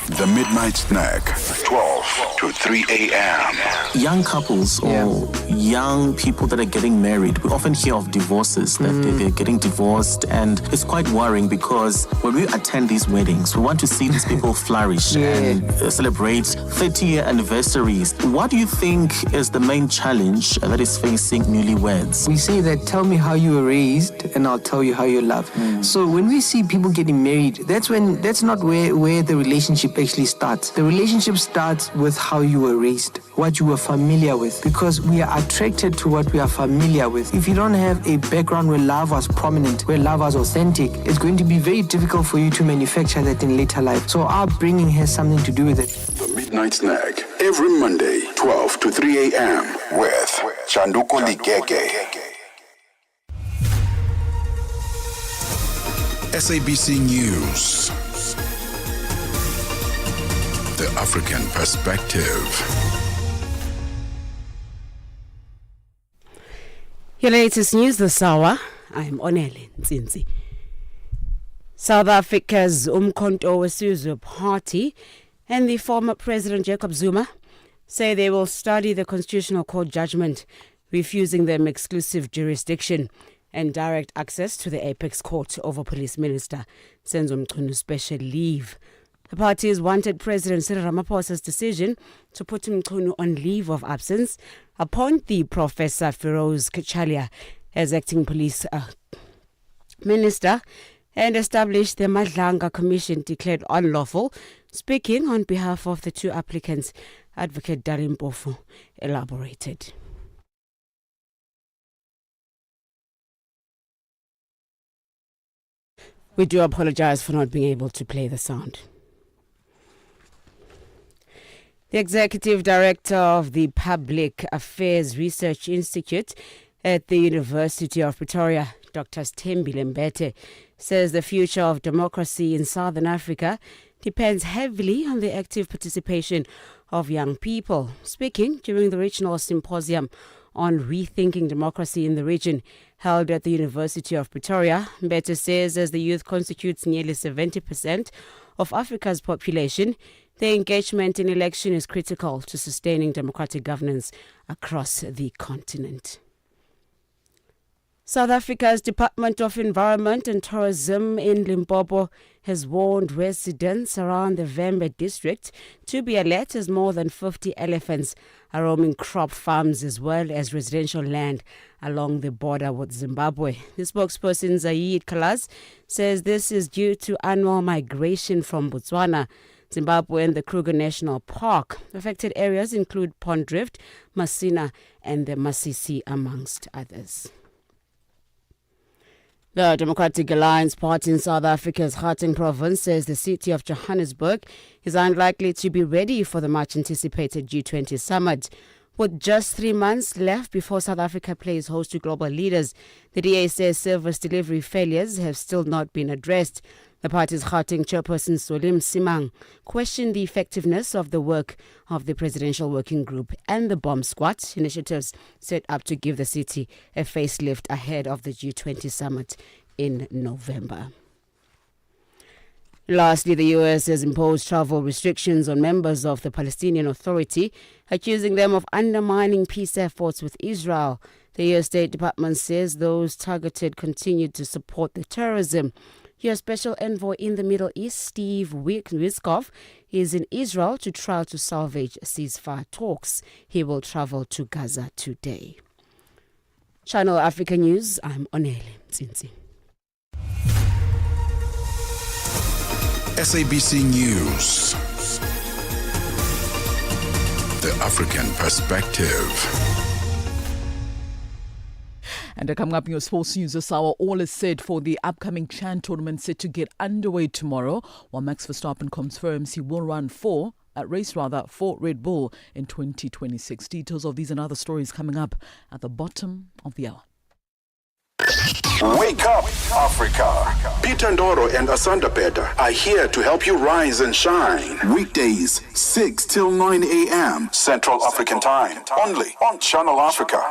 The Midnight Snack, 12 to 3 a.m. Young couples or young people that are getting married, we often hear of divorces, that they're getting divorced, and it's quite worrying because when we attend these weddings, we want to see these people flourish and celebrate 30-year anniversaries. What do you think is the main challenge that is facing newlyweds? We say that tell me how you were raised and I'll tell you how you love. So when we see people getting married, that's not where the relationship actually starts. The relationship starts with how you were raised, what you were familiar with, because we are attracted to what we are familiar with. If you don't have a background where love was prominent, where love was authentic, it's going to be very difficult for you to manufacture that in later life. So our upbringing has something to do with it. The Midnight Snack, every Monday, 12 to 3 a.m. with Chanduko Ligege. SABC News. The African Perspective. Your latest news this hour. I'm Onele Nzinzi. South Africa's Umkhonto weSizwe Party and the former President Jacob Zuma say they will study the Constitutional Court judgment refusing them exclusive jurisdiction and direct access to the Apex Court over Police Minister Senzo Mchunu special leave. The party's wanted President Cyril Ramaphosa's decision to put Mchunu on leave of absence, appoint Professor Feroz Kachalia as acting police minister, and establish the Madlanga Commission declared unlawful. Speaking on behalf of the two applicants, Advocate Darin Mpofu elaborated. We do apologize for not being able to play the sound. The Executive Director of the Public Affairs Research Institute at the University of Pretoria, Dr. Stembile Mbete, says the future of democracy in Southern Africa depends heavily on the active participation of young people. Speaking during the regional symposium on rethinking democracy in the region held at the University of Pretoria, Mbete says as the youth constitutes nearly 70% of Africa's population, their engagement in election is critical to sustaining democratic governance across the continent. South Africa's Department of Environment and Tourism in Limpopo has warned residents around the Vembe district to be alert as more than 50 elephants are roaming crop farms as well as residential land along the border with Zimbabwe. The spokesperson Zaid Kalaz says this is due to annual migration from Botswana, Zimbabwe and the Kruger National Park. Affected areas include Pondrift, Masina and the Masisi amongst others. The Democratic Alliance Party in South Africa's Gauteng province says the city of Johannesburg is unlikely to be ready for the much-anticipated G20 summit. With just 3 months left before South Africa plays host to global leaders, the DA says service delivery failures have still not been addressed. The party's Gauteng chairperson Solim Simang questioned the effectiveness of the work of the Presidential Working Group and the Bomb Squad, initiatives set up to give the city a facelift ahead of the G20 summit in November. Lastly, the U.S. has imposed travel restrictions on members of the Palestinian Authority, accusing them of undermining peace efforts with Israel. The U.S. State Department says those targeted continued to support the terrorism. U.S. Special Envoy in the Middle East, Steve Witkoff, is in Israel to try to salvage ceasefire talks. He will travel to Gaza today. Channel Africa News, I'm Onele Nzinzi. SABC News. The African Perspective. And coming up in your sports news this hour, all is set for the upcoming Chan tournament set to get underway tomorrow, while Max Verstappen confirms he will run for Red Bull in 2026. Details of these and other stories coming up at the bottom of the hour. Wake up, Africa. Peter Ndoro and Asanda Beda are here to help you rise and shine. Weekdays, 6 till 9 a.m. Central African Time. Only on Channel Africa.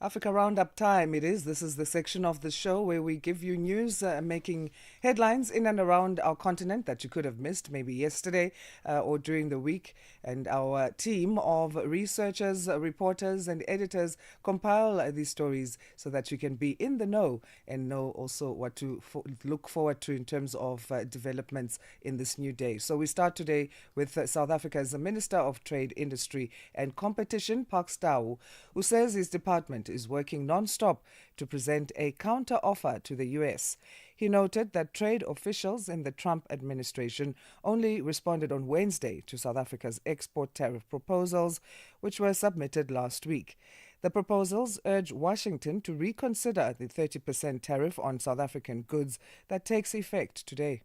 Africa Roundup time it is. This is the section of the show where we give you news making headlines in and around our continent that you could have missed maybe yesterday or during the week. And our team of researchers, reporters and editors compile these stories so that you can be in the know and know also what to look forward to in terms of developments in this new day. So we start today with South Africa's Minister of Trade, Industry and Competition, Park Stau, who says his department is working non-stop to present a counter-offer to the US. He noted that trade officials in the Trump administration only responded on Wednesday to South Africa's export tariff proposals, which were submitted last week. The proposals urge Washington to reconsider the 30% tariff on South African goods that takes effect today.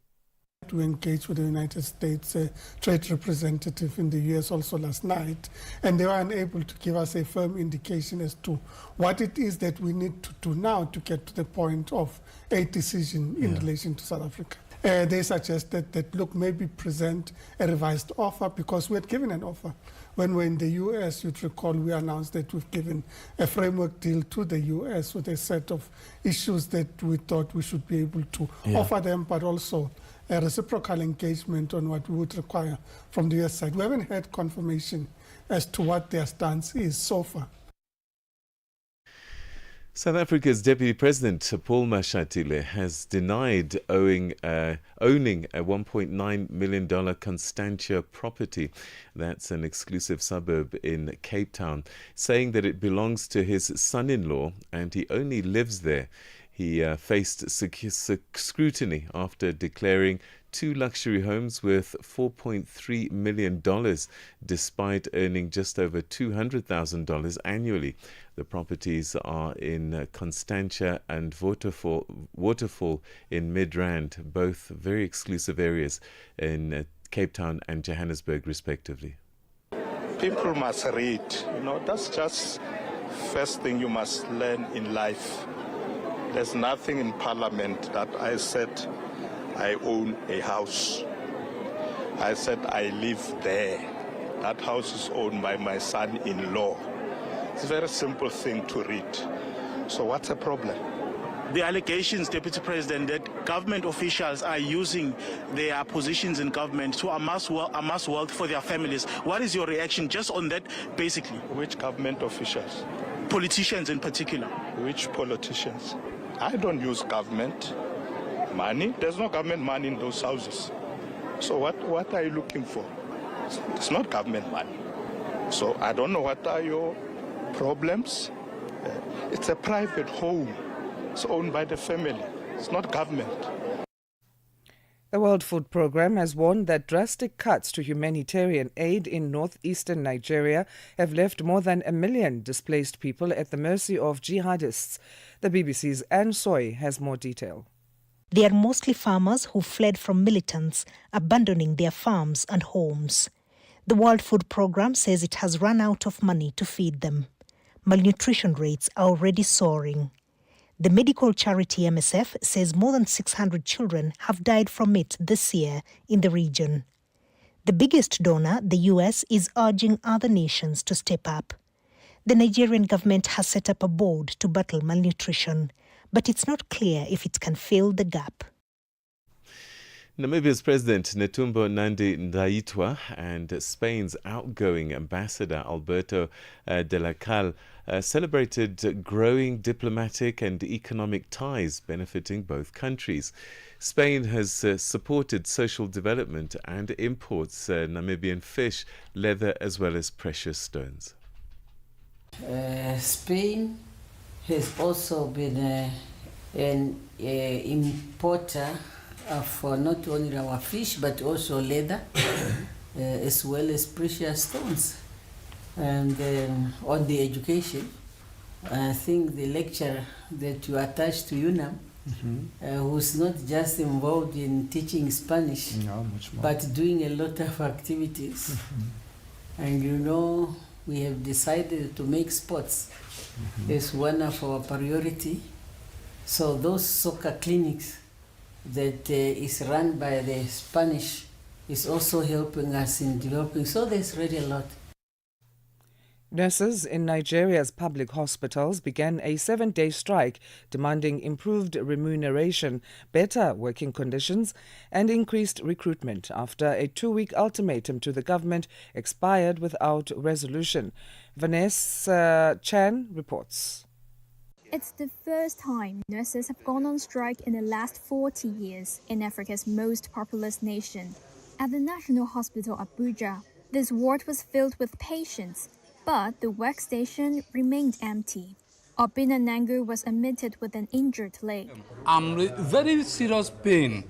To engage with the United States trade representative in the US also last night, and they were unable to give us a firm indication as to what it is that we need to do now to get to the point of a decision in relation to South Africa. They suggested that, look, maybe present a revised offer, because we had given an offer. When we're in the US, you'd recall we announced that we've given a framework deal to the US with a set of issues that we thought we should be able to offer them, but also a reciprocal engagement on what we would require from the US side. We haven't had confirmation as to what their stance is so far. South Africa's Deputy President Paul Mashatile has denied owning a $1.9 million Constantia property. That's an exclusive suburb in Cape Town, saying that it belongs to his son-in-law and he only lives there. He faced scrutiny after declaring 2 luxury homes worth $4.3 million, despite earning just over $200,000 annually. The properties are in Constantia and Waterfall in Midrand, both very exclusive areas in Cape Town and Johannesburg, respectively. People must read. That's just first thing you must learn in life. There's nothing in Parliament that I said I own a house. I said I live there. That house is owned by my son-in-law. It's a very simple thing to read. So what's the problem? The allegations, Deputy President, that government officials are using their positions in government to amass wealth for their families. What is your reaction just on that, basically? Which government officials? Politicians in particular. Which politicians? I don't use government money. There's no government money in those houses. So what are you looking for? It's not government money. So I don't know what are your problems. It's a private home. It's owned by the family. It's not government. The World Food Programme has warned that drastic cuts to humanitarian aid in northeastern Nigeria have left more than 1 million displaced people at the mercy of jihadists. The BBC's Anne Soy has more detail. They are mostly farmers who fled from militants, abandoning their farms and homes. The World Food Programme says it has run out of money to feed them. Malnutrition rates are already soaring. The medical charity MSF says more than 600 children have died from it this year in the region. The biggest donor, the US, is urging other nations to step up. The Nigerian government has set up a board to battle malnutrition, but it's not clear if it can fill the gap. Namibia's President Netumbo Nandi-Ndaitwah and Spain's outgoing ambassador Alberto de la Calle celebrated growing diplomatic and economic ties benefiting both countries. Spain has supported social development and imports Namibian fish, leather as well as precious stones. Spain has also been an importer for not only our fish but also leather as well as precious stones. And on the education, I think the lecturer that you attached to UNAM, who's not just involved in teaching Spanish, but doing a lot of activities. And we have decided to make sports as one of our priority. So those soccer clinics that is run by the Spanish is also helping us in developing. So there's really a lot. Nurses in Nigeria's public hospitals began a 7-day strike demanding improved remuneration, better working conditions and increased recruitment after a 2-week ultimatum to the government expired without resolution. Vanessa Chan reports. It's the first time nurses have gone on strike in the last 40 years in Africa's most populous nation. At the National Hospital Abuja, this ward was filled with patients, but the workstation remained empty. Obina Nangu was admitted with an injured leg. I'm in very serious pain.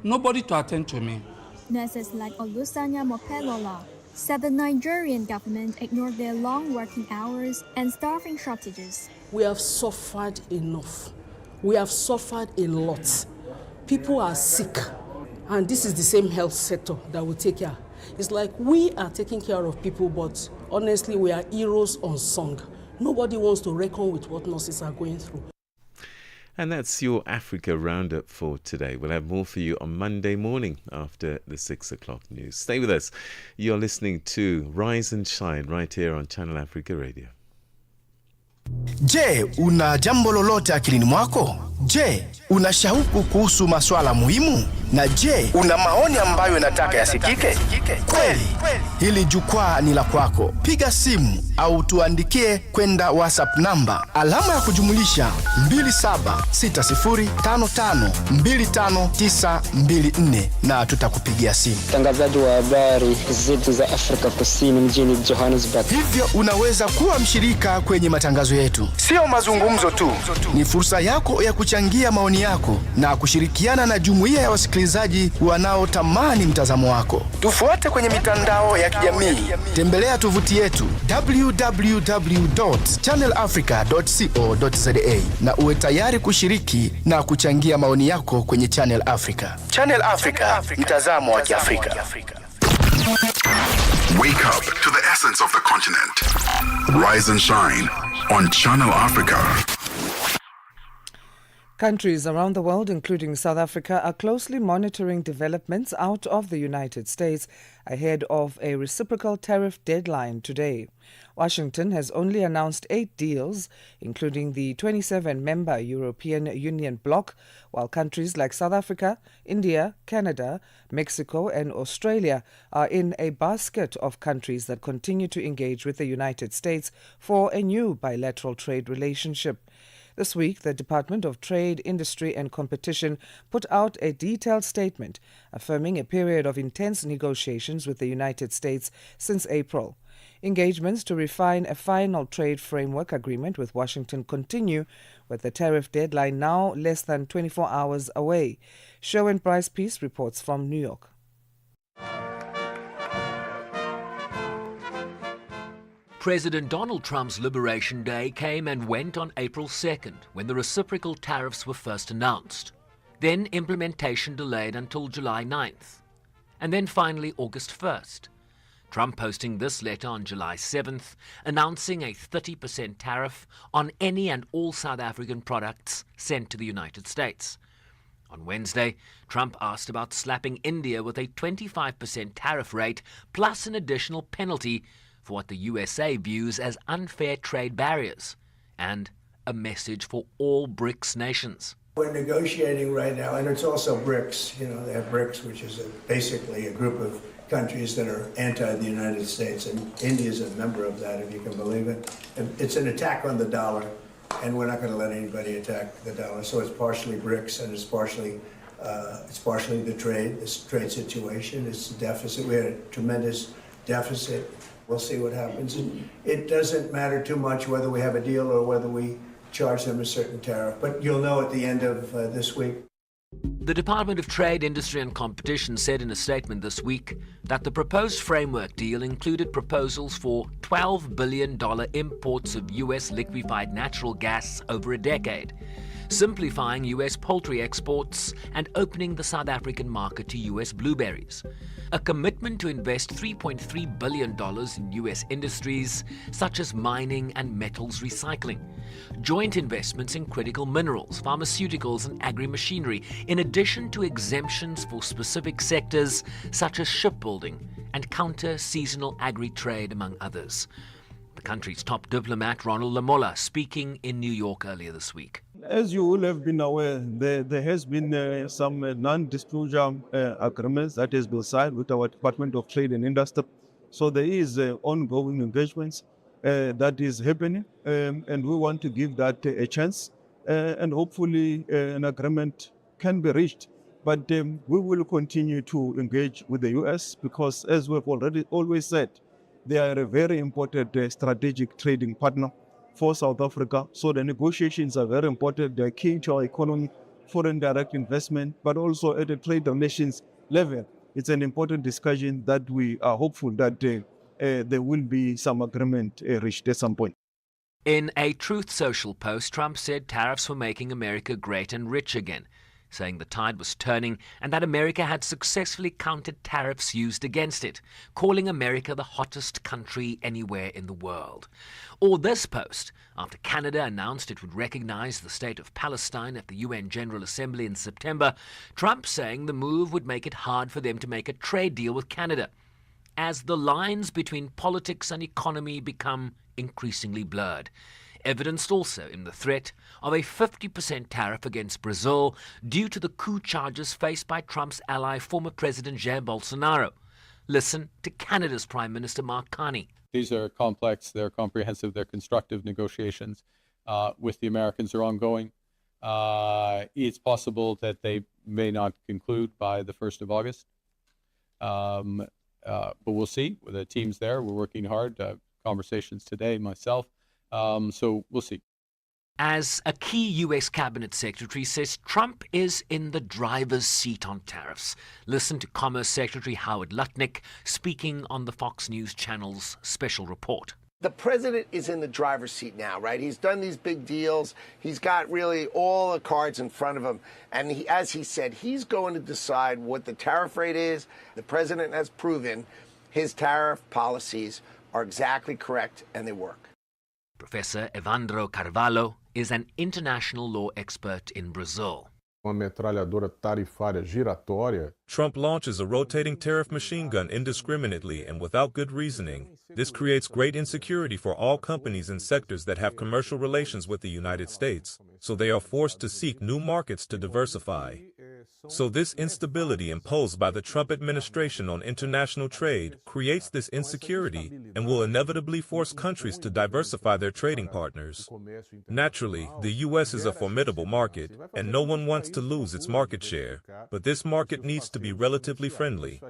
Nobody to attend to me. Nurses like Olusanya Mopelola said the Nigerian government ignored their long working hours and staffing shortages. We have suffered enough. We have suffered a lot. People are sick, and this is the same health sector that will take care. It's like we are taking care of people, but honestly, we are heroes unsung. Nobody wants to reckon with what nurses are going through. And that's your Africa Roundup for today. We'll have more for you on Monday morning after the 6 o'clock news. Stay with us. You're listening to Rise and Shine right here on Channel Africa Radio. Je, una jambo lolote akilini mwako? Je, una shauku kuhusu masuala muhimu? Na je, una maoni ambayo unataka yasikike? Kweli, hili jukwaa ni la kwako. Piga simu au tuandikie kwenda WhatsApp namba alama ya kujumulisha 2760552594 na tutakupigia simu. Mtangazaji wa habari zetu za Afrika Kusini mjini Johannesburg. Hivyo unaweza kuwa mshirika kwenye matangazo yetu. Sio mazungumzo tu, ni fursa yako ya kuchangia maoni yako na kushirikiana na jumuiya ya wasikilizaji wanaotamani mtazamo wako. Tufuate kwenye mitandao ya kijamii. Tembelea tovuti yetu www.channelafrica.co.za na uwe tayari kushiriki na kuchangia maoni yako kwenye Channel Africa. Channel Africa, mtazamo wa Kiafrika. Wake up to the essence of the continent. Rise and shine on Channel Africa. Countries around the world, including South Africa, are closely monitoring developments out of the United States ahead of a reciprocal tariff deadline today. Washington has only announced 8 deals, including the 27-member European Union bloc, while countries like South Africa, India, Canada, Mexico and Australia are in a basket of countries that continue to engage with the United States for a new bilateral trade relationship. This week, the Department of Trade, Industry and Competition put out a detailed statement affirming a period of intense negotiations with the United States since April. Engagements to refine a final trade framework agreement with Washington continue, with the tariff deadline now less than 24 hours away. Sherwin Bryce Peace reports from New York. President Donald Trump's Liberation Day came and went on April 2nd, when the reciprocal tariffs were first announced. Then implementation delayed until July 9th. And then finally August 1st. Trump posting this letter on July 7th, announcing a 30% tariff on any and all South African products sent to the United States. On Wednesday, Trump asked about slapping India with a 25% tariff rate plus an additional penalty for what the USA views as unfair trade barriers, and a message for all BRICS nations. We're negotiating right now, and it's also BRICS. You know, they have BRICS, which is basically a group of countries that are anti the United States, and India is a member of that, if you can believe it. And it's an attack on the dollar, and we're not going to let anybody attack the dollar. So it's partially BRICS, and it's partially the trade, this trade situation. It's the deficit. We had a tremendous deficit. We'll see what happens. And it doesn't matter too much whether we have a deal or whether we charge them a certain tariff. But you'll know at the end of this week. The Department of Trade, Industry and Competition said in a statement this week that the proposed framework deal included proposals for $12 billion imports of U.S. liquefied natural gas over a decade, simplifying U.S. poultry exports and opening the South African market to U.S. blueberries. A commitment to invest $3.3 billion in U.S. industries such as mining and metals recycling. Joint investments in critical minerals, pharmaceuticals and agri-machinery, in addition to exemptions for specific sectors such as shipbuilding and counter-seasonal agri-trade, among others. The country's top diplomat, Ronald Lamola, speaking in New York earlier this week. As you will have been aware, there has been some non-disclosure agreements that has been signed with our Department of Trade and Industry. So there is ongoing engagements that is happening, and we want to give that a chance, and hopefully an agreement can be reached. But we will continue to engage with the U.S. because, as we've already always said, they are a very important strategic trading partner for South Africa. So the negotiations are very important. They're key to our economy, foreign direct investment, but also at the trade relations level. It's an important discussion that we are hopeful that there will be some agreement reached at some point. In a Truth Social post, Trump said tariffs were making America great and rich again, saying the tide was turning and that America had successfully countered tariffs used against it, calling America the hottest country anywhere in the world. Or this post, after Canada announced it would recognize the state of Palestine at the UN General Assembly in September, Trump saying the move would make it hard for them to make a trade deal with Canada, as the lines between politics and economy become increasingly blurred. Evidenced also in the threat of a 50% tariff against Brazil due to the coup charges faced by Trump's ally, former President Jair Bolsonaro. Listen to Canada's Prime Minister Mark Carney. These are complex, they're comprehensive, they're constructive negotiations with the Americans are ongoing. It's possible that they may not conclude by the 1st of August. But we'll see. The team's there. We're working hard. Conversations today, myself. So we'll see. As a key U.S. cabinet secretary says Trump is in the driver's seat on tariffs. Listen to Commerce Secretary Howard Lutnick speaking on the Fox News Channel's special report. The president is in the driver's seat now, right? He's done these big deals. He's got really all the cards in front of him. And as he said, he's going to decide what the tariff rate is. The president has proven his tariff policies are exactly correct and they work. Professor Evandro Carvalho is an international law expert in Brazil. Trump launches a rotating tariff machine gun indiscriminately and without good reasoning. This creates great insecurity for all companies and sectors that have commercial relations with the United States, so they are forced to seek new markets to diversify. So this instability imposed by the Trump administration on international trade creates this insecurity and will inevitably force countries to diversify their trading partners. Naturally, the U.S. is a formidable market, and no one wants to lose its market share, but this market needs to be relatively friendly.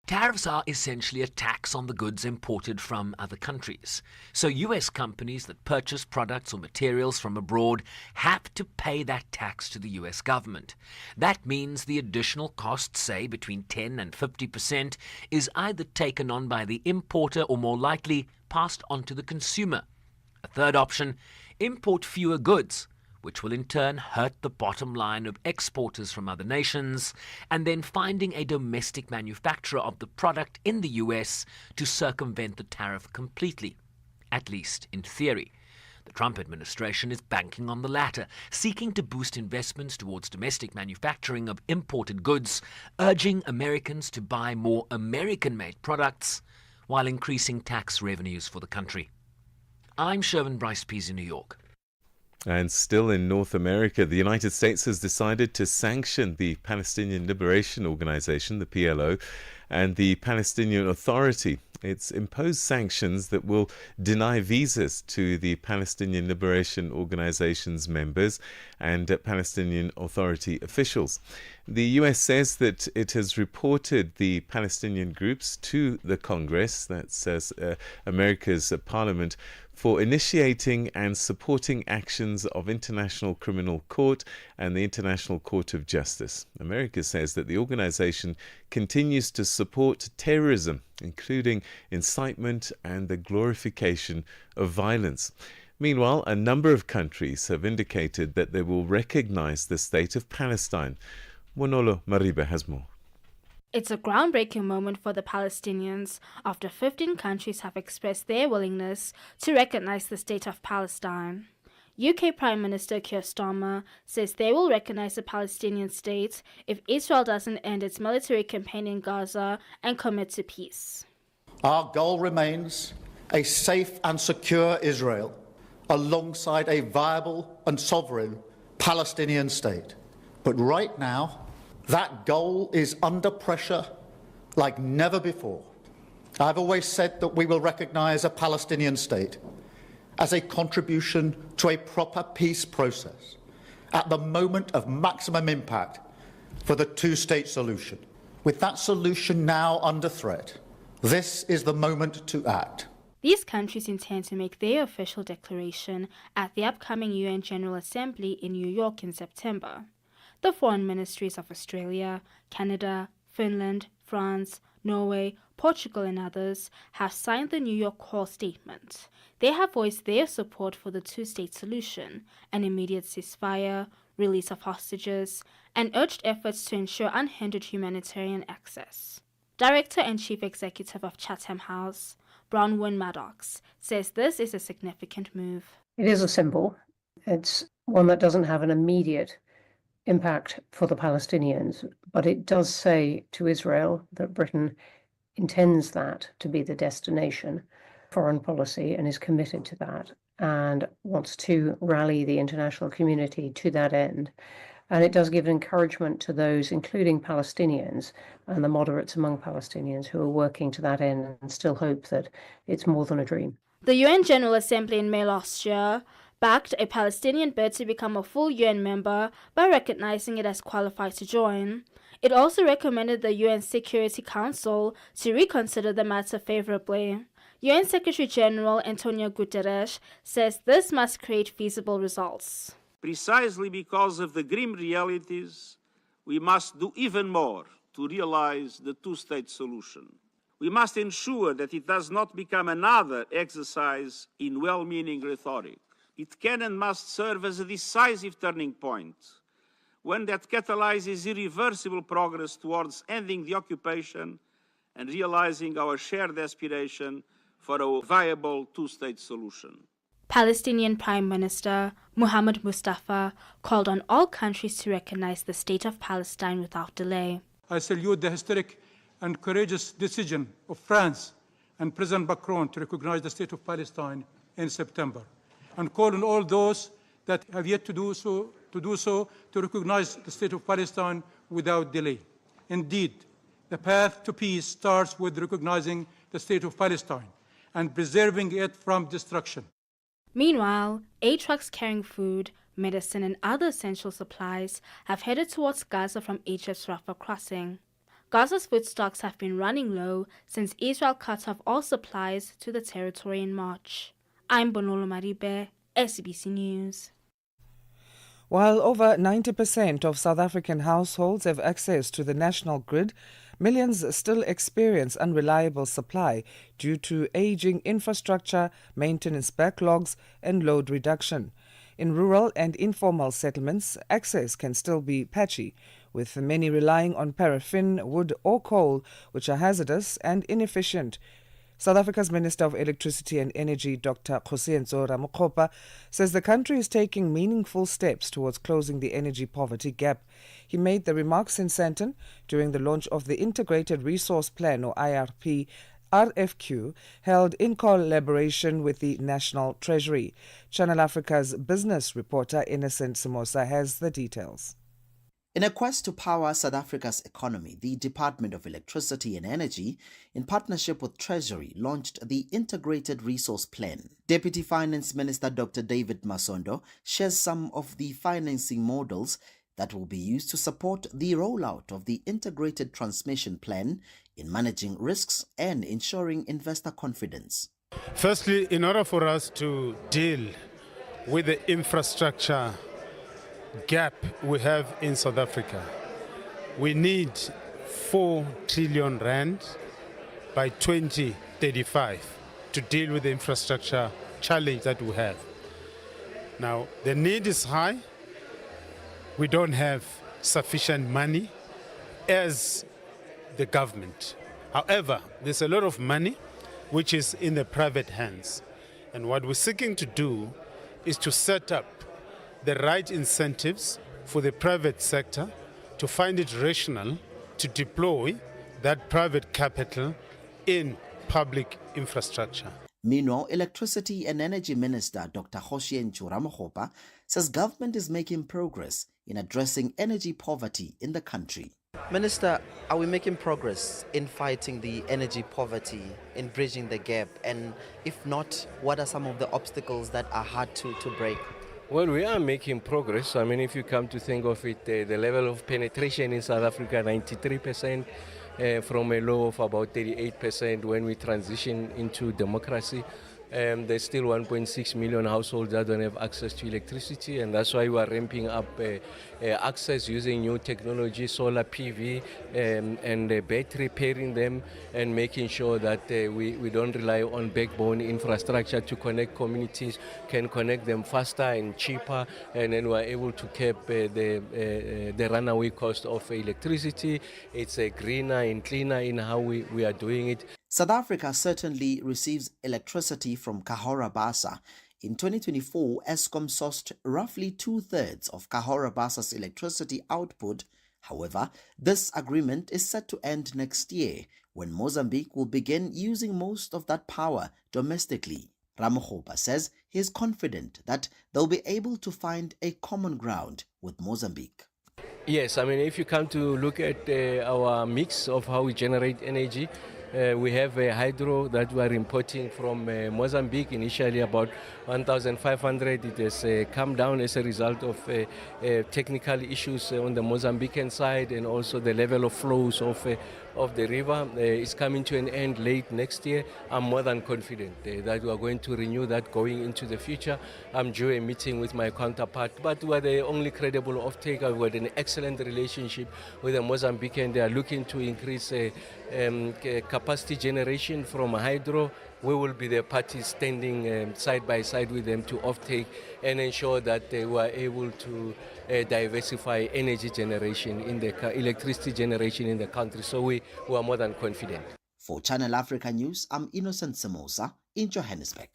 Tariffs are essentially a tax on the goods imported from other countries. So U.S. companies that purchase products or materials from abroad have to pay that tax to the U.S. government. That means the additional cost, say between 10 and 50%, is either taken on by the importer or more likely passed on to the consumer. A third option, import fewer goods, which will in turn hurt the bottom line of exporters from other nations, and then finding a domestic manufacturer of the product in the U.S. to circumvent the tariff completely, at least in theory. The Trump administration is banking on the latter, seeking to boost investments towards domestic manufacturing of imported goods, urging Americans to buy more American-made products while increasing tax revenues for the country. I'm Sherwin Bryce Pease in New York. And still in North America, the United States has decided to sanction the Palestinian Liberation Organization, the PLO, and the Palestinian Authority. It's imposed sanctions that will deny visas to the Palestinian Liberation Organization's members and Palestinian Authority officials. The U.S. says that it has reported the Palestinian groups to the Congress, that's America's parliament, for initiating and supporting actions of International Criminal Court and the International Court of Justice. America says that the organization continues to support terrorism, including incitement and the glorification of violence. Meanwhile, a number of countries have indicated that they will recognize the state of Palestine. Monolo Mariba has more. It's a groundbreaking moment for the Palestinians after 15 countries have expressed their willingness to recognize the state of Palestine. UK Prime Minister Keir Starmer says they will recognize the Palestinian state if Israel doesn't end its military campaign in Gaza and commit to peace. Our goal remains a safe and secure Israel alongside a viable and sovereign Palestinian state. But right now, that goal is under pressure like never before. I've always said that we will recognise a Palestinian state as a contribution to a proper peace process at the moment of maximum impact for the two-state solution. With that solution now under threat, this is the moment to act. These countries intend to make their official declaration at the upcoming UN General Assembly in New York in September. The foreign ministries of Australia, Canada, Finland, France, Norway, Portugal and others have signed the New York Core Statement. They have voiced their support for the two-state solution, an immediate ceasefire, release of hostages, and urged efforts to ensure unhindered humanitarian access. Director and Chief Executive of Chatham House, Bronwyn Maddox, says this is a significant move. It is a symbol. It's one that doesn't have an immediate impact for the Palestinians, but it does say to Israel that Britain intends that to be the destination foreign policy and is committed to that and wants to rally the international community to that end. And it does give encouragement to those, including Palestinians and the moderates among Palestinians who are working to that end and still hope that it's more than a dream. The UN General Assembly in May last year backed a Palestinian bid to become a full UN member by recognizing it as qualified to join. It also recommended the UN Security Council to reconsider the matter favorably. UN Secretary General Antonio Guterres says this must create feasible results. Precisely because of the grim realities, we must do even more to realize the two-state solution. We must ensure that it does not become another exercise in well-meaning rhetoric. It can and must serve as a decisive turning point, one that catalyzes irreversible progress towards ending the occupation and realizing our shared aspiration for a viable two-state solution. Palestinian Prime Minister Mohammed Mustafa called on all countries to recognize the state of Palestine without delay. I salute the historic and courageous decision of France and President Macron to recognize the state of Palestine in September, and call on all those that have yet to do so to recognize the state of Palestine without delay. Indeed, the path to peace starts with recognizing the state of Palestine and preserving it from destruction. Meanwhile, aid trucks carrying food, medicine and other essential supplies have headed towards Gaza from Egypt's Rafah crossing. Gaza's food stocks have been running low since Israel cut off all supplies to the territory in March. I'm Bonolo Maribe, SABC News. While over 90% of South African households have access to the national grid, millions still experience unreliable supply due to aging infrastructure, maintenance backlogs, and load reduction. In rural and informal settlements, access can still be patchy, with many relying on paraffin, wood, or coal, which are hazardous and inefficient. South Africa's Minister of Electricity and Energy, Dr. Ndoro Ramokgopa, says the country is taking meaningful steps towards closing the energy poverty gap. He made the remarks in Sandton during the launch of the Integrated Resource Plan, or IRP, RFQ, held in collaboration with the National Treasury. Channel Africa's business reporter Innocent Simosa has the details. In a quest to power South Africa's economy, the Department of Electricity and Energy, in partnership with Treasury, launched the Integrated Resource Plan. Deputy Finance Minister Dr. David Masondo shares some of the financing models that will be used to support the rollout of the Integrated Transmission Plan in managing risks and ensuring investor confidence. Firstly, in order for us to deal with the infrastructure gap we have in South Africa, we need 4 trillion rand by 2035 to deal with the infrastructure challenge that we have. Now, the need is high. We don't have sufficient money as the government. However, there's a lot of money which is in the private hands. And what we're seeking to do is to set up the right incentives for the private sector to find it rational to deploy that private capital in public infrastructure. Meanwhile, Electricity and Energy Minister Dr. Hoshienchu Ramokgopa says government is making progress in addressing energy poverty in the country. Minister, are we making progress in fighting the energy poverty, in bridging the gap? And if not, what are some of the obstacles that are hard to break? Well, we are making progress. I mean, if you come to think of it, the level of penetration in South Africa, 93%, from a low of about 38% when we transition into democracy. There's still 1.6 million households that don't have access to electricity, and that's why we are ramping up access using new technology, solar PV, and battery pairing them, and making sure that we don't rely on backbone infrastructure to connect communities, can connect them faster and cheaper, and then we're able to cap the runaway cost of electricity. It's greener and cleaner in how we are doing it. South Africa certainly receives electricity from Cahora Bassa. In 2024, Eskom sourced roughly 2/3 of Cahora Bassa's electricity output. However, this agreement is set to end next year, when Mozambique will begin using most of that power domestically. Ramokgopa says he is confident that they'll be able to find a common ground with Mozambique. Yes, I mean, if you come to look at our mix of how we generate energy, we have a hydro that we are importing from Mozambique, initially about 1,500. It has come down as a result of technical issues on the Mozambican side, and also the level of flows of the river is coming to an end late next year. I'm more than confident that we are going to renew that going into the future. I'm due a meeting with my counterpart, but we are the only credible off-taker. We had an excellent relationship with the Mozambican. They are looking to increase capacity generation from hydro. We will be the parties standing side by side with them to offtake and ensure that they were able to diversify energy generation in the electricity generation in the country. So we are more than confident. For Channel Africa News, I'm Innocent Samosa in Johannesburg.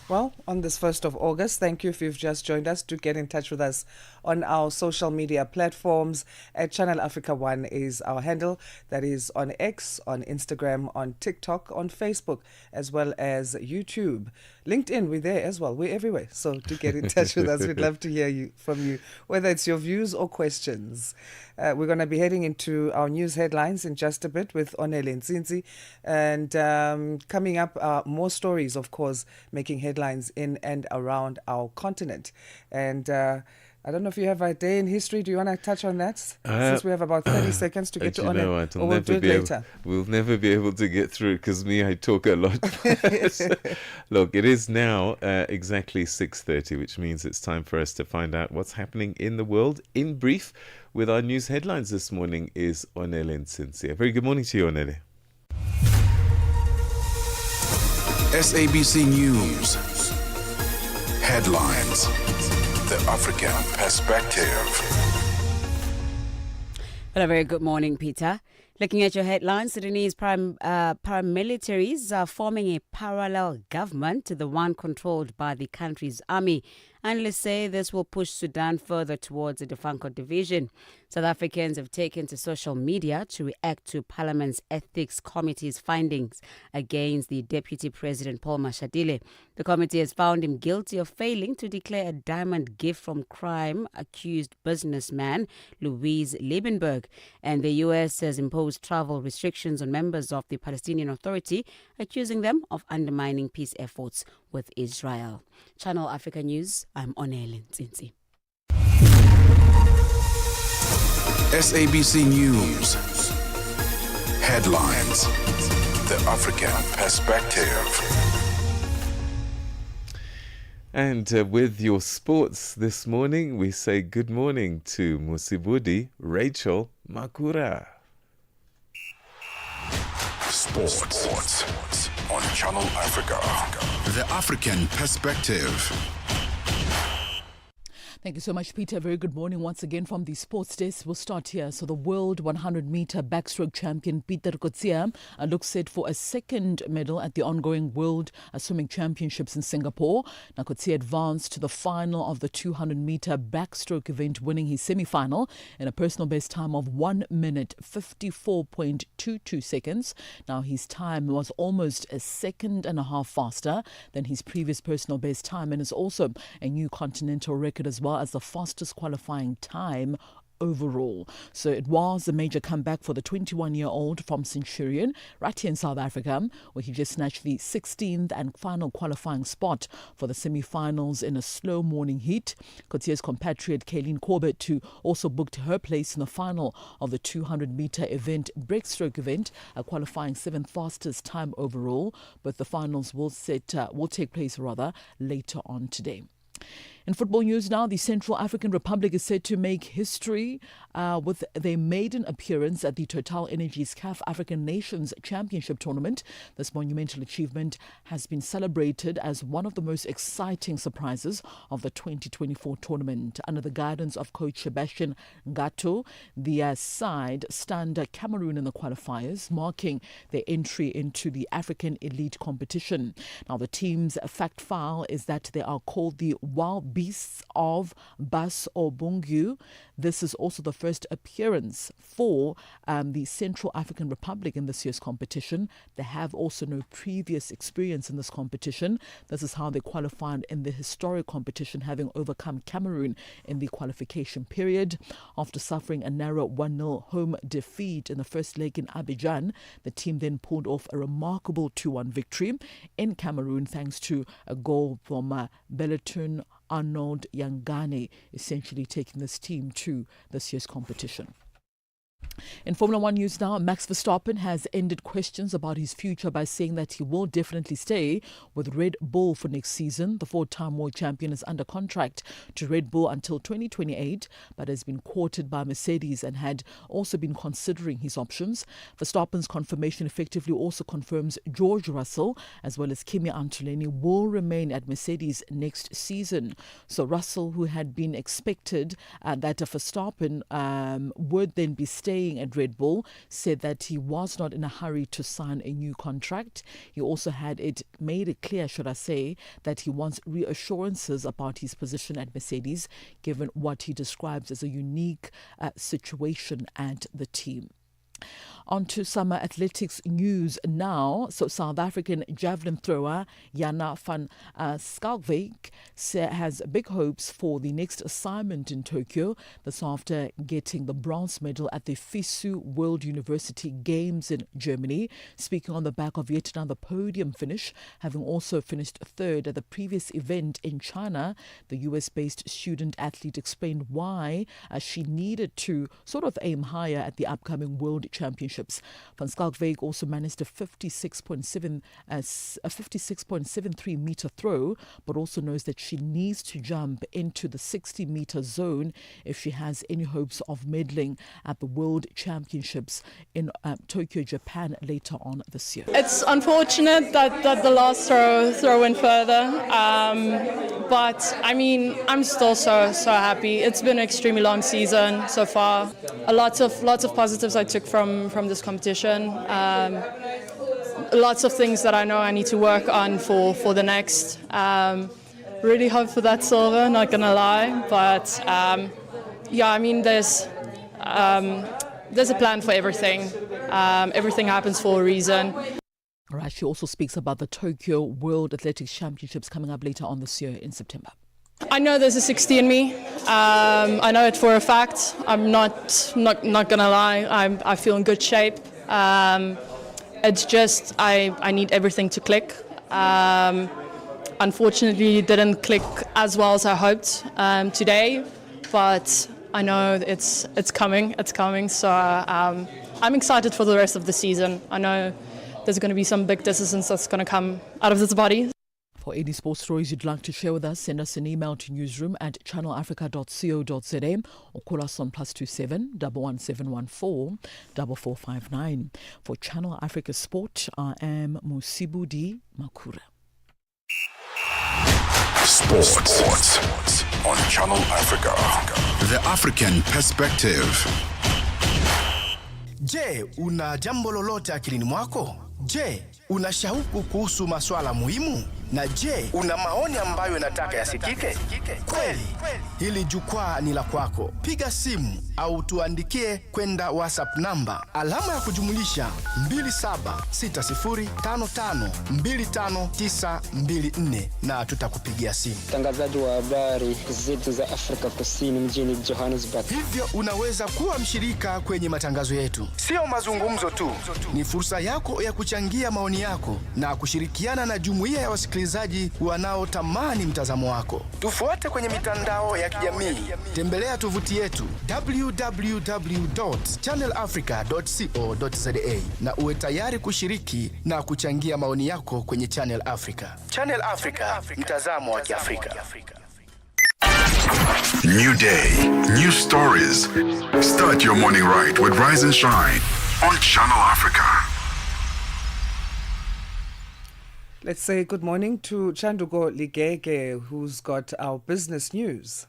Well, on this 1st of August, thank you if you've just joined us. Do get in touch with us on our social media platforms. At Channel Africa 1 is our handle. That is on X, on Instagram, on TikTok, on Facebook, as well as YouTube. LinkedIn, we're there as well. We're everywhere. So do get in touch with us. We'd love to hear from you, whether it's your views or questions. We're going to be heading into our news headlines in just a bit with Onele Nzinzi. And coming up, more stories, of course, making headlines in and around our continent. And I don't know if you have a day in history. Do you want to touch on that? Since we have about 30 seconds to get to Onele. Or we'll do it later. We'll never be able to get through because I talk a lot. Look, it is now exactly 6:30, which means it's time for us to find out what's happening in the world. In brief, with our news headlines this morning is Onele Nzinzi. Very good morning to you, Onele. SABC News headlines. The African perspective. Well, a very good morning, Peter. Looking at your headlines, Sudanese paramilitaries are forming a parallel government to the one controlled by the country's army. Analysts say this will push Sudan further towards a de facto division. South Africans have taken to social media to react to Parliament's Ethics Committee's findings against the Deputy President Paul Mashatile. The committee has found him guilty of failing to declare a diamond gift from crime-accused businessman Louise Liebenberg. And the U.S. has imposed travel restrictions on members of the Palestinian Authority, accusing them of undermining peace efforts with Israel. Channel Africa News, I'm Onele Nzinzi. SABC News headlines. The African perspective. And with your sports this morning, we say good morning to Musibudi Rachel Makura. Sports on Channel Africa. The African perspective. Thank you so much, Peter. Very good morning once again from the sports desk. We'll start here. So the world 100-meter backstroke champion Peter Kotsia looks set for a second medal at the ongoing World Swimming Championships in Singapore. Now, Kotsia advanced to the final of the 200-meter backstroke event, winning his semi-final in a personal best time of 1 minute 54.22 seconds. Now, his time was almost a second and a half faster than his previous personal best time, and is also a new continental record as well as the fastest qualifying time overall. So it was a major comeback for the 21-year-old from Centurion right here in South Africa, where he just snatched the 16th and final qualifying spot for the semi-finals in a slow morning heat. Kotsia's compatriot Kayleen Corbett who also booked her place in the final of the 200-meter event, breaststroke event, qualifying 7th fastest time overall. But the finals will take place later on today. In football news now, the Central African Republic is set to make history with their maiden appearance at the Total Energies CAF African Nations Championship tournament. This monumental achievement has been celebrated as one of the most exciting surprises of the 2024 tournament. Under the guidance of coach Sebastian Gato, the side stunned Cameroon in the qualifiers, marking their entry into the African elite competition. Now, the team's fact file is that they are called the Wild Beasts of Bas Obungu. This is also the first appearance for the Central African Republic in this year's competition. They have also no previous experience in this competition. This is how they qualified in the historic competition, having overcome Cameroon in the qualification period. After suffering a narrow 1-0 home defeat in the first leg in Abidjan, the team then pulled off a remarkable 2-1 victory in Cameroon thanks to a goal from Beletun Arnold Yangane, essentially taking this team to this year's competition. In Formula One news now, Max Verstappen has ended questions about his future by saying that he will definitely stay with Red Bull for next season. The 4-time world champion is under contract to Red Bull until 2028, but has been courted by Mercedes and had also been considering his options. Verstappen's confirmation effectively also confirms George Russell as well as Kimi Antonelli will remain at Mercedes next season. So Russell, who had been expected that Verstappen would then be staying at Red Bull, said that he was not in a hurry to sign a new contract. He also made it clear, should I say, that he wants reassurances about his position at Mercedes, given what he describes as a unique situation at the team. On to summer athletics news now. So South African javelin thrower Jana van Schalkwyk has big hopes for the next assignment in Tokyo. This after getting the bronze medal at the FISU World University Games in Germany. Speaking on the back of yet another podium finish, having also finished third at the previous event in China, the US-based student athlete explained why she needed to sort of aim higher at the upcoming World Championships. Van Schalkwyk also managed a 56.73 meter throw, but also knows that she needs to jump into the 60-meter zone if she has any hopes of medaling at the World Championships in Tokyo, Japan later on this year. It's unfortunate that the last throw went further, but I mean, I'm still so happy. It's been an extremely long season so far. Lots of positives I took from this competition. Lots of things that I know I need to work on for the next. Really hope for that silver, not gonna lie, but yeah, I mean there's a plan for everything. Everything happens for a reason. All right, she also speaks about the Tokyo World Athletics Championships coming up later on this year in September. I know there's a 60 in me. I know it for a fact. I'm not gonna lie. I feel in good shape. It's just I need everything to click. Unfortunately, it didn't click as well as I hoped today, but I know it's coming. It's coming. So I'm excited for the rest of the season. I know there's going to be some big decisions that's going to come out of this body. For any sports stories you'd like to share with us, send us an email to newsroom@channelafrica.co.za or call us on +27 11714 4459. For Channel Africa Sport, I am Musibudi Makura. Sports on Channel Africa. The African Perspective. Je, una jambo lolote akilini mwako? Je, una shauku kuhusu masuala muhimu? Na je, una maoni ambayo unataka yasikike? Kweli, hili jukwaa ni la kwako. Piga simu au tuandikie kwenda WhatsApp namba alama ya kujumulisha 2760552594 na tutakupigia simu. Mtangazaji wa habari zetu za Afrika Kusini mjini Johannesburg. Hivyo unaweza kuwa mshirika kwenye matangazo yetu. Sio mazungumzo tu, ni fursa yako ya kuchangia maoni yako na kushirikiana na jumuiya ya wasikilizaji wanaotamani mtazamo wako. Tufuate kwenye mitandao ya kijamii. Tembelea tovuti yetu www.channelafrica.co.za na uwe tayari kushiriki na kuchangia maoni yako kwenye Channel Africa. Channel Africa, mtazamo wa Kiafrika. New day, new stories. Start your morning right with Rise and Shine on Channel Africa. Let's say good morning to Chandugo Ligege, who's got our business news.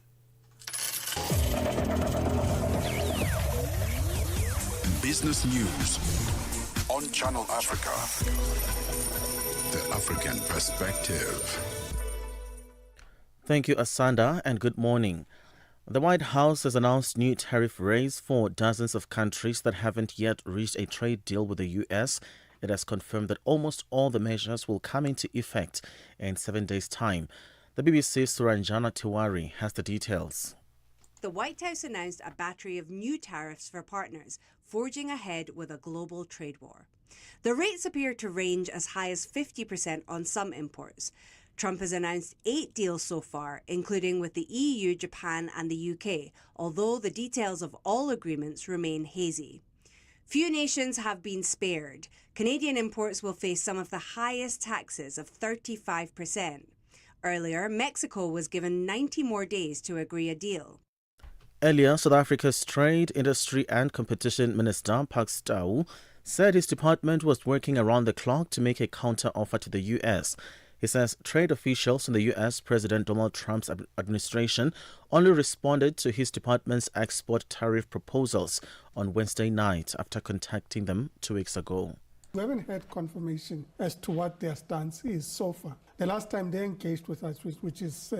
Business news on Channel Africa. The African Perspective. Thank you, Asanda, and good morning. The White House has announced new tariff raise for dozens of countries that haven't yet reached a trade deal with the U.S. It has confirmed that almost all the measures will come into effect in 7 days' time. The BBC's Suranjana Tiwari has the details. The White House announced a battery of new tariffs for partners, forging ahead with a global trade war. The rates appear to range as high as 50% on some imports. Trump has announced 8 deals so far, including with the EU, Japan and the UK, although the details of all agreements remain hazy. Few nations have been spared. Canadian imports will face some of the highest taxes of 35%. Earlier, Mexico was given 90 more days to agree a deal. Earlier, South Africa's Trade, Industry and Competition Minister Park Stau said his department was working around the clock to make a counter-offer to the U.S. He says trade officials in the U.S. President Donald Trump's administration only responded to his department's export tariff proposals on Wednesday night after contacting them 2 weeks ago. We haven't had confirmation as to what their stance is so far. The last time they engaged with us, which is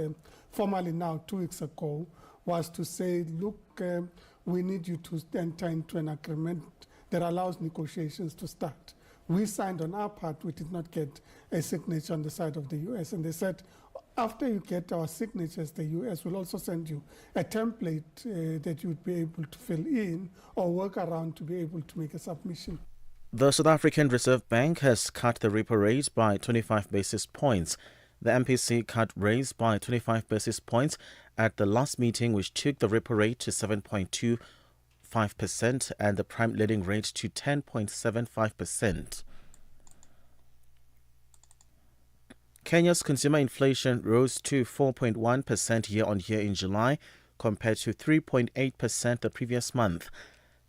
formally now 2 weeks ago, was to say, look, we need you to enter into an agreement that allows negotiations to start. We signed on our part, we did not get a signature on the side of the U.S. And they said, after you get our signatures, the U.S. will also send you a template that you would be able to fill in or work around to be able to make a submission. The South African Reserve Bank has cut the repo rate by 25 basis points. The MPC cut rates by 25 basis points at the last meeting, which took the repo rate to 7.25% and the prime lending rate to 10.75%. Kenya's consumer inflation rose to 4.1% year-on-year in July, compared to 3.8% the previous month.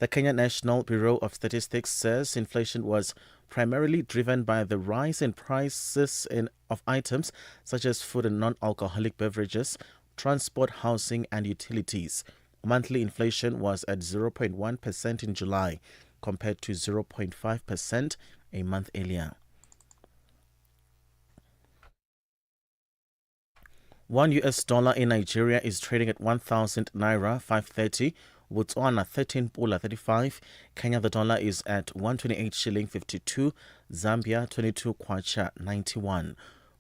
The Kenya National Bureau of Statistics says inflation was primarily driven by the rise in prices of items such as food and non-alcoholic beverages, transport, housing and utilities. Monthly inflation was at 0.1% in July, compared to 0.5% a month earlier. $1 in Nigeria is trading at 1,000 naira 530, Botswana 13 pula 35, Kenya the dollar is at 128 shilling 52, Zambia 22 kwacha 91.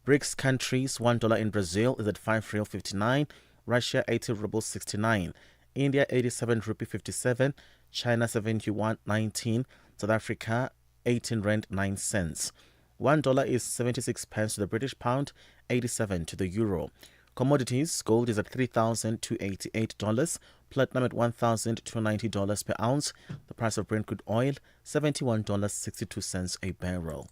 BRICS countries, $1 in Brazil is at 5 real 59, Russia 80 rubles 69, India 87 rupee 57, China 71 19, South Africa 18 rand 9 cents. $1 is 76 pence to the British pound, 87 to the euro. Commodities, gold is at $3,288, platinum at $1,290 per ounce. The price of Brent crude oil, $71.62 a barrel.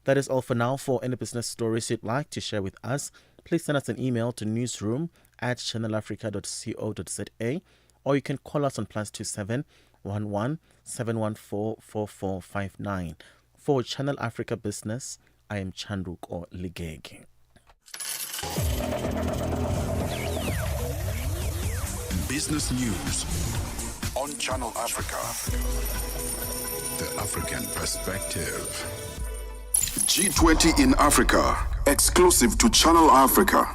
That is all for now. For any business stories you'd like to share with us, please send us an email to newsroom@channelafrica.co.za, or you can call us on +27 11 714 4459. For Channel Africa Business, I am Chanduko Ligege. Business News on Channel Africa. The African Perspective. G20 in Africa, exclusive to Channel Africa.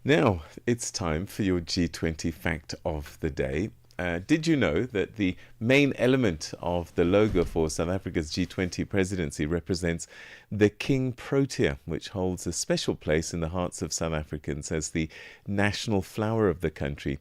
Now, it's time for your G20 fact of the day. Did you know that the main element of the logo for South Africa's G20 presidency represents the king protea, which holds a special place in the hearts of South Africans as the national flower of the country?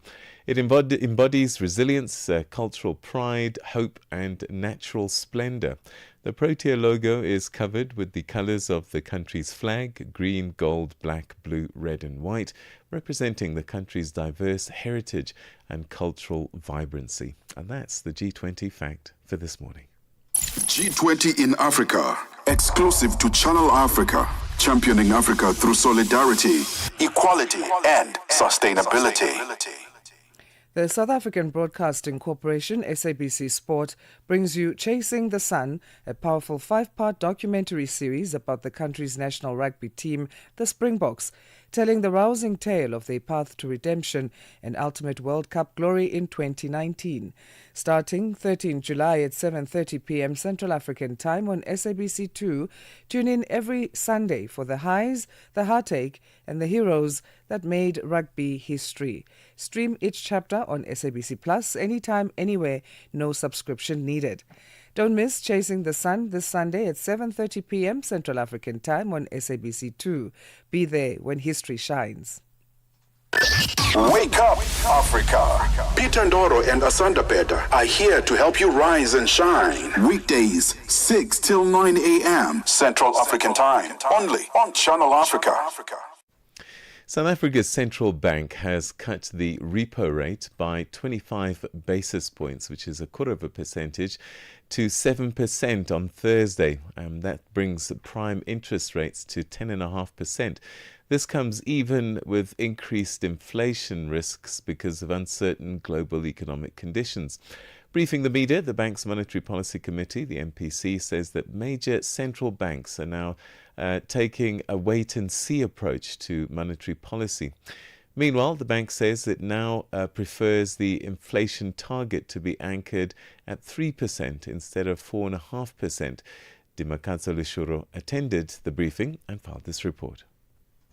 It embodies resilience, cultural pride, hope, and natural splendor. The Protea logo is covered with the colors of the country's flag: green, gold, black, blue, red, and white, representing the country's diverse heritage and cultural vibrancy. And that's the G20 fact for this morning. G20 in Africa, exclusive to Channel Africa, championing Africa through solidarity, equality, and sustainability. The South African Broadcasting Corporation, SABC Sport, brings you Chasing the Sun, a powerful 5-part documentary series about the country's national rugby team, the Springboks, telling the rousing tale of their path to redemption and ultimate World Cup glory in 2019. Starting 13 July at 7:30 p.m. Central African Time on SABC2, tune in every Sunday for the highs, the heartache, and the heroes that made rugby history. Stream each chapter on SABC Plus anytime, anywhere, no subscription needed. Don't miss Chasing the Sun this Sunday at 7:30 p.m. Central African Time on SABC2. Be there when history shines. Wake up, Africa. Peter Ndoro and Asanda Beda are here to help you rise and shine. Weekdays, 6 till 9 a.m. Central African Time. Only on Channel Africa. South Africa's central bank has cut the repo rate by 25 basis points, which is 0.25%, to 7% on Thursday. That brings prime interest rates to 10.5%. This comes even with increased inflation risks because of uncertain global economic conditions. Briefing the media, the bank's Monetary Policy Committee, the MPC, says that major central banks are now taking a wait-and-see approach to monetary policy. Meanwhile, the bank says it now prefers the inflation target to be anchored at 3% instead of 4.5%. Dimakatso Lishuro attended the briefing and filed this report.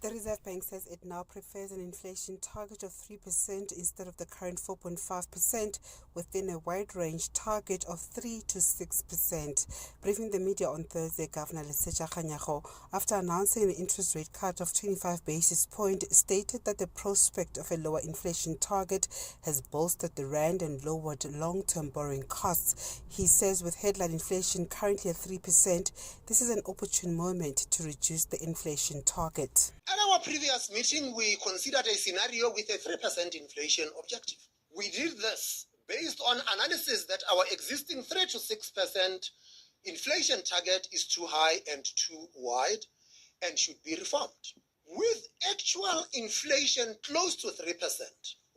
The Reserve Bank says it now prefers an inflation target of 3% instead of the current 4.5%, within a wide range target of 3 to 6%. Briefing the media on Thursday, Governor Lesetja Kganyago, after announcing an interest rate cut of 25 basis points, stated that the prospect of a lower inflation target has bolstered the rand and lowered long-term borrowing costs. He says with headline inflation currently at 3%, this is an opportune moment to reduce the inflation target. At our previous meeting, we considered a scenario with a 3% inflation objective. We did this based on analysis that our existing 3 to 6% inflation target is too high and too wide and should be reformed. With actual inflation close to 3%,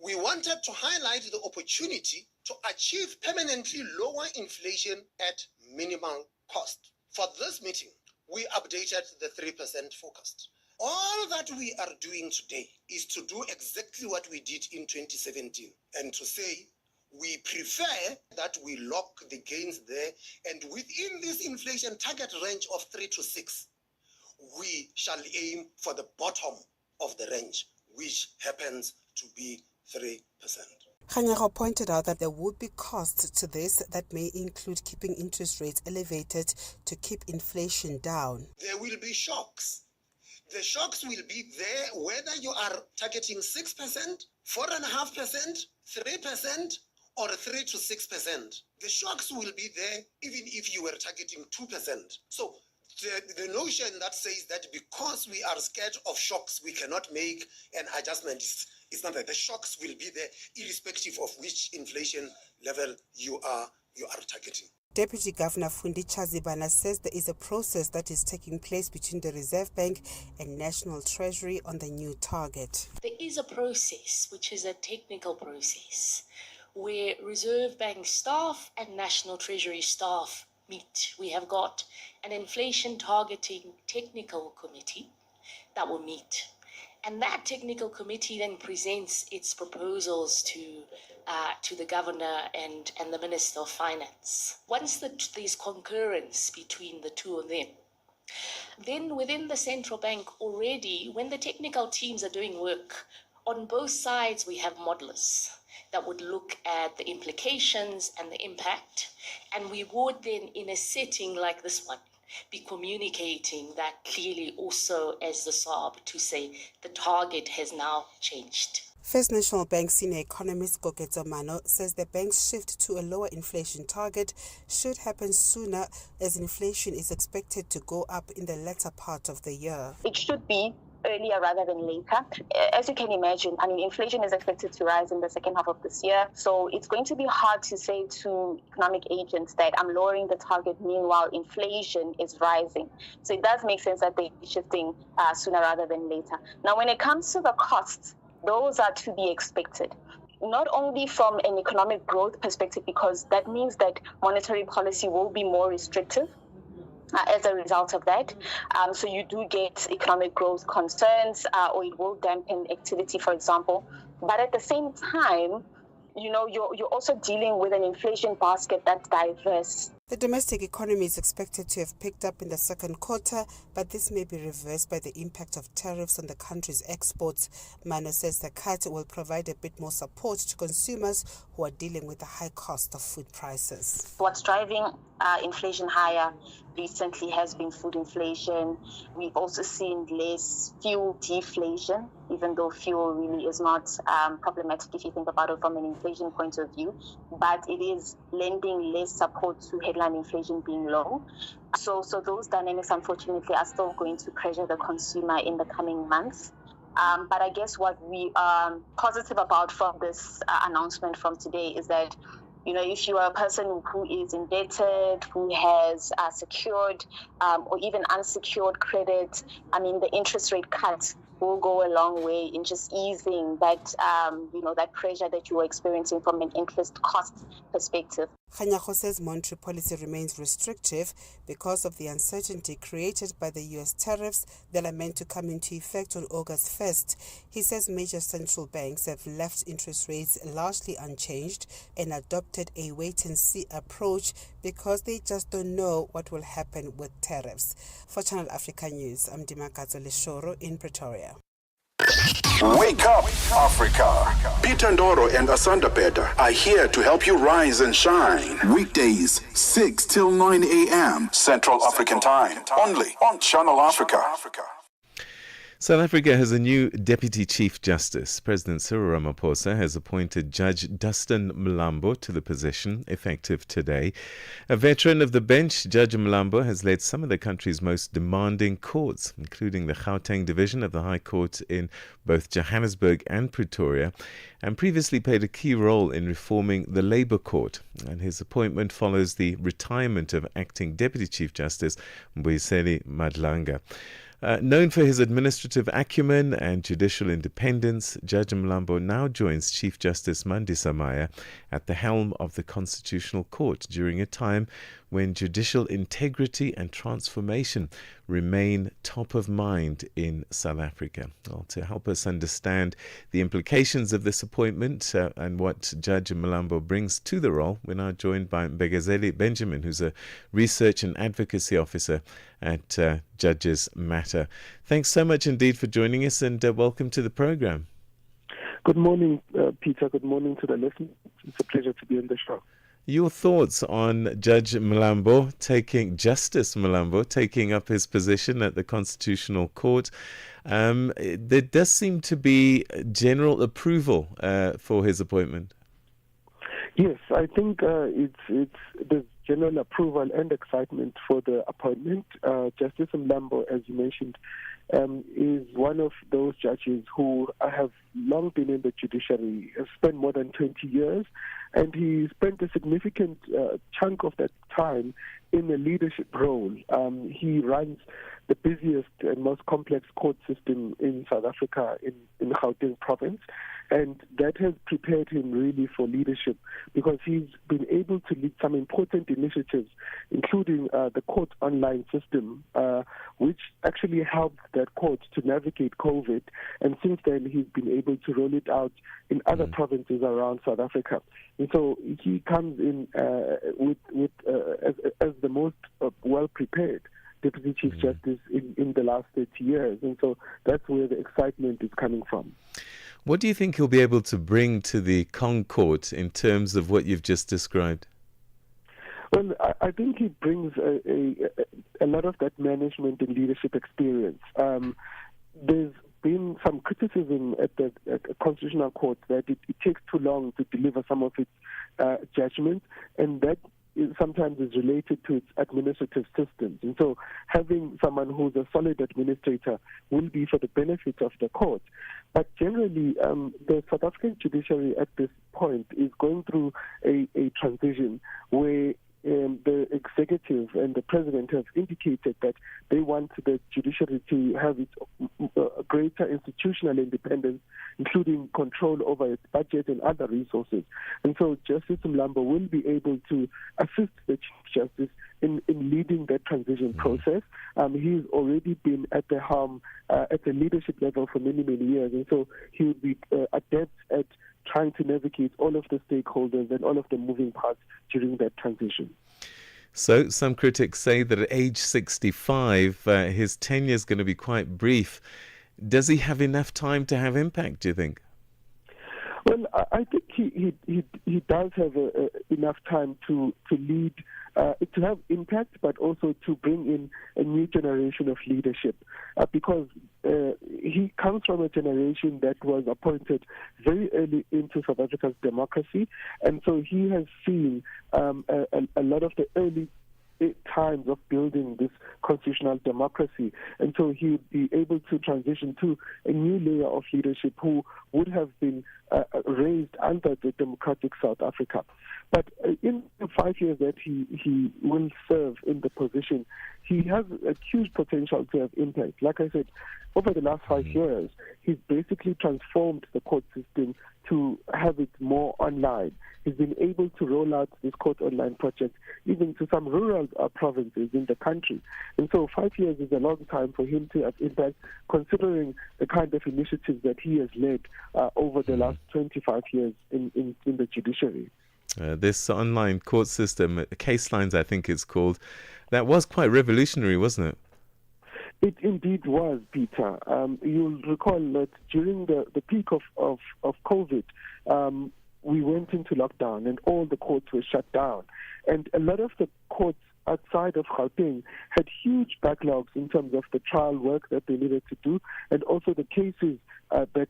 we wanted to highlight the opportunity to achieve permanently lower inflation at minimal cost. For this meeting, we updated the 3% forecast. All that we are doing today is to do exactly what we did in 2017 and to say we prefer that we lock the gains there, and within this inflation target range of 3 to 6, we shall aim for the bottom of the range, which happens to be 3%. Kganyago pointed out that there would be costs to this that may include keeping interest rates elevated to keep inflation down. There will be shocks. The shocks will be there whether you are targeting 6%, 4.5%, 3%, or 3 to 6%. The shocks will be there even if you were targeting 2%. So the notion that says that because we are scared of shocks, we cannot make an adjustment, it's not that. The shocks will be there irrespective of which inflation level you are targeting. Deputy Governor Fundi Chazibana says there is a process that is taking place between the Reserve Bank and National Treasury on the new target. There is a process, which is a technical process, where Reserve Bank staff and National Treasury staff meet. We have got an inflation targeting technical committee that will meet. And that technical committee then presents its proposals to the governor and the Minister of Finance. Once there's concurrence between the two of them, then within the central bank already, when the technical teams are doing work, on both sides we have modelers that would look at the implications and the impact. And we would then, in a setting like this one, be communicating that clearly also as the SARB to say the target has now changed. First National Bank senior economist Koketso Mano says the bank's shift to a lower inflation target should happen sooner, as inflation is expected to go up in the latter part of the year. It should be earlier rather than later. As you can imagine, inflation is expected to rise in the second half of this year. So it's going to be hard to say to economic agents that I'm lowering the target, meanwhile inflation is rising. So it does make sense that they're shifting sooner rather than later. Now, when it comes to the costs, those are to be expected. Not only from an economic growth perspective, because that means that monetary policy will be more restrictive as a result of that. So you do get economic growth concerns, or it will dampen activity, for example. But at the same time, you're also dealing with an inflation basket that's diverse. The domestic economy is expected to have picked up in the second quarter, but this may be reversed by the impact of tariffs on the country's exports. Mano says the cut will provide a bit more support to consumers who are dealing with the high cost of food prices. What's driving inflation higher recently has been food inflation. We've also seen less fuel deflation, even though fuel really is not problematic if you think about it from an inflation point of view, but it is lending less support to headline inflation being low. So those dynamics, unfortunately, are still going to pressure the consumer in the coming months. But I guess what we are positive about from this announcement from today is that, if you are a person who is indebted, who has secured or even unsecured credit, the interest rate cut will go a long way in just easing that, that pressure that you are experiencing from an interest cost perspective. Kganyago says monetary policy remains restrictive because of the uncertainty created by the U.S. tariffs that are meant to come into effect on August 1st. He says major central banks have left interest rates largely unchanged and adopted a wait-and-see approach because they just don't know what will happen with tariffs. For Channel Africa News, I'm Dimakatso Leshoro in Pretoria. Wake up, Africa. Peter Ndoro and Asanda Beda are here to help you rise and shine. Weekdays, 6 till 9 a.m. Central African Time. Only on Channel Africa. South Africa has a new Deputy Chief Justice. President Cyril Ramaphosa has appointed Judge Dustin Mlambo to the position, effective today. A veteran of the bench, Judge Mlambo has led some of the country's most demanding courts, including the Gauteng Division of the High Court in both Johannesburg and Pretoria, and previously played a key role in reforming the Labour Court. And his appointment follows the retirement of acting Deputy Chief Justice Mbuyiseni Madlanga. Known for his administrative acumen and judicial independence, Judge Mlambo now joins Chief Justice Mandisa Maya at the helm of the Constitutional Court during a time when judicial integrity and transformation remain top of mind in South Africa. Well, to help us understand the implications of this appointment and what Judge Mlambo brings to the role, we're now joined by Mbegazeli Benjamin, who's a research and advocacy officer at Judges Matter. Thanks so much indeed for joining us, and welcome to the program. Good morning, Peter. Good morning to the listeners. It's a pleasure to be on the show. Your thoughts on Justice Mlambo taking up his position at the Constitutional Court? There does seem to be general approval for his appointment. Yes, I think it's there's general approval and excitement for the appointment. Justice Mlambo, as you mentioned, is one of those judges who have long been in the judiciary, have spent more than 20 years, and he spent a significant chunk of that time in a leadership role. He runs the busiest and most complex court system in South Africa, in Gauteng province, and that has prepared him really for leadership because he's been able to lead some important initiatives, including the court online system, which actually helped that court to navigate COVID, and since then he's been able to roll it out in other provinces around South Africa. And so he comes in as the most well-prepared Deputy Chief Justice in the last 30 years. And so that's where the excitement is coming from. What do you think he'll be able to bring to the Kong Court in terms of what you've just described? Well, I think he brings a lot of that management and leadership experience. There's been some criticism at the Constitutional Court that it takes too long to deliver some of its judgments, and that sometimes is related to its administrative systems. And so having someone who's a solid administrator will be for the benefit of the court. But generally, the South African judiciary at this point is going through a transition where the executive and the president have indicated that they want the judiciary to have its greater institutional independence, including control over its budget and other resources. And so Justice Mlambo will be able to assist the Chief Justice in leading that transition process. He's already been at the helm at the leadership level for many, many years, and so he will be adept at trying to navigate all of the stakeholders and all of the moving parts during that transition. So some critics say that at age 65, his tenure is going to be quite brief. Does he have enough time to have impact, do you think? Well, I think he does have enough time to lead, to have impact, but also to bring in a new generation of leadership, because he comes from a generation that was appointed very early into South Africa's democracy, and so he has seen a lot of the early times of building this constitutional democracy, and so he would be able to transition to a new layer of leadership who would have been raised under the democratic South Africa. But in the 5 years that he will serve in the position, he has a huge potential to have impact. Like I said, over the last 5 years, he's basically transformed the court system to have it more online. He's been able to roll out this court online project even to some rural provinces in the country. And so 5 years is a long time for him to have impact, considering the kind of initiatives that he has led over the last 25 years in the judiciary. This online court system, Case Lines I think it's called, that was quite revolutionary, wasn't it? It indeed was, Peter. You'll recall that during the peak of COVID, we went into lockdown and all the courts were shut down. And a lot of the courts outside of Gauteng had huge backlogs in terms of the trial work that they needed to do, and also the cases that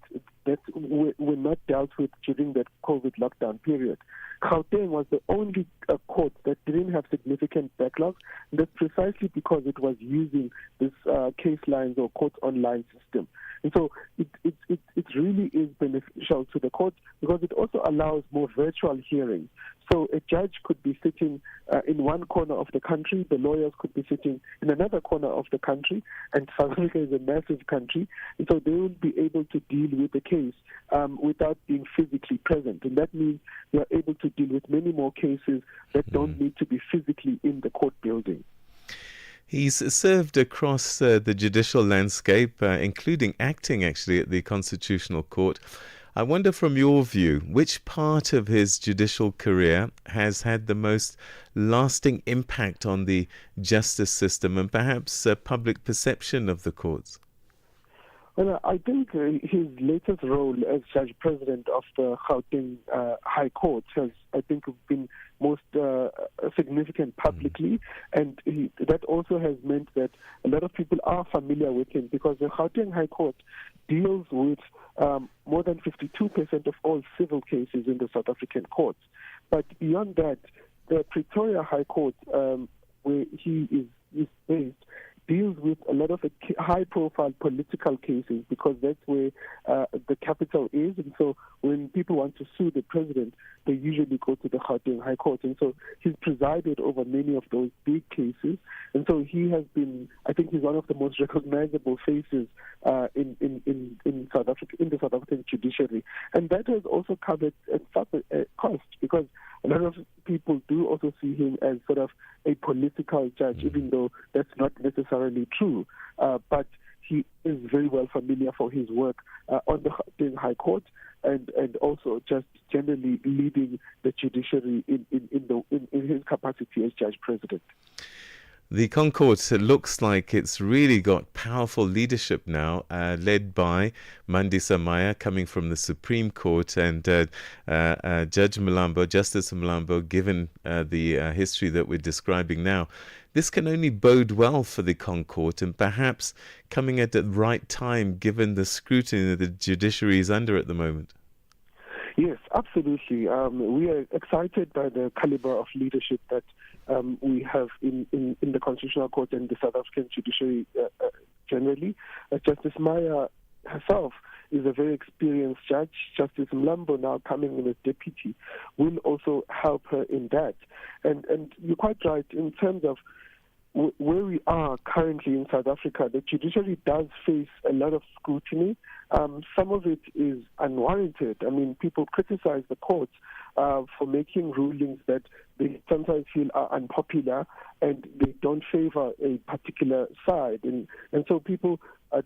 were not dealt with during that COVID lockdown period. Gauteng was the only court that didn't have significant backlogs, and that's precisely because it was using this Case Lines or court online system. And so it really is beneficial to the court because it also allows more virtual hearings. So a judge could be sitting in one corner of the country, the lawyers could be sitting in another corner of the country, and South Africa is a massive country, and so they will be able to deal with the case without being physically present. And that means they are able to deal with many more cases that don't need to be physically in the court building. He's served across the judicial landscape, including acting actually at the Constitutional Court. I wonder, from your view, which part of his judicial career has had the most lasting impact on the justice system and perhaps public perception of the courts? Well, I think his latest role as Judge President of the Gauteng High Court has, I think, been most significant publicly, and that also has meant that a lot of people are familiar with him because the Gauteng High Court deals with more than 52% of all civil cases in the South African courts. But beyond that, the Pretoria High Court, where he is based, deals with a lot of high-profile political cases because that's where the capital is. And so when people want to sue the president, they usually go to the Gauteng High Court. And so he's presided over many of those big cases. And so he has been, I think he's one of the most recognizable faces in South Africa, in the South African judiciary. And that has also covered a cost because a lot of people do also see him as sort of a political judge, even though that's not necessarily true. But he is very well familiar for his work on the Gauteng High Court and also just generally leading the judiciary in his capacity as judge president. The Concourt looks like it's really got powerful leadership now, led by Mandisa Maya coming from the Supreme Court and Justice Mlambo, given the history that we're describing now. This can only bode well for the Concourt and perhaps coming at the right time given the scrutiny that the judiciary is under at the moment. Yes, absolutely. We are excited by the caliber of leadership that we have in the Constitutional Court and the South African judiciary generally. Justice Maya herself is a very experienced judge. Justice Mlambo, now coming in as deputy, will also help her in that. And you're quite right in terms of where we are currently in South Africa. The judiciary does face a lot of scrutiny. Some of it is unwarranted. I mean, people criticize the courts for making rulings that they sometimes feel are unpopular and they don't favor a particular side. And so people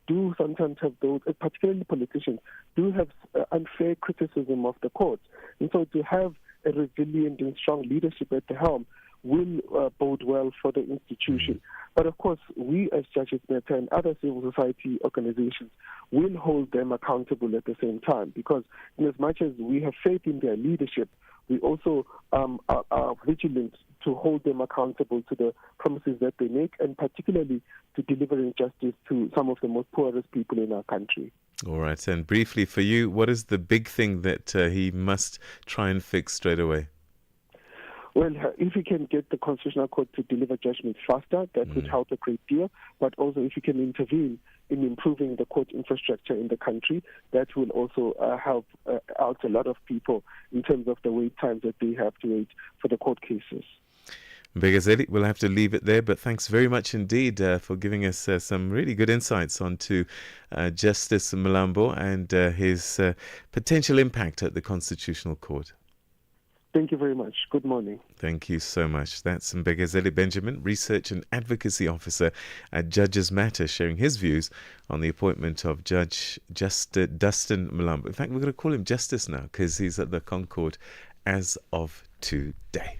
do sometimes have those, particularly politicians, do have unfair criticism of the courts. And so to have a resilient and strong leadership at the helm will bode well for the institution. But of course, we as Judges Matter and other civil society organizations will hold them accountable at the same time, because in as much as we have faith in their leadership, we also are vigilant to hold them accountable to the promises that they make, and particularly to delivering justice to some of the most poorest people in our country. All right, and briefly for you, what is the big thing that he must try and fix straight away? Well, if he can get the Constitutional Court to deliver judgments faster, that would help a great deal. But also if he can intervene in improving the court infrastructure in the country, that will also help out a lot of people in terms of the wait times that they have to wait for the court cases. Mbegazeli, we'll have to leave it there, but thanks very much indeed for giving us some really good insights onto Justice Mlambo and his potential impact at the Constitutional Court. Thank you very much. Good morning. Thank you so much. That's Mbegazeli Benjamin, Research and Advocacy Officer at Judges Matter, sharing his views on the appointment of Judge Dustin Mlambo. In fact, we're going to call him Justice now because he's at the Concourt as of today.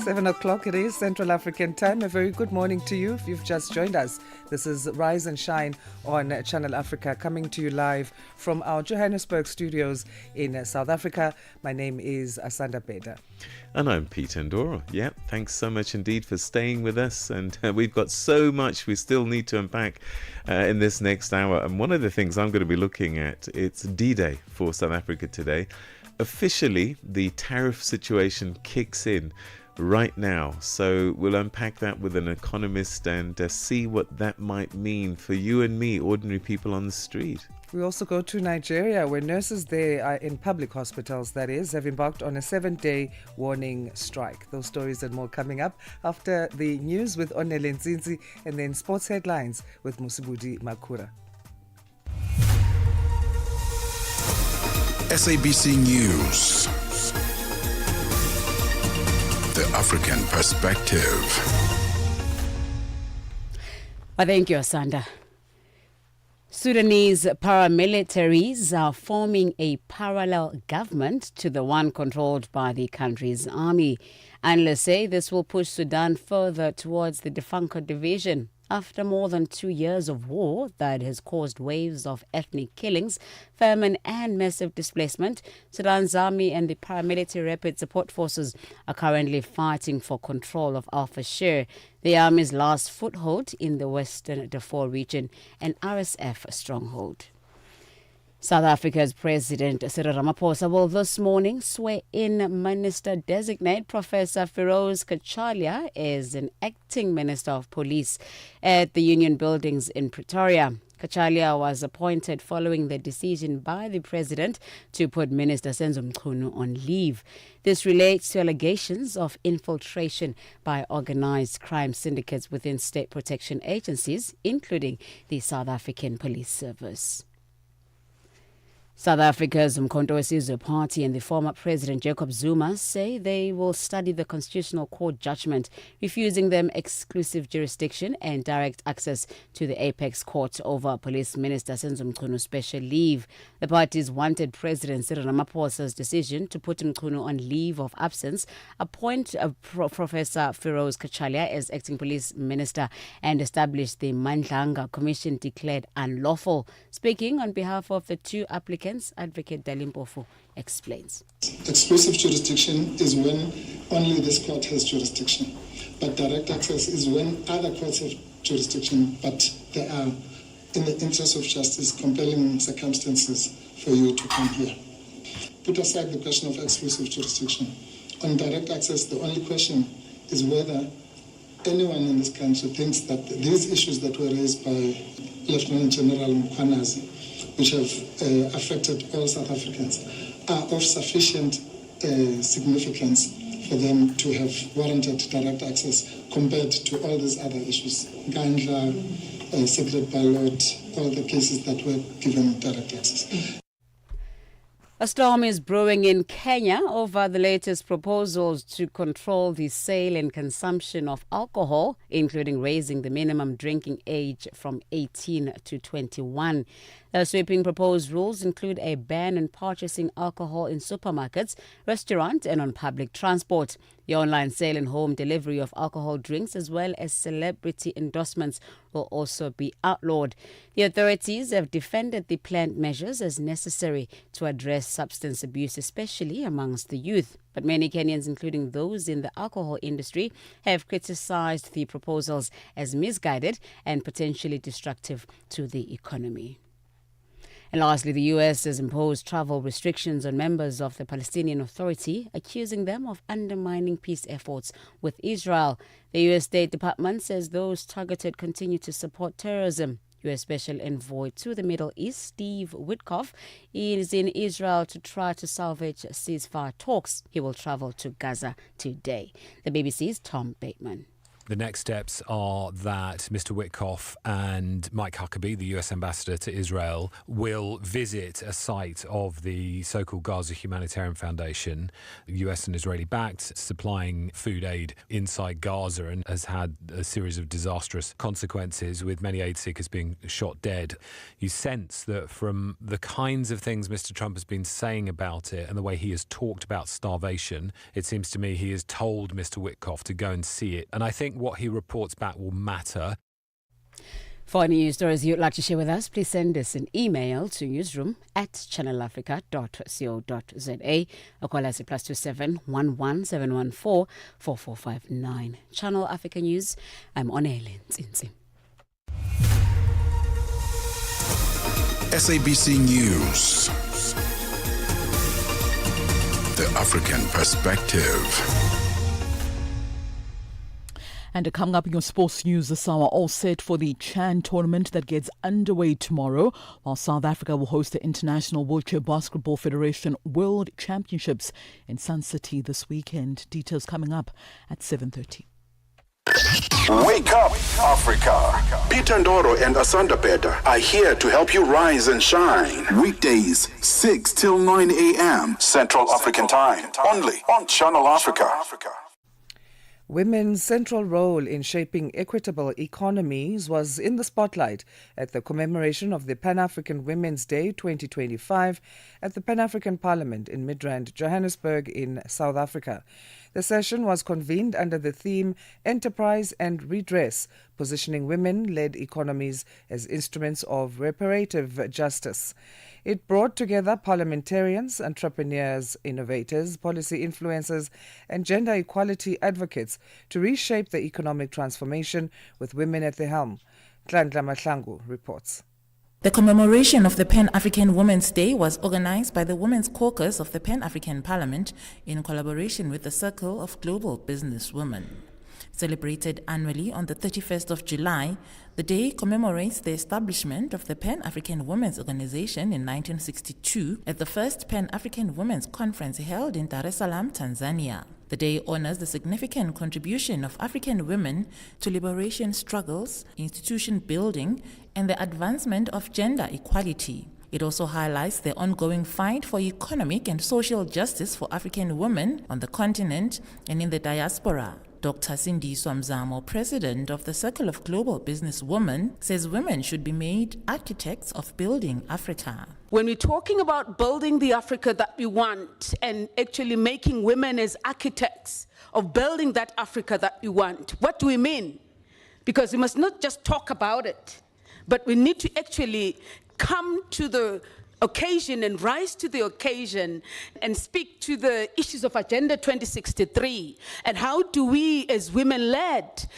Seven o'clock it is, Central African time. A very good morning to you if you've just joined us. This is Rise and Shine on Channel Africa, coming to you live from our Johannesburg studios in South Africa. My name is Asanda Beda. And I'm Peter Ndoro. Yeah, thanks so much indeed for staying with us. And we've got so much we still need to unpack in this next hour. And one of the things I'm going to be looking at, it's D-Day for South Africa today. Officially, the tariff situation kicks in right now. So we'll unpack that with an economist and see what that might mean for you and me, ordinary people on the street. We also go to Nigeria, where nurses there are in public hospitals, that is, have embarked on a 7-day warning strike. Those stories and more coming up after the news with Onele Nzinzi and then sports headlines with Musibudi Makura. SABC News. The African Perspective. Well, thank you, Asanda. Sudanese paramilitaries are forming a parallel government to the one controlled by the country's army. Analysts say this will push Sudan further towards the defunct division After more than 2 years of war that has caused waves of ethnic killings, famine and massive displacement, Sudan's army and the paramilitary rapid support forces are currently fighting for control of Al Fashir, the army's last foothold in the western Darfur region, an RSF stronghold. South Africa's President Cyril Ramaphosa will this morning swear in Minister-designate Professor Feroz Kachalia as an acting Minister of Police at the Union Buildings in Pretoria. Kachalia was appointed following the decision by the President to put Minister Senzo Mchunu on leave. This relates to allegations of infiltration by organised crime syndicates within state protection agencies, including the South African Police Service. South Africa's Umkhonto weSizwe Party and the former President Jacob Zuma say they will study the Constitutional Court judgment refusing them exclusive jurisdiction and direct access to the Apex Court over Police Minister Senzo Mchunu's special leave. The parties wanted President Cyril Ramaphosa's decision to put Mchunu on leave of absence, appoint Professor Feroz Kachalia as acting police minister, and establish the Mandlanga Commission declared unlawful. Speaking on behalf of the two applicants, Advocate Dalimpofu explains. Exclusive jurisdiction is when only this court has jurisdiction, but direct access is when other courts have jurisdiction, but there are, in the interest of justice, compelling circumstances for you to come here. Put aside the question of exclusive jurisdiction. On direct access, the only question is whether anyone in this country thinks that these issues that were raised by Lieutenant General Mkhwanazi, which have affected all South Africans, are of sufficient significance for them to have warranted direct access compared to all these other issues. Gandla, secret ballot, all the cases that were given direct access. A storm is brewing in Kenya over the latest proposals to control the sale and consumption of alcohol, including raising the minimum drinking age from 18 to 21. The sweeping proposed rules include a ban on purchasing alcohol in supermarkets, restaurants, and on public transport. The online sale and home delivery of alcohol drinks, as well as celebrity endorsements, will also be outlawed. The authorities have defended the planned measures as necessary to address substance abuse, especially amongst the youth. But many Kenyans, including those in the alcohol industry, have criticized the proposals as misguided and potentially destructive to the economy. And lastly, the U.S. has imposed travel restrictions on members of the Palestinian Authority, accusing them of undermining peace efforts with Israel. The U.S. State Department says those targeted continue to support terrorism. U.S. Special Envoy to the Middle East, Steve Witkoff, is in Israel to try to salvage ceasefire talks. He will travel to Gaza today. The BBC's Tom Bateman. The next steps are that Mr. Witkoff and Mike Huckabee, the US ambassador to Israel, will visit a site of the so-called Gaza Humanitarian Foundation, US and Israeli-backed, supplying food aid inside Gaza, and has had a series of disastrous consequences, with many aid seekers being shot dead. You sense that from the kinds of things Mr. Trump has been saying about it and the way he has talked about starvation, it seems to me he has told Mr. Witkoff to go and see it. And I think what he reports back will matter. For any news stories you'd like to share with us, please send us an email to newsroom@channelafrica.co.za or call us at +27 11 714 4459. Channel Africa News, I'm Onele Nzinzi. SABC News. The African Perspective. And coming up in your sports news this hour, all set for the Chan tournament that gets underway tomorrow, while South Africa will host the International Wheelchair Basketball Federation World Championships in Sun City this weekend. Details coming up at 7:30. Wake up, Africa. Peter Ndoro and Asanda Beda are here to help you rise and shine. Weekdays, 6 till 9 a.m. Central African Time. Only on Channel Africa. Women's central role in shaping equitable economies was in the spotlight at the commemoration of the Pan-African Women's Day 2025 at the Pan-African Parliament in Midrand, Johannesburg in South Africa. The session was convened under the theme Enterprise and Redress, positioning women-led economies as instruments of reparative justice. It brought together parliamentarians, entrepreneurs, innovators, policy influencers, and gender equality advocates to reshape the economic transformation with women at the helm. Tlantla Mahlangu reports. The commemoration of the Pan-African Women's Day was organized by the Women's Caucus of the Pan-African Parliament in collaboration with the Circle of Global Business Women. Celebrated annually on the 31st of July, the day commemorates the establishment of the Pan-African Women's Organization in 1962 at the first Pan-African Women's Conference held in Dar es Salaam, Tanzania. The day honors the significant contribution of African women to liberation struggles, institution building, and the advancement of gender equality. It also highlights the ongoing fight for economic and social justice for African women on the continent and in the diaspora. Dr. Sindiswa Mzamo, president of the Circle of Global Business Women, says women should be made architects of building Africa. When we're talking about building the Africa that we want and actually making women as architects of building that Africa that we want, what do we mean? Because we must not just talk about it, but we need to actually come to the occasion and rise to the occasion and speak to the issues of Agenda 2063 and how do we as women-led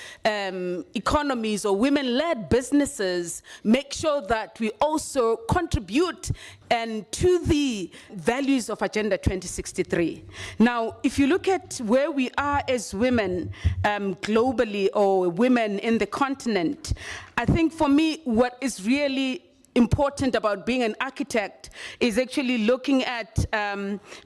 economies or women-led businesses make sure that we also contribute and to the values of Agenda 2063. Now, if you look at where we are as women globally or women in the continent, I think for me what is really important about being an architect is actually looking at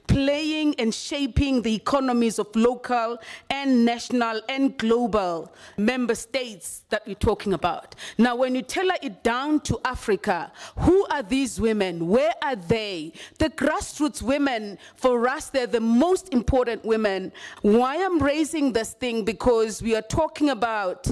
playing and shaping the economies of local and national and global member states that we're talking about. Now, when you tailor it down to Africa, who are these women? Where are they? The grassroots women, for us, they're the most important women. Why I'm raising this thing? Because we are talking about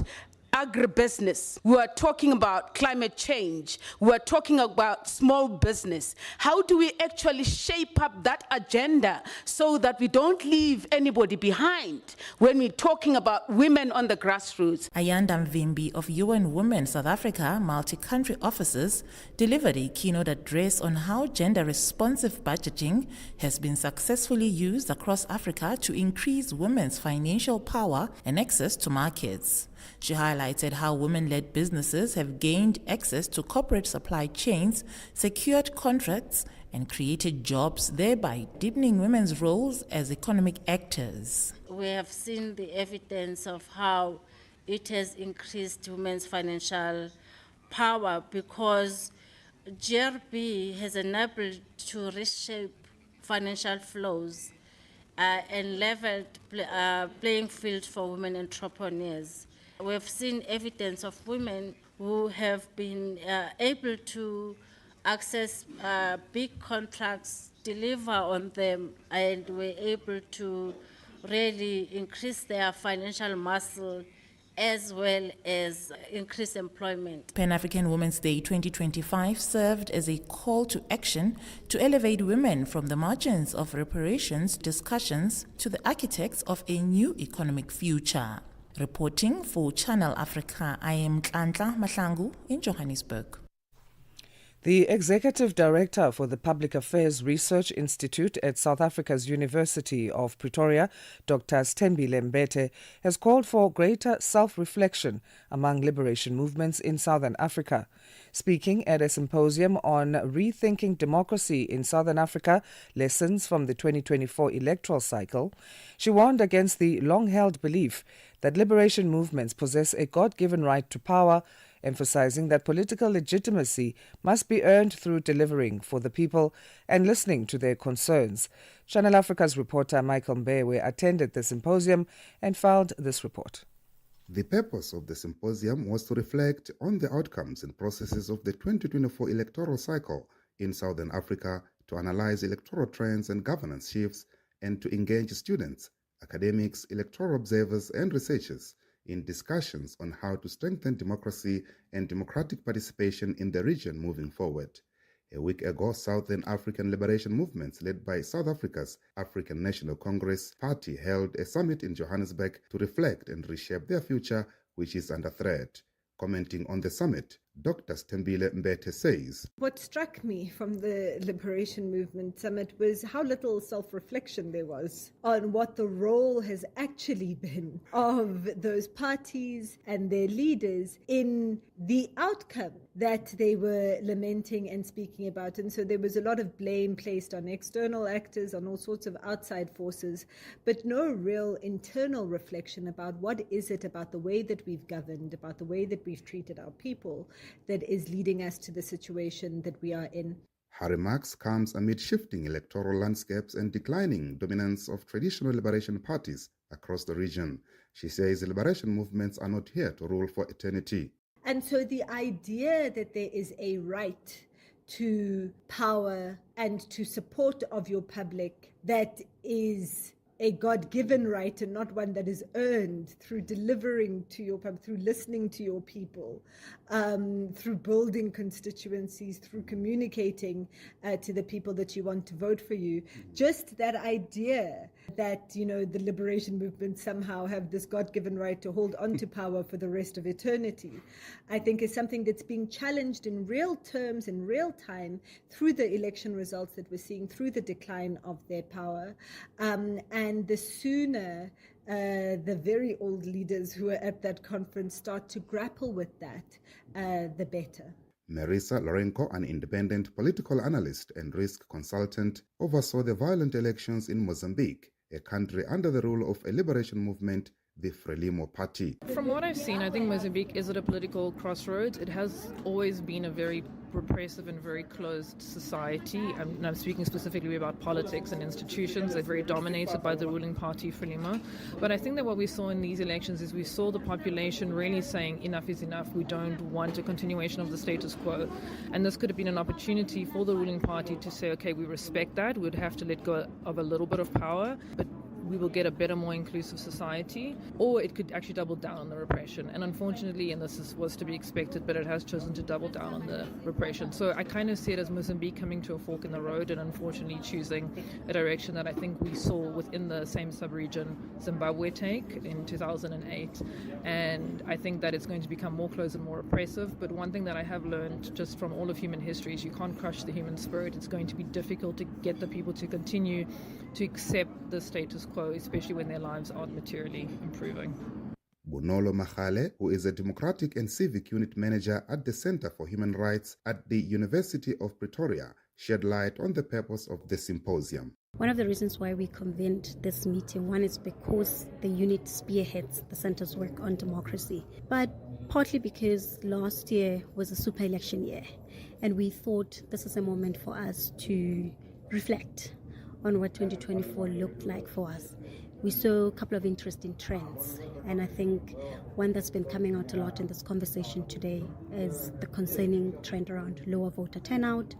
agribusiness, we are talking about climate change, we are talking about small business. How do we actually shape up that agenda so that we don't leave anybody behind when we're talking about women on the grassroots? Ayanda Mvimbi of UN Women South Africa multi-country offices delivered a keynote address on how gender-responsive budgeting has been successfully used across Africa to increase women's financial power and access to markets. She highlighted how women-led businesses have gained access to corporate supply chains, secured contracts, and created jobs, thereby deepening women's roles as economic actors. We have seen the evidence of how it has increased women's financial power because GRB has enabled to reshape financial flows and leveled playing field for women entrepreneurs. We've seen evidence of women who have been able to access big contracts, deliver on them, and were able to really increase their financial muscle as well as increase employment. Pan-African Women's Day 2025 served as a call to action to elevate women from the margins of reparations discussions to the architects of a new economic future. Reporting for Channel Africa, I am Tlantla Mahlangu in Johannesburg. The Executive Director for the Public Affairs Research Institute at South Africa's University of Pretoria, Dr. Stembile Mbete, has called for greater self-reflection among liberation movements in Southern Africa. Speaking at a symposium on Rethinking Democracy in Southern Africa, Lessons from the 2024 Electoral Cycle, she warned against the long-held belief that liberation movements possess a God-given right to power, emphasizing that political legitimacy must be earned through delivering for the people and listening to their concerns. Channel Africa's reporter Michael Mbewe attended the symposium and filed this report. The purpose of the symposium was to reflect on the outcomes and processes of the 2024 electoral cycle in Southern Africa, to analyze electoral trends and governance shifts, and to engage students, academics, electoral observers, and researchers in discussions on how to strengthen democracy and democratic participation in the region moving forward. A week ago, Southern African Liberation Movements led by South Africa's African National Congress Party held a summit in Johannesburg to reflect and reshape their future, which is under threat. Commenting on the summit, Dr. Stembile Mbete says, What struck me from the Liberation Movement Summit was how little self-reflection there was on what the role has actually been of those parties and their leaders in the outcome that they were lamenting and speaking about. And so there was a lot of blame placed on external actors, on all sorts of outside forces, but no real internal reflection about what is it about the way that we've governed, about the way that we've treated our people, that is leading us to the situation that we are in. Her remarks comes amid shifting electoral landscapes and declining dominance of traditional liberation parties across the region. She says liberation movements are not here to rule for eternity. And so the idea that there is a right to power and to support of your public that is a God-given right and not one that is earned through delivering to your public, through listening to your people, through building constituencies, through communicating to the people that you want to vote for you. Just that idea that, the liberation movement somehow have this God-given right to hold on to power for the rest of eternity, I think is something that's being challenged in real terms, in real time, through the election results that we're seeing, through the decline of their power. And the sooner the very old leaders who are at that conference start to grapple with that, the better. Marisa Lorenko, an independent political analyst and risk consultant, oversaw the violent elections in Mozambique, a country under the rule of a liberation movement, the Frelimo Party. From what I've seen, I think Mozambique is at a political crossroads. It has always been a very repressive and very closed society. I'm speaking specifically about politics and institutions. They're very dominated by the ruling party, Frelimo. But I think that what we saw in these elections is we saw the population really saying enough is enough. We don't want a continuation of the status quo. And this could have been an opportunity for the ruling party to say, okay, we respect that. We'd have to let go of a little bit of power, but we will get a better, more inclusive society, or it could actually double down on the repression. And unfortunately, and this was to be expected, but it has chosen to double down on the repression. So I kind of see it as Mozambique coming to a fork in the road and unfortunately choosing a direction that I think we saw within the same sub-region Zimbabwe take in 2008. And I think that it's going to become more closed and more oppressive. But one thing that I have learned just from all of human history is you can't crush the human spirit. It's going to be difficult to get the people to continue to accept the status quo, especially when their lives aren't materially improving. Bunolo Mahale, who is a Democratic and Civic Unit Manager at the Center for Human Rights at the University of Pretoria, shed light on the purpose of the symposium. One of the reasons why we convened this meeting, one is because the unit spearheads the center's work on democracy, but partly because last year was a super election year, and we thought this is a moment for us to reflect on what 2024 looked like for us. We saw a couple of interesting trends, and I think one that's been coming out a lot in this conversation today is the concerning trend around lower voter turnout,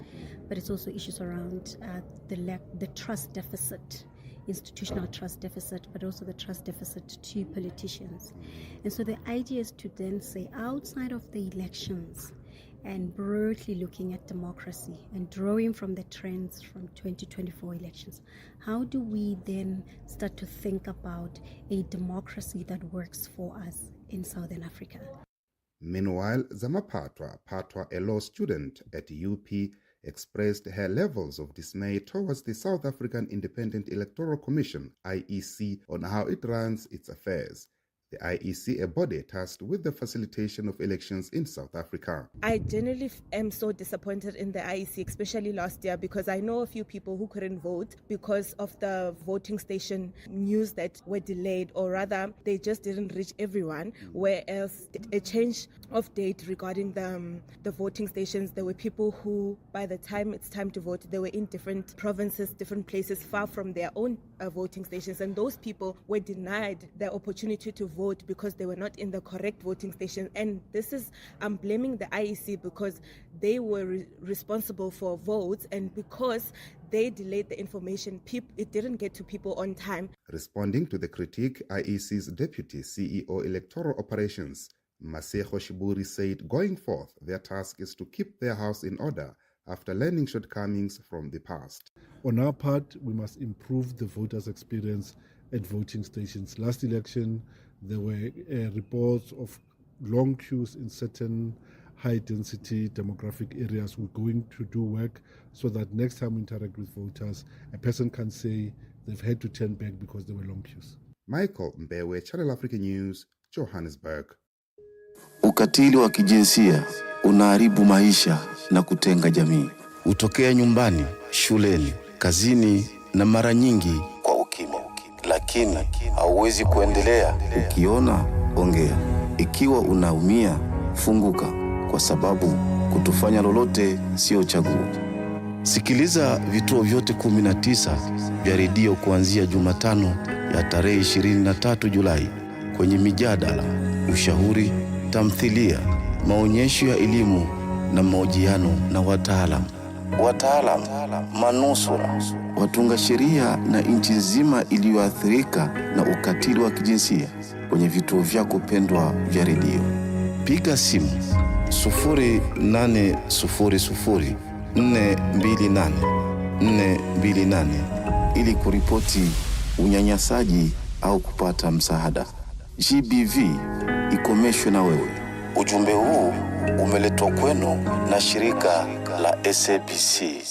but it's also issues around the trust deficit, institutional trust deficit, but also the trust deficit to politicians. And so the idea is to then say, outside of the elections, and broadly looking at democracy and drawing from the trends from 2024 elections, how do we then start to think about a democracy that works for us in Southern Africa? Meanwhile, Zama Patwa, a law student at UP, expressed her levels of dismay towards the South African Independent Electoral Commission, IEC, on how it runs its affairs. The IEC, a body tasked with the facilitation of elections in South Africa. I generally am so disappointed in the IEC, especially last year, because I know a few people who couldn't vote because of the voting station news that were delayed, or rather, they just didn't reach everyone, whereas a change of date regarding the voting stations, there were people who, by the time it's time to vote, they were in different provinces, different places, far from their own voting stations, and those people were denied the opportunity to vote because they were not in the correct voting station. And this is, I'm blaming the IEC because they were responsible for votes, and because they delayed the information, it didn't get to people on time. Responding to the critique, IEC's Deputy CEO Electoral Operations, Masego Shiburi, said going forth, their task is to keep their house in order after learning shortcomings from the past. On our part, we must improve the voters' experience at voting stations. Last election, there were reports of long queues in certain high-density demographic areas. We're going to do work so that next time we interact with voters, a person can say they've had to turn back because there were long queues. Michael Mbewe, Channel Africa News, Johannesburg. Ukatili wa kijinsia unaharibu maisha na kutenga jamii. Hutokea nyumbani, shuleni, kazini na mara nyingi kwa ukimya. Lakini hauwezi kuendelea. Ukiona, ongea. Ikiwa unaumia, funguka, kwa sababu kutofanya lolote sio chaguo. Sikiliza vituo vyote 19 vya redio kuanzia Jumatano ya tarehe 23 Julai kwenye mijadala, ushauri, tamthilia, maonyesho ya elimu na mahojiano na wataalamu, manusura, watunga sheria na nchi nzima iliyoathirika na ukatili wa kijinsia kwenye vituo vyako pendwa vya redio. Piga simu 0800-428-428 ili kuripoti unyanyasaji au kupata msaada. GBV ikomeshwe na wewe. Ujumbe huu umeletwa kwenu na shirika la SABC.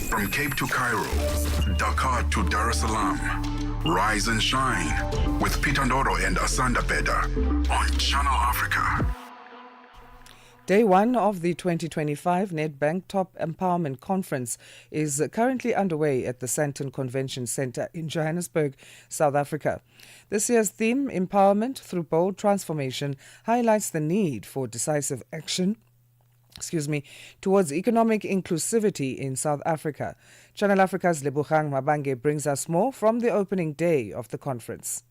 From Cape to Cairo, Dakar to Dar es Salaam, rise and shine with Peter Ndoro and Asanda Beda on Channel Africa. Day 1 of the 2025 Nedbank Top Empowerment Conference is currently underway at the Sandton Convention Centre in Johannesburg, South Africa. This year's theme, Empowerment Through Bold Transformation, highlights the need for decisive action towards economic inclusivity in South Africa. Channel Africa's Lebogang Mabange brings us more from the opening day of the conference.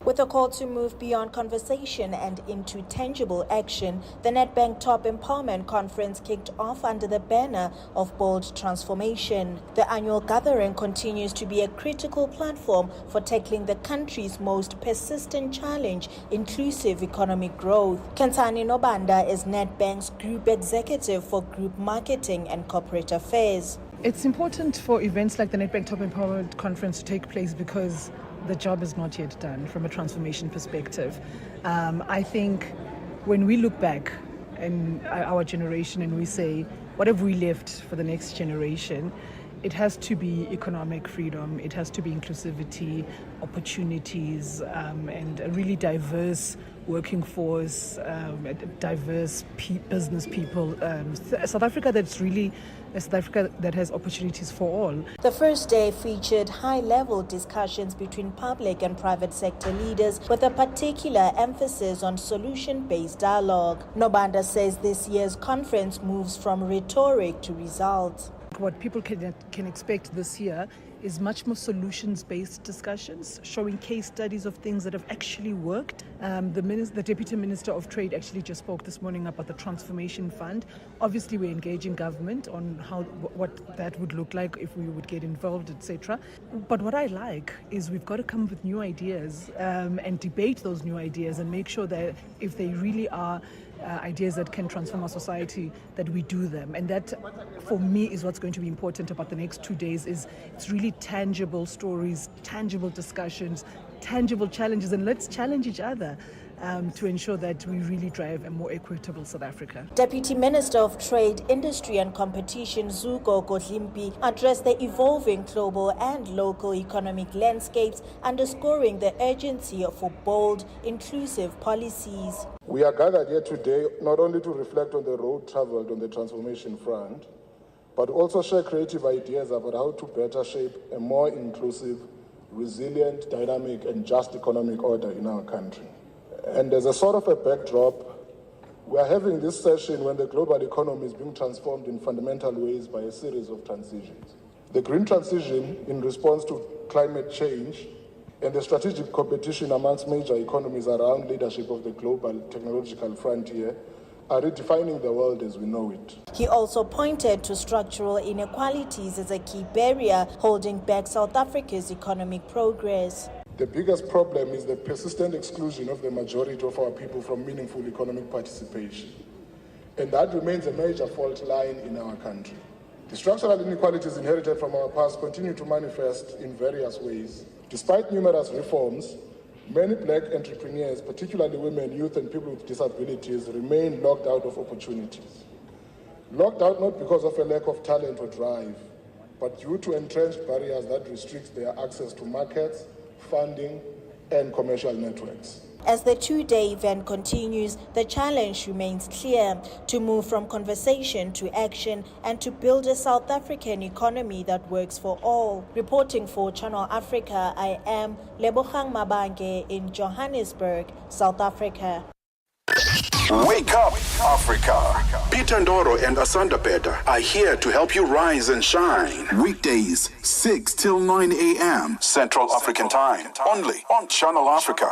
With a call to move beyond conversation and into tangible action, the Nedbank Top Empowerment Conference kicked off under the banner of Bold Transformation. The annual gathering continues to be a critical platform for tackling the country's most persistent challenge, inclusive economic growth. Kentani Nobanda is Nedbank's Group Executive for Group Marketing and Corporate Affairs. It's important for events like the Nedbank Top Empowerment Conference to take place because the job is not yet done from a transformation perspective. I think when we look back in our generation and we say, what have we left for the next generation? It has to be economic freedom, it has to be inclusivity, opportunities, and a really diverse working force, diverse business people. South Africa that's really a South Africa that has opportunities for all. The first day featured high-level discussions between public and private sector leaders with a particular emphasis on solution-based dialogue. Nobanda says this year's conference moves from rhetoric to results. What people can expect this year is much more solutions-based discussions, showing case studies of things that have actually worked. The Deputy Minister of Trade actually just spoke this morning about the Transformation Fund. Obviously, we're engaging government on what that would look like if we would get involved, etc. But what I like is we've got to come up with new ideas and debate those new ideas and make sure that if they really are ideas that can transform our society, that we do them. And that, for me, is what's going to be important about the next 2 days. Is it's really tangible stories, tangible discussions, tangible challenges, and let's challenge each other to ensure that we really drive a more equitable South Africa. Deputy Minister of Trade, Industry and Competition, Zuko Kotlimpi, addressed the evolving global and local economic landscapes, underscoring the urgency for bold, inclusive policies. We are gathered here today not only to reflect on the road traveled on the transformation front, but also share creative ideas about how to better shape a more inclusive, resilient, dynamic, and just economic order in our country. And as a sort of a backdrop, we are having this session when the global economy is being transformed in fundamental ways by a series of transitions. The green transition in response to climate change and the strategic competition amongst major economies around leadership of the global technological frontier are redefining the world as we know it. He also pointed to structural inequalities as a key barrier holding back South Africa's economic progress. The biggest problem is the persistent exclusion of the majority of our people from meaningful economic participation. And that remains a major fault line in our country. The structural inequalities inherited from our past continue to manifest in various ways. Despite numerous reforms, many black entrepreneurs, particularly women, youth, and people with disabilities, remain locked out of opportunities. Locked out not because of a lack of talent or drive, but due to entrenched barriers that restrict their access to markets, funding, and commercial networks. As the two-day event continues, the challenge remains clear: to move from conversation to action and to build a South African economy that works for all. Reporting for Channel Africa, I am Lebogang Mabange in Johannesburg, South Africa. Wake up, Africa. Peter Ndoro and Asanda Beda are here to help you rise and shine. Weekdays, 6 till 9 a.m. Central African Time. Only on Channel Africa.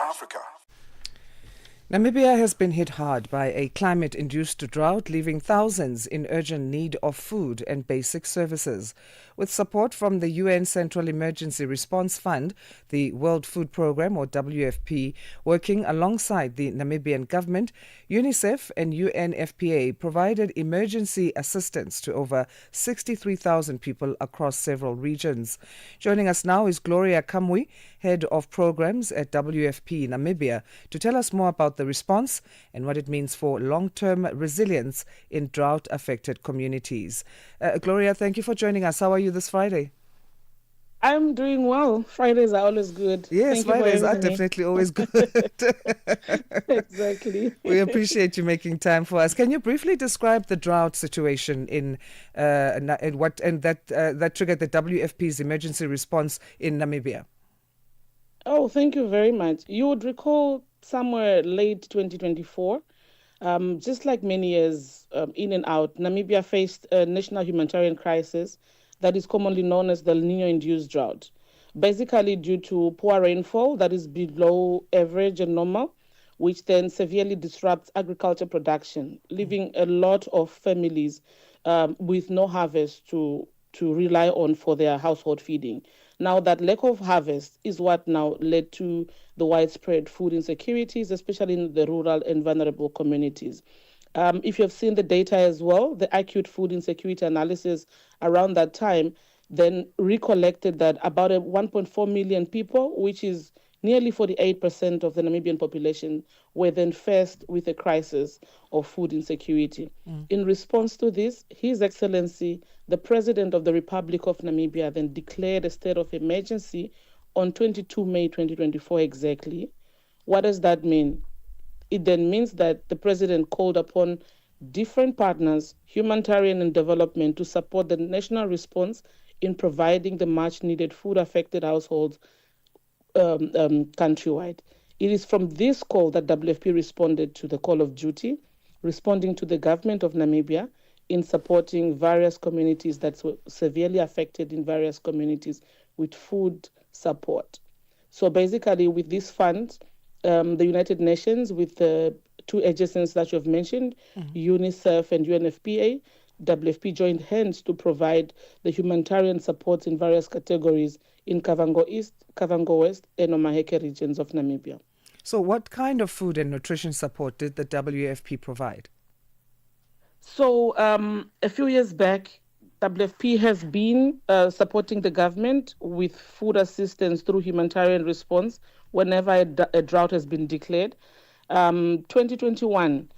Namibia has been hit hard by a climate-induced drought, leaving thousands in urgent need of food and basic services. With support from the UN Central Emergency Response Fund, the World Food Programme, or WFP, working alongside the Namibian government, UNICEF and UNFPA provided emergency assistance to over 63,000 people across several regions. Joining us now is Gloria Kamwi, Head of Programs at WFP Namibia, to tell us more about the response and what it means for long-term resilience in drought-affected communities. Gloria, thank you for joining us. How are you this Friday? I'm doing well. Fridays are always good. Yes, Fridays are definitely always good. Exactly. We appreciate you making time for us. Can you briefly describe the drought situation in that triggered the WFP's emergency response in Namibia? Oh, thank you very much. You would recall somewhere late 2024, just like many years in and out, Namibia faced a national humanitarian crisis that is commonly known as the El Nino-induced drought, basically due to poor rainfall that is below average and normal, which then severely disrupts agriculture production, leaving a lot of families with no harvest to rely on for their household feeding. Now, that lack of harvest is what now led to the widespread food insecurities, especially in the rural and vulnerable communities. If you have seen the data as well, the acute food insecurity analysis around that time then recollected that about 1.4 million people, which is nearly 48% of the Namibian population, were then faced with a crisis of food insecurity. In response to this, His Excellency, the President of the Republic of Namibia, then declared a state of emergency on 22 May 2024 exactly. What does that mean? It then means that the President called upon different partners, humanitarian and development, to support the national response in providing the much-needed food-affected households countrywide. It is from this call that WFP responded to the call of duty, responding to the government of Namibia in supporting various communities that were severely affected in various communities with food support. So basically, with this fund, the United Nations, with the two agencies that you have mentioned, UNICEF and UNFPA, WFP joined hands to provide the humanitarian support in various categories in Kavango East, Kavango West, and Omaheke regions of Namibia. So what kind of food and nutrition support did the WFP provide? So a few years back, WFP has been supporting the government with food assistance through humanitarian response whenever a drought has been declared. 2021,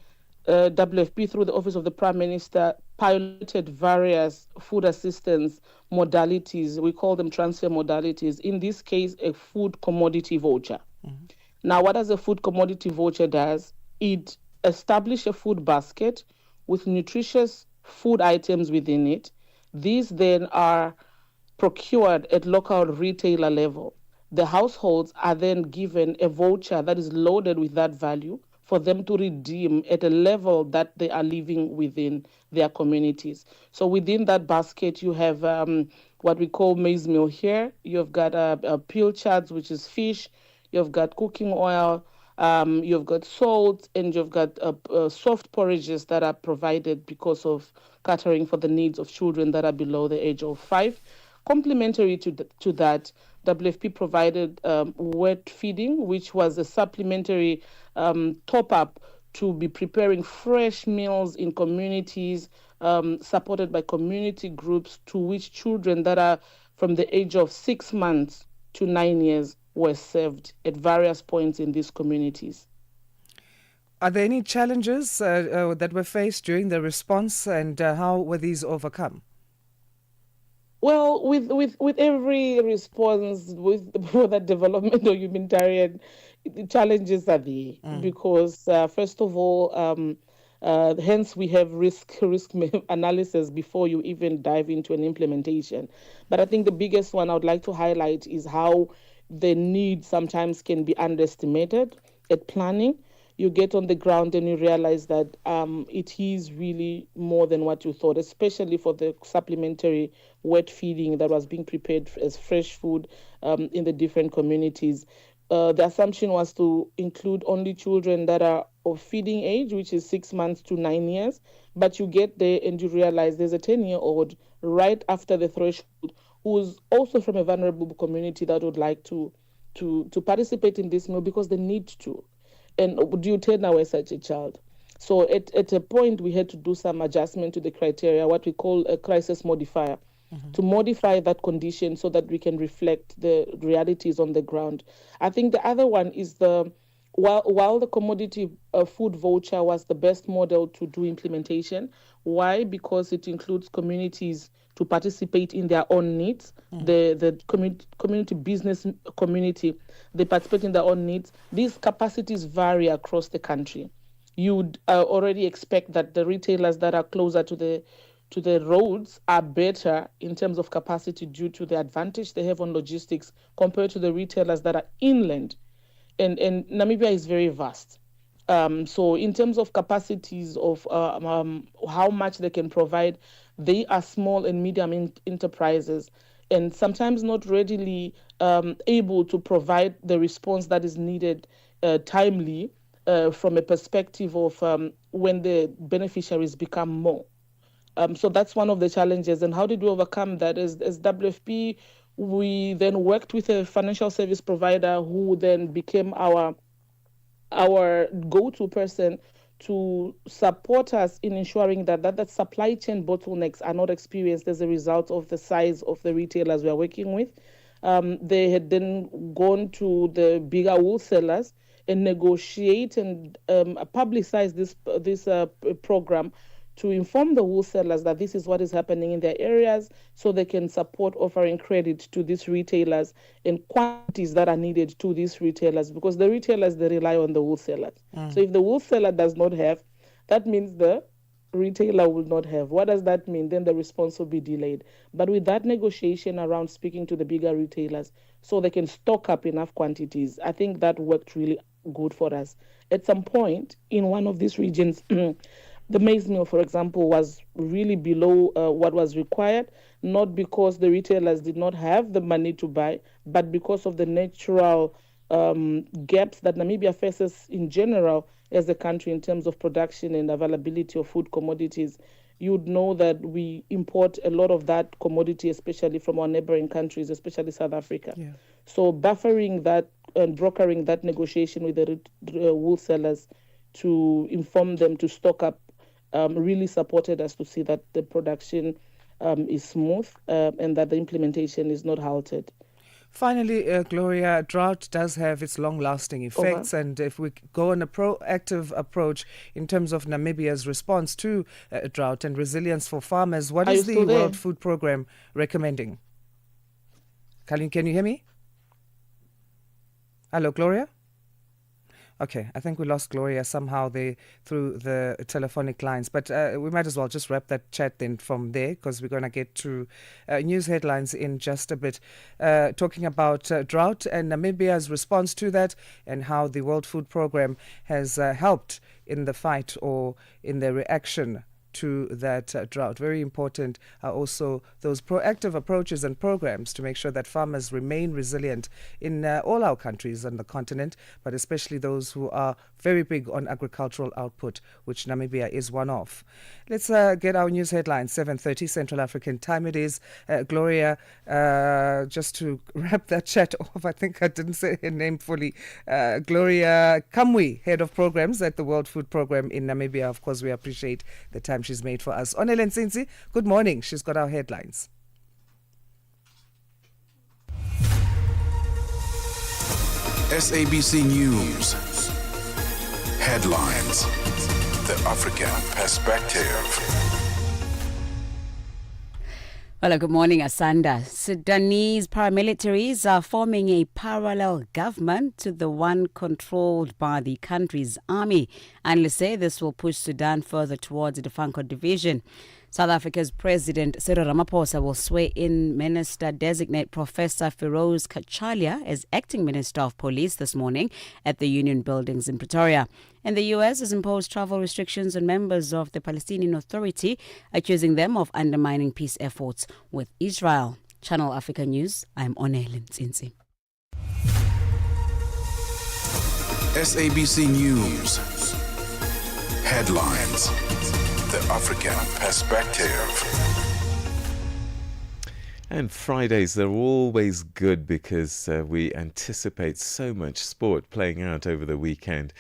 WFP, through the Office of the Prime Minister, piloted various food assistance modalities. We call them transfer modalities. In this case, a food commodity voucher. Now, what does a food commodity voucher does? It establishes a food basket with nutritious food items within it. These then are procured at local retailer level. The households are then given a voucher that is loaded with that value for them to redeem at a level that they are living within their communities. So within that basket, you have what we call maize meal here. You've got pilchards, which is fish. You've got cooking oil. You've got salt, and you've got soft porridges that are provided because of catering for the needs of children that are below the age of 5. Complementary to that, WFP provided wet feeding, which was a supplementary top-up to be preparing fresh meals in communities, supported by community groups, to which children that are from the age of 6 months to 9 years were served at various points in these communities. Are there any challenges that were faced during the response, and how were these overcome? Well, with every response, with whether development or humanitarian, the challenges are there because first of all, hence we have risk analysis before you even dive into an implementation. But I think the biggest one I would like to highlight is how the need sometimes can be underestimated at planning. You get on the ground and you realize that it is really more than what you thought, especially for the supplementary wet feeding that was being prepared as fresh food in the different communities. The assumption was to include only children that are of feeding age, which is 6 months to 9 years. But you get there and you realize there's a 10-year-old right after the threshold who's also from a vulnerable community that would like to participate in this meal because they need to. And do you turn away such a child? So at a point, we had to do some adjustment to the criteria, what we call a crisis modifier, to modify that condition so that we can reflect the realities on the ground. I think the other one is while the commodity food voucher was the best model to do implementation. Why? Because it includes communities to participate in their own needs. The community business community, they participate in their own needs. These capacities vary across the country. You'd already expect that the retailers that are closer to the roads are better in terms of capacity due to the advantage they have on logistics compared to the retailers that are inland. And Namibia is very vast. So in terms of capacities of how much they can provide, they are small and medium enterprises and sometimes not readily able to provide the response that is needed timely from a perspective of when the beneficiaries become more. So that's one of the challenges. And how did we overcome that? As WFP, we then worked with a financial service provider who then became our go-to person to support us in ensuring that supply chain bottlenecks are not experienced as a result of the size of the retailers we are working with. They had then gone to the bigger wholesalers and negotiate and publicize this program to inform the wholesalers that this is what is happening in their areas so they can support offering credit to these retailers in quantities that are needed to these retailers, because the retailers, they rely on the wholesalers. So if the wholesaler does not have, that means the retailer will not have. What does that mean? Then the response will be delayed. But with that negotiation around speaking to the bigger retailers so they can stock up enough quantities, I think that worked really good for us. At some point in one of these regions, the maize meal, for example, was really below what was required, not because the retailers did not have the money to buy, but because of the natural gaps that Namibia faces in general as a country in terms of production and availability of food commodities. You'd know that we import a lot of that commodity, especially from our neighboring countries, especially South Africa. Yeah. So buffering that and brokering that negotiation with the wholesalers to inform them to stock up really supported us to see that the production is smooth and that the implementation is not halted. Finally, Gloria, drought does have its long-lasting effects, and if we go on a proactive approach in terms of Namibia's response to drought and resilience for farmers, what is the World Food Programme recommending? Can you hear me? Hello, Gloria? Okay, I think we lost Gloria somehow there through the telephonic lines, but we might as well just wrap that chat then from there, because we're going to get to news headlines in just a bit, talking about drought and Namibia's response to that and how the World Food Programme has helped in the fight or in the reaction to that drought. Very important are also those proactive approaches and programs to make sure that farmers remain resilient in all our countries on the continent, but especially those who are very big on agricultural output, which Namibia is one of. Let's get our news headlines, 7:30 Central African time it is. Gloria, just to wrap that chat off, I think I didn't say her name fully. Gloria Kamwi, Head of Programs at the World Food Programme in Namibia. Of course, we appreciate the time she's made for us. Onelen Sinsi, good morning. She's got our headlines. SABC News. Headlines. The African Perspective. Well, good morning, Asanda. Sudanese paramilitaries are forming a parallel government to the one controlled by the country's army. Analysts say this will push Sudan further towards the Franco division. South Africa's President Cyril Ramaphosa will swear in Minister-designate Professor Feroz Kachalia as acting Minister of Police this morning at the Union Buildings in Pretoria. And the U.S. has imposed travel restrictions on members of the Palestinian Authority, accusing them of undermining peace efforts with Israel. Channel Africa News, I'm Onelen Tsinsi. SABC News. Headlines. The African Perspective. And Fridays, they're always good because we anticipate so much sport playing out over the weekend.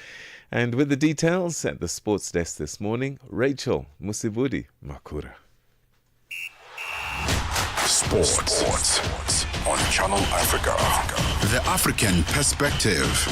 And with the details at the sports desk this morning, Rachel Musibudi Makura. Sports on Channel Africa. The African Perspective.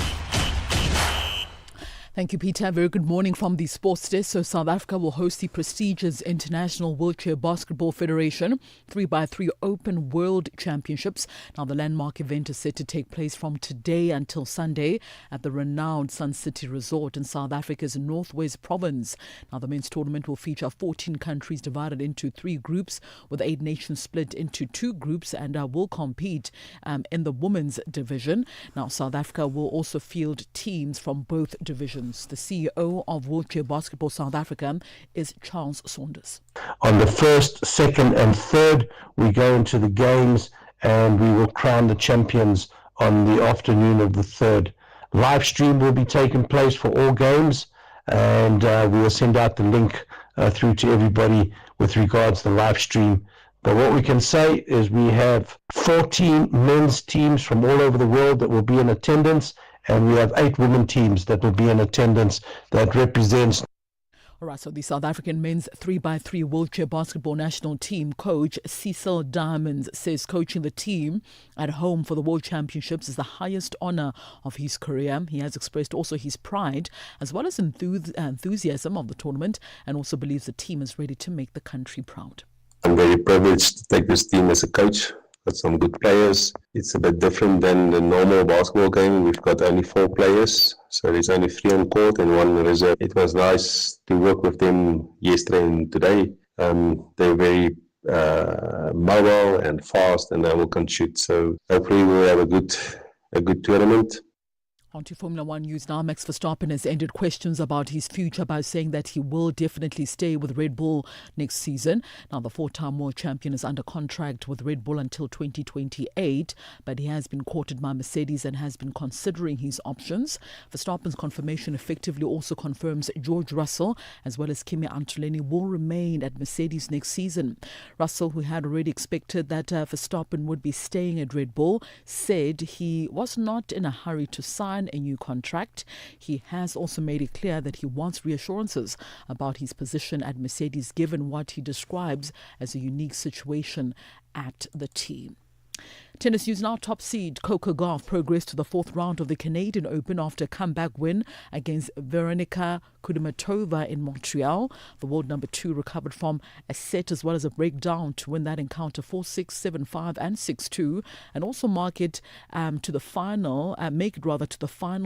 Thank you, Peter. Very good morning from the sports desk. So South Africa will host the prestigious International Wheelchair Basketball Federation 3x3 Open World Championships. Now, the landmark event is set to take place from today until Sunday at the renowned Sun City Resort in South Africa's Northwest Province. Now, the men's tournament will feature 14 countries divided into 3 groups, with 8 nations split into 2 groups, and will compete in the women's division. Now, South Africa will also field teams from both divisions. The CEO of Wheelchair Basketball South Africa is Charles Saunders. On the 1st, 2nd and 3rd, we go into the games and we will crown the champions on the afternoon of the 3rd. Live stream will be taking place for all games, and we will send out the link through to everybody with regards to the live stream. But what we can say is we have 14 men's teams from all over the world that will be in attendance, and we have 8 women teams that will be in attendance that represents. All right, so the South African men's 3x3 wheelchair basketball national team coach Cecil Diamonds says coaching the team at home for the World Championships is the highest honour of his career. He has expressed also his pride as well as enthusiasm of the tournament, and also believes the team is ready to make the country proud. I'm very privileged to take this team as a coach. Got some good players. It's a bit different than the normal basketball game. We've got only 4 players, so there's only 3 on court and 1 in reserve. It was nice to work with them yesterday and today. They're very mobile and fast, and they can shoot. So hopefully we'll have a good tournament. On to Formula One news now. Max Verstappen has ended questions about his future by saying that he will definitely stay with Red Bull next season. Now, the 4-time world champion is under contract with Red Bull until 2028, but he has been courted by Mercedes and has been considering his options. Verstappen's confirmation effectively also confirms George Russell as well as Kimi Antonelli will remain at Mercedes next season. Russell, who had already expected that Verstappen would be staying at Red Bull, said he was not in a hurry to sign a new contract. He has also made it clear that he wants reassurances about his position at Mercedes, given what he describes as a unique situation at the team. Tennis news now. Top seed Coco Gauff progressed to the 4th round of the Canadian Open after a comeback win against Veronika Kudermetova in Montreal. The world number 2 recovered from a set as well as a breakdown to win that encounter 4-6, 7-5 and 6-2, and also make it to the final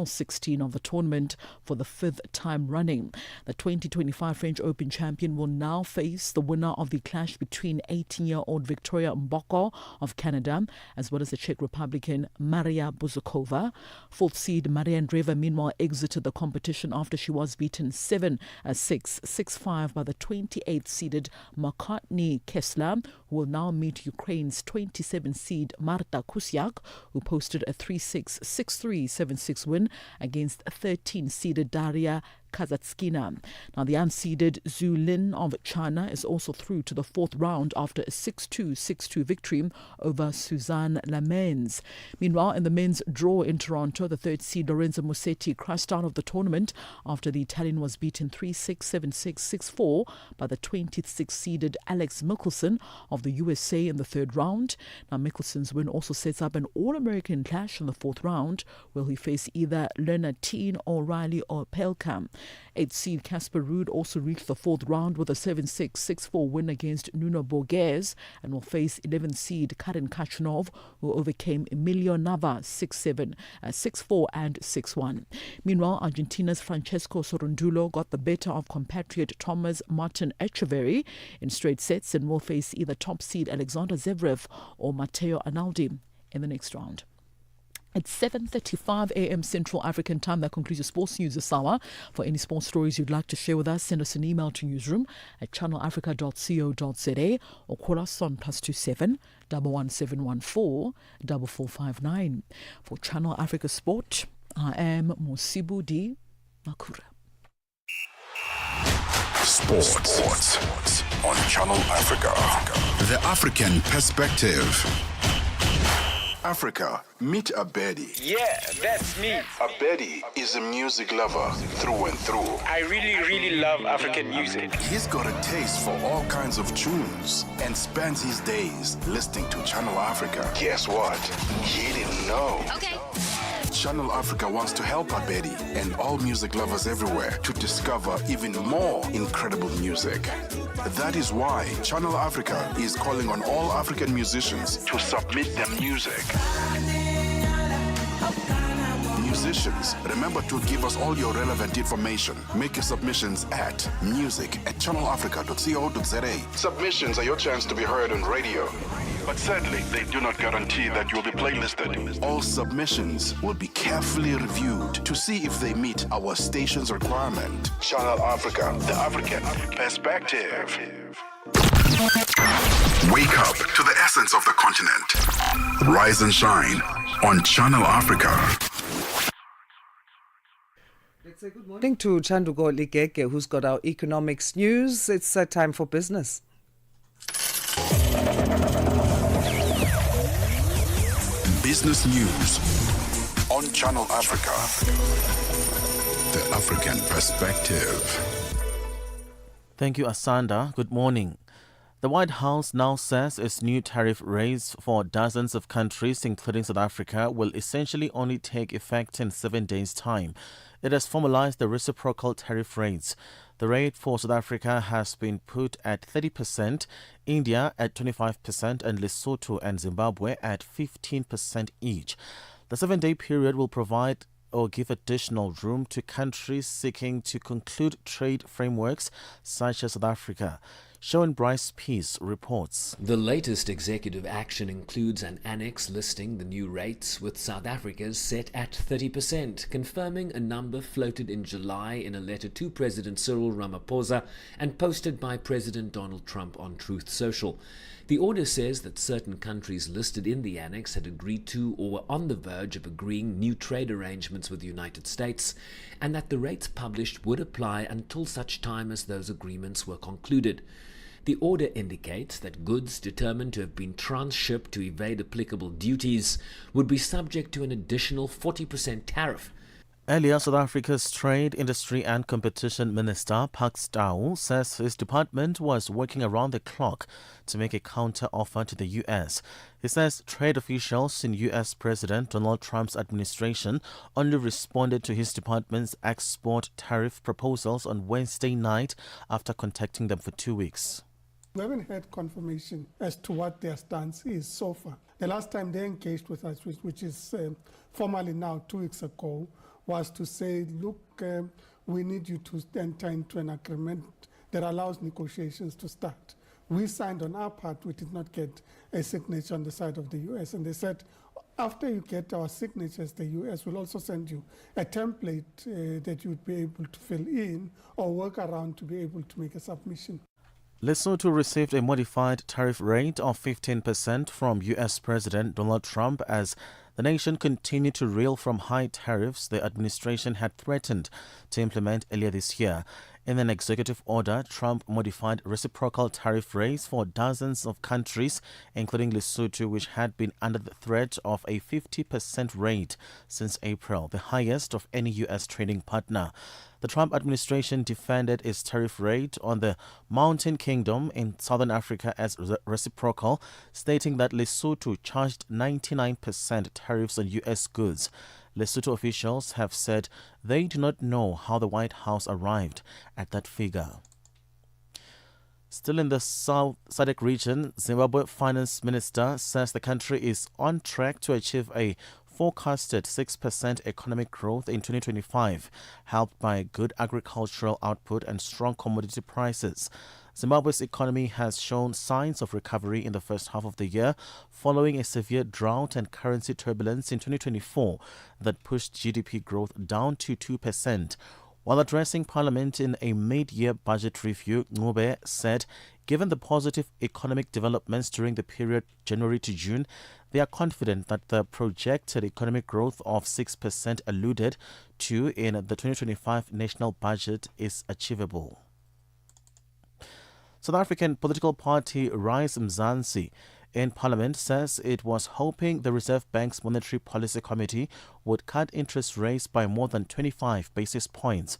16 of the tournament for the 5th time running. The 2025 French Open champion will now face the winner of the clash between 18-year-old Victoria Mboko of Canada as as well as the Czech Republican Maria Buzukova. Fourth seed Maria Andreeva, meanwhile, exited the competition after she was beaten 7-6, 6-5 by the 28th seeded Makartni Kessler, who will now meet Ukraine's 27 seed Marta Kusiak, who posted a 3-6, 6-3, 7-6 win against 13 seeded Daria Kazatskina. Now, the unseeded Zhu Lin of China is also through to the fourth round after a 6-2, 6-2 victory over Suzanne Lamens. Meanwhile, in the men's draw in Toronto, the third seed Lorenzo Musetti crashed out of the tournament after the Italian was beaten 3-6, 7-6, 6-4 by the 26th seeded Alex Mickelson of the USA in the third round. Now, Mickelson's win also sets up an All-American clash in the fourth round, where he face either Leonard Teen, O'Reilly or Pelka. 8th seed Casper Ruud also reached the fourth round with a 7-6, 6-4 win against Nuno Borges and will face 11th seed Karen Kachanov, who overcame Emilio Nava 6-7, 6-4 and 6-1. Meanwhile, Argentina's Francesco Sorundulo got the better of compatriot Thomas Martin Echeverry in straight sets and will face either top seed Alexander Zverev or Matteo Arnaldi in the next round. It's 7:35 a.m. Central African Time. That concludes your sports news this hour. For any sports stories you'd like to share with us, send us an email to newsroom@channelafrica.co.za or call us on +27 11714 4459. For Channel Africa Sport, I am Mosibu Di Makura. Sports on Channel Africa. The African perspective. Africa, meet Abedi. Yeah, that's me. Abedi is a music lover through and through. I really love African music. He's got a taste for all kinds of tunes and spends his days listening to Channel Africa. Guess what? He didn't know. Okay. Channel Africa wants to help Abedi and all music lovers everywhere to discover even more incredible music. That is why Channel Africa is calling on all African musicians to submit their music. Musicians, remember to give us all your relevant information. Make your submissions at music@channelafrica.co.za. Submissions are your chance to be heard on radio. But sadly, they do not guarantee that you'll be playlisted. All submissions will be carefully reviewed to see if they meet our station's requirement. Channel Africa, the African perspective. Wake up to the essence of the continent. Rise and shine on Channel Africa. Let's say good morning to Chandugo Ligege, who's got our economics news. It's time for business. Business news on Channel Africa. The African perspective. Thank you, Asanda. Good morning. The White House now says its new tariff rates for dozens of countries, including South Africa, will essentially only take effect in 7 days' time. It has formalized the reciprocal tariff rates. The rate for South Africa has been put at 30%, India at 25%, and Lesotho and Zimbabwe at 15% each. The 7-day period will provide or give additional room to countries seeking to conclude trade frameworks such as South Africa. Sean Bryce Peace reports. The latest executive action includes an annex listing the new rates, with South Africa's set at 30%, confirming a number floated in July in a letter to President Cyril Ramaphosa and posted by President Donald Trump on Truth Social. The order says that certain countries listed in the annex had agreed to or were on the verge of agreeing new trade arrangements with the United States, and that the rates published would apply until such time as those agreements were concluded. The order indicates that goods determined to have been transshipped to evade applicable duties would be subject to an additional 40% tariff. Earlier, South Africa's Trade, Industry and Competition Minister, Pak Stau, says his department was working around the clock to make a counter-offer to the U.S. He says trade officials in U.S. President Donald Trump's administration only responded to his department's export tariff proposals on Wednesday night after contacting them for 2 weeks. We haven't had confirmation as to what their stance is so far. The last time they engaged with us, which is formally now 2 weeks ago, was to say, look, we need you to enter into an agreement that allows negotiations to start. We signed on our part, we did not get a signature on the side of the US. And they said, after you get our signatures, the US will also send you a template that you would be able to fill in or work around to be able to make a submission. Lesotho received a modified tariff rate of 15% from US President Donald Trump as the nation continued to reel from high tariffs the administration had threatened to implement earlier this year. In an executive order, Trump modified reciprocal tariff rates for dozens of countries, including Lesotho, which had been under the threat of a 50% rate since April, the highest of any U.S. trading partner. The Trump administration defended its tariff rate on the Mountain Kingdom in southern Africa as reciprocal, stating that Lesotho charged 99% tariffs on U.S. goods. Lesotho officials have said they do not know how the White House arrived at that figure. Still in the South SADC region, Zimbabwe Finance Minister says the country is on track to achieve a forecasted 6% economic growth in 2025, helped by good agricultural output and strong commodity prices. Zimbabwe's economy has shown signs of recovery in the first half of the year, following a severe drought and currency turbulence in 2024 that pushed GDP growth down to 2%. While addressing Parliament in a mid-year budget review, Ngube said, given the positive economic developments during the period January to June, they are confident that the projected economic growth of 6% alluded to in the 2025 national budget is achievable. South African political party Rise Mzansi in Parliament says it was hoping the Reserve Bank's Monetary Policy Committee would cut interest rates by more than 25 basis points.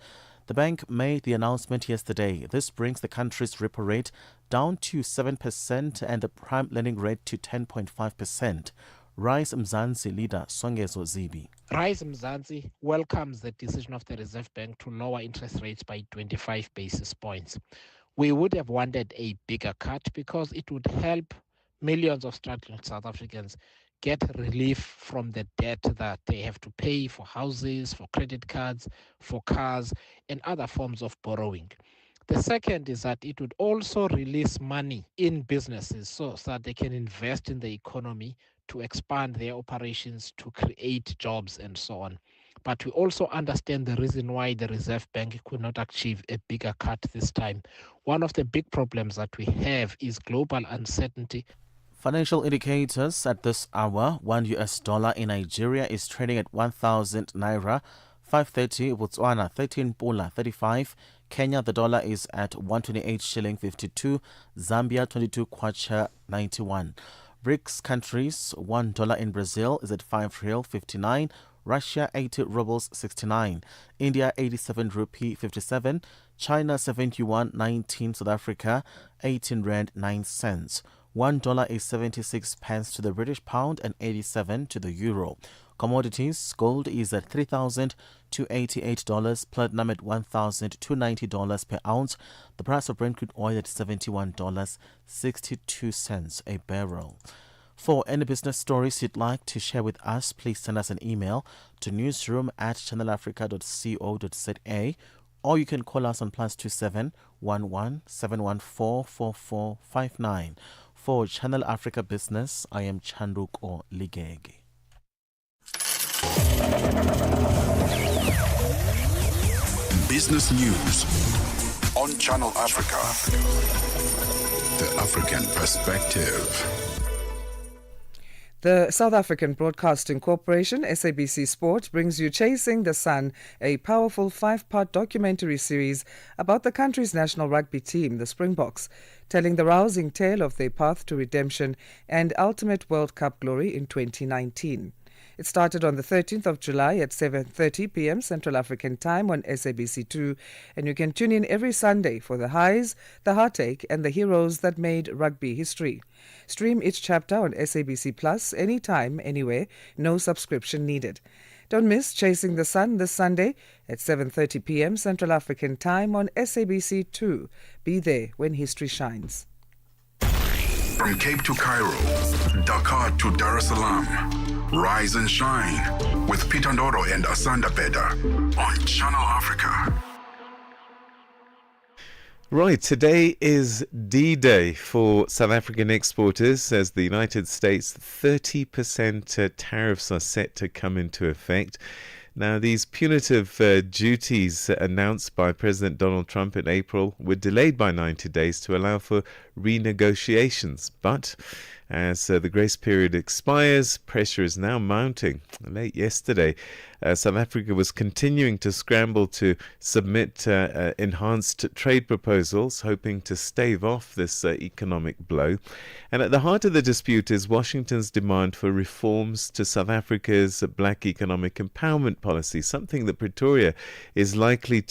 The bank made the announcement yesterday. This brings the country's repo rate down to 7% and the prime lending rate to 10.5%. Rise Mzansi leader Songezo Zibi. Rise Mzansi welcomes the decision of the Reserve Bank to lower interest rates by 25 basis points. We would have wanted a bigger cut because it would help millions of struggling South Africans get relief from the debt that they have to pay for houses, for credit cards, for cars, and other forms of borrowing. The second is that it would also release money in businesses so that they can invest in the economy to expand their operations, to create jobs, and so on. But we also understand the reason why the Reserve Bank could not achieve a bigger cut this time. One of the big problems that we have is global uncertainty. Financial indicators at this hour: $1 in Nigeria is trading at 1,000 naira, 530 Botswana, 13 pula 35. Kenya, the dollar is at 128 shilling 52. Zambia, 22 kwacha 91. BRICS countries: $1 in Brazil is at 5 real 59. Russia 80 rubles 69, India 87 rupee 57, China 70 yuan 19, South Africa 18 rand 9 cents. $1 is 76 pence to the British pound and 87 to the euro. Commodities: gold is at $3,288, platinum at $1,290 per ounce. The price of Brent crude oil at $71.62 a barrel. For any business stories you'd like to share with us, please send us an email to newsroom@channelafrica.co.za, or you can call us on +27 11 714 4459. For Channel Africa Business, I am Chanduko Ligege. Business news on Channel Africa. The African perspective. The South African Broadcasting Corporation, SABC Sport, brings you Chasing the Sun, a powerful 5-part documentary series about the country's national rugby team, the Springboks, telling the rousing tale of their path to redemption and ultimate World Cup glory in 2019. It started on the 13th of July at 7:30 p.m. Central African Time on SABC2, and you can tune in every Sunday for the highs, the heartache, and the heroes that made rugby history. Stream each chapter on SABC Plus anytime, anywhere, no subscription needed. Don't miss Chasing the Sun this Sunday at 7:30 p.m. Central African Time on SABC2. Be there when history shines. From Cape to Cairo, Dakar to Dar es Salaam, rise and shine with Peter Ndoro and Asanda Beda on Channel Africa. Right, today is D-Day for South African exporters as the United States 30% tariffs are set to come into effect. Now, these punitive duties announced by President Donald Trump in April were delayed by 90 days to allow for renegotiations. But as the grace period expires, pressure is now mounting. Late yesterday, South Africa was continuing to scramble to submit enhanced trade proposals, hoping to stave off this economic blow. And at the heart of the dispute is Washington's demand for reforms to South Africa's black economic empowerment policy, something that Pretoria is unlikely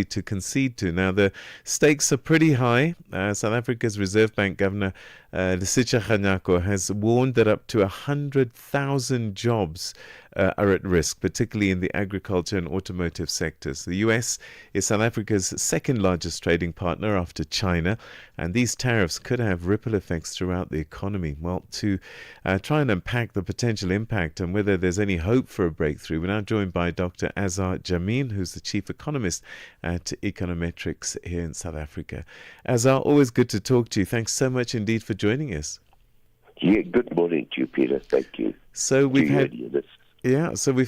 to concede to. Now, the stakes are pretty high. South Africa's Reserve Bank Governor Lesitsha Kganyago has warned that up to 100,000 jobs are at risk, particularly in the agriculture and automotive sectors. The US is South Africa's second largest trading partner after China, and these tariffs could have ripple effects throughout the economy. Well, to try and unpack the potential impact and whether there's any hope for a breakthrough, we're now joined by Dr. Azar Jamin, who's the chief economist at Econometrics here in South Africa. Azar, always good to talk to you. Thanks so much indeed for joining us. Yeah, good morning to you, Peter. Thank you. So we've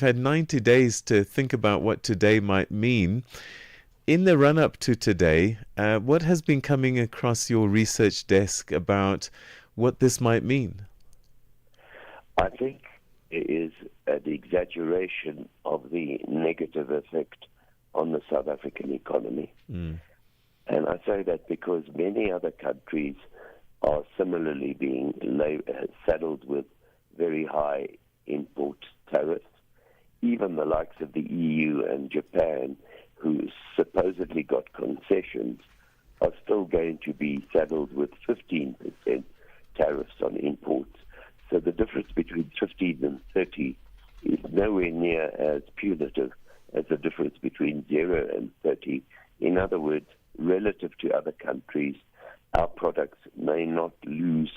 had 90 days to think about what today might mean. In the run-up to today, what has been coming across your research desk about what this might mean? I think it is the exaggeration of the negative effect on the South African economy. And I say that because many other countries are similarly being saddled with very high import tariffs. Even the likes of the EU and Japan, who supposedly got concessions, are still going to be saddled with 15% tariffs on imports. So the difference between 15 and 30 is nowhere near as punitive as the difference between 0 and 30. In other words, relative to other countries, our products may not lose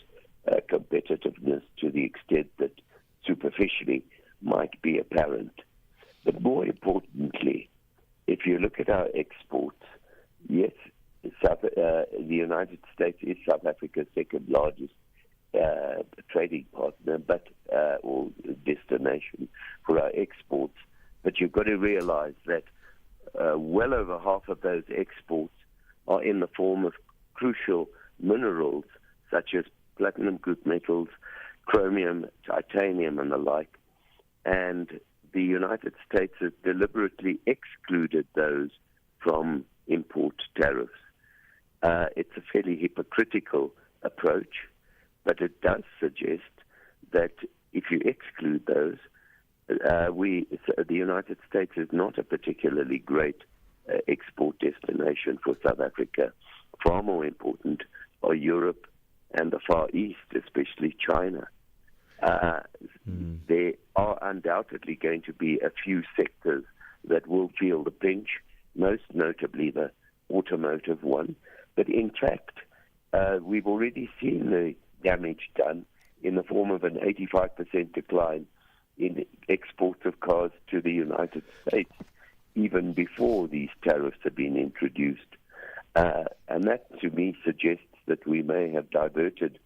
competitiveness to the extent that superficially might be apparent. But more importantly, if you look at our exports, yes, the United States is South Africa's second largest trading partner, or destination for our exports. But you've got to realize that well over half of those exports are in the form of crucial minerals such as platinum group metals, chromium, titanium, and the like. And the United States has deliberately excluded those from import tariffs. It's a fairly hypocritical approach, but it does suggest that if you exclude those, the United States is not a particularly great export destination for South Africa. Far more important are Europe and the Far East, especially China. There are undoubtedly going to be a few sectors that will feel the pinch, most notably the automotive one. But in fact, we've already seen the damage done in the form of an 85% decline in exports of cars to the United States, even before these tariffs have been introduced. And that, to me, suggests that we may have diverted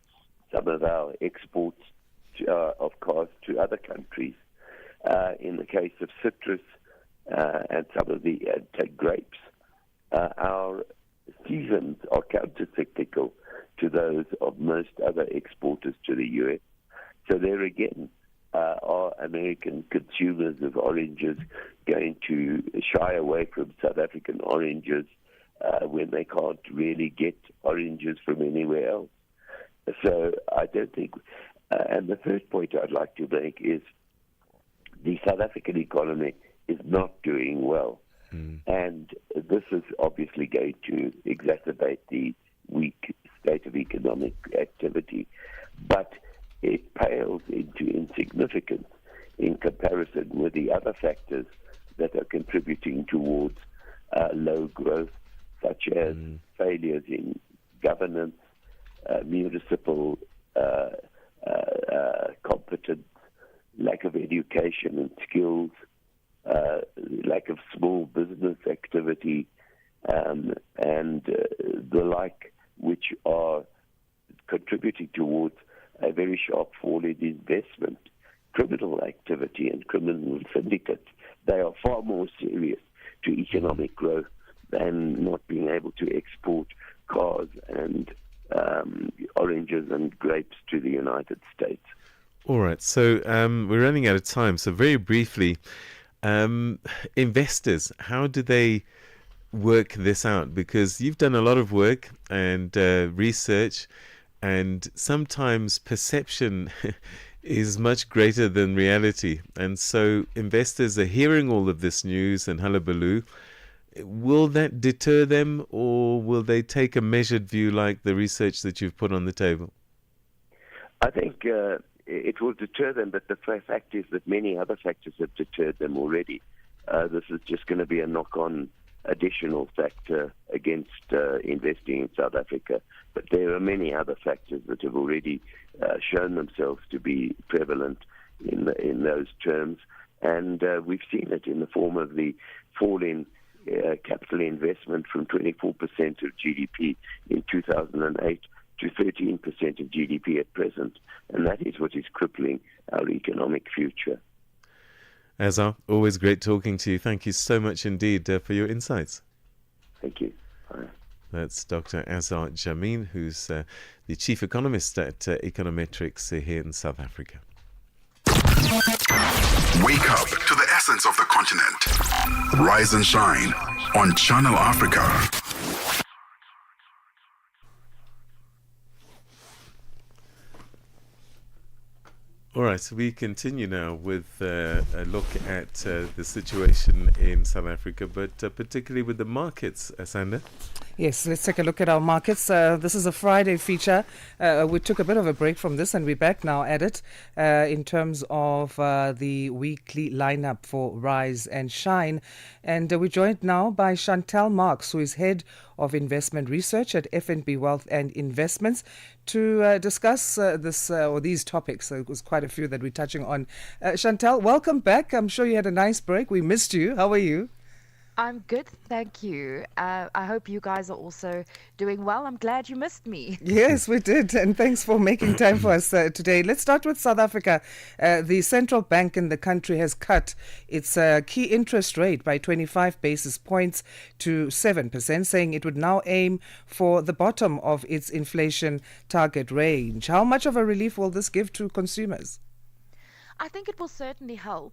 some of our exports of cars to other countries. In the case of citrus and some of the grapes, our seasons are counter-cyclical to those of most other exporters to the U.S. So there again, are American consumers of oranges going to shy away from South African oranges when they can't really get oranges from anywhere else? So I don't think... and the third point I'd like to make is the South African economy is not doing well. And this is obviously going to exacerbate the weak state of economic activity. But it pales into insignificance in comparison with the other factors that are contributing towards low growth, such as failures in governance, municipal competence, lack of education and skills, lack of small business activity, and the like, which are contributing towards a very sharp fall in investment, criminal activity and criminal syndicates. They are far more serious to economic growth than not being able to export cars and oranges and grapes to the United States. All right, so we're running out of time. So very briefly, investors, how do they work this out? Because you've done a lot of work and research, and sometimes perception is much greater than reality. And so investors are hearing all of this news and hullabaloo. Will that deter them, or will they take a measured view like the research that you've put on the table? I think it will deter them, but the fact is that many other factors have deterred them already. This is just going to be a knock-on additional factor against investing in South Africa. But there are many other factors that have already shown themselves to be prevalent in those terms. And we've seen it in the form of the fall in capital investment from 24% of GDP in 2008 to 13% of GDP at present. And that is what is crippling our economic future. Azar, always great talking to you. Thank you so much indeed for your insights. Thank you. Bye. That's Dr. Azar Jamin, who's the chief economist at Econometrics here in South Africa. Wake up to the essence of the continent. Rise and shine on Channel Africa. All right, so we continue now with a look at the situation in South Africa, but particularly with the markets, Asanda. Yes, let's take a look at our markets. This is a Friday feature. We took a bit of a break from this and we're back now at it in terms of the weekly lineup for Rise and Shine. And we're joined now by Chantal Marks, who is head of investment research at FNB Wealth and Investments, to discuss these topics. So it was quite a few that we're touching on. Chantal, welcome back. I'm sure you had a nice break. We missed you. How are you? I'm good, thank you. I hope you guys are also doing well. I'm glad you missed me. Yes, we did. And thanks for making time for us today. Let's start with South Africa. The central bank in the country has cut its key interest rate by 25 basis points to 7%, saying it would now aim for the bottom of its inflation target range. How much of a relief will this give to consumers? I think it will certainly help.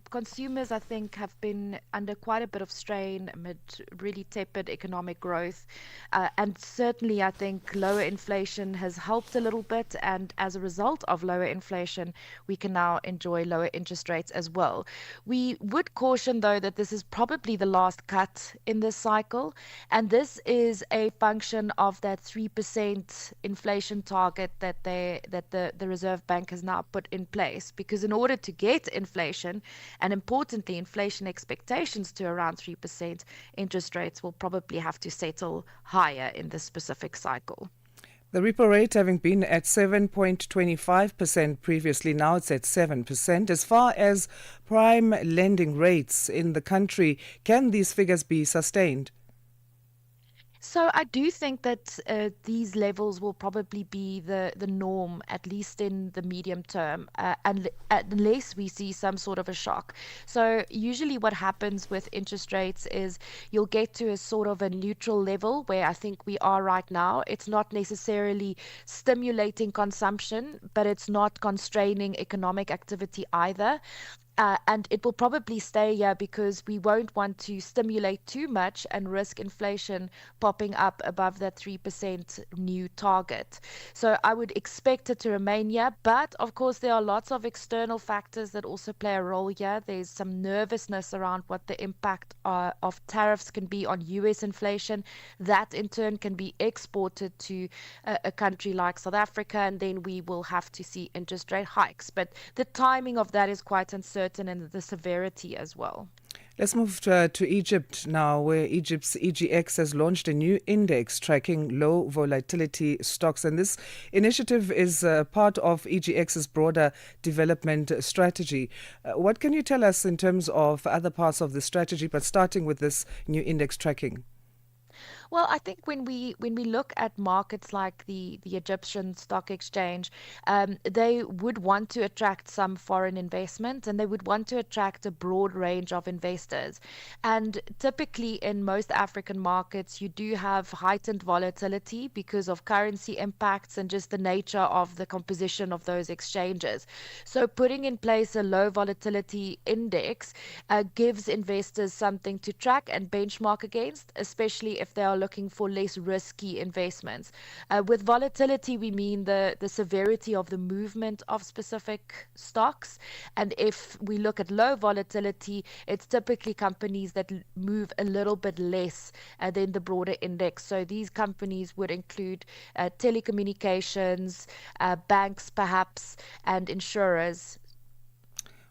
Consumers, I think, have been under quite a bit of strain amid really tepid economic growth. And certainly, I think lower inflation has helped a little bit. And as a result of lower inflation, we can now enjoy lower interest rates as well. We would caution, though, that this is probably the last cut in this cycle. And this is a function of that 3% inflation target that the Reserve Bank has now put in place. Because in order to get inflation, and importantly inflation expectations to around 3%, interest rates will probably have to settle higher in this specific cycle. The repo rate having been at 7.25% previously, now it's at 7%. As far as prime lending rates in the country, can these figures be sustained? So I do think that these levels will probably be the norm, at least in the medium term, unless we see some sort of a shock. So usually what happens with interest rates is you'll get to a sort of a neutral level where I think we are right now. It's not necessarily stimulating consumption, but it's not constraining economic activity either. And it will probably stay here because we won't want to stimulate too much and risk inflation popping up above that 3% new target. So I would expect it to remain here. But of course, there are lots of external factors that also play a role here. There's some nervousness around what the impact of tariffs can be on US inflation. That in turn can be exported to a country like South Africa, and then we will have to see interest rate hikes. But the timing of that is quite uncertain, and the severity as well. Let's move to Egypt now, where Egypt's EGX has launched a new index tracking low volatility stocks. And this initiative is part of EGX's broader development strategy. What can you tell us in terms of other parts of the strategy, but starting with this new index tracking? Well, I think when we look at markets like the Egyptian stock exchange, they would want to attract some foreign investment and they would want to attract a broad range of investors. And typically in most African markets, you do have heightened volatility because of currency impacts and just the nature of the composition of those exchanges. So putting in place a low volatility index gives investors something to track and benchmark against, especially if they are looking for less risky investments. With volatility, we mean the severity of the movement of specific stocks. And if we look at low volatility, it's typically companies that move a little bit less than the broader index. So these companies would include telecommunications, banks perhaps, and insurers.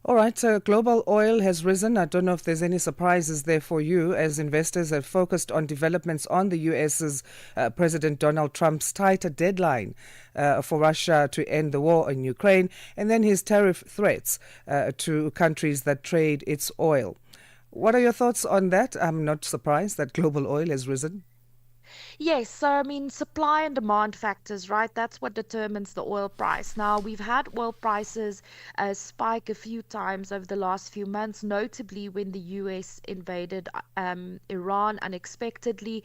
All right, global oil has risen. I don't know if there's any surprises there for you as investors have focused on developments on the US's President Donald Trump's tighter deadline for Russia to end the war in Ukraine and then his tariff threats to countries that trade its oil. What are your thoughts on that? I'm not surprised that global oil has risen. Yes, so I mean, supply and demand factors, right? That's what determines the oil price. Now, we've had oil prices spike a few times over the last few months, notably when the US invaded Iran unexpectedly.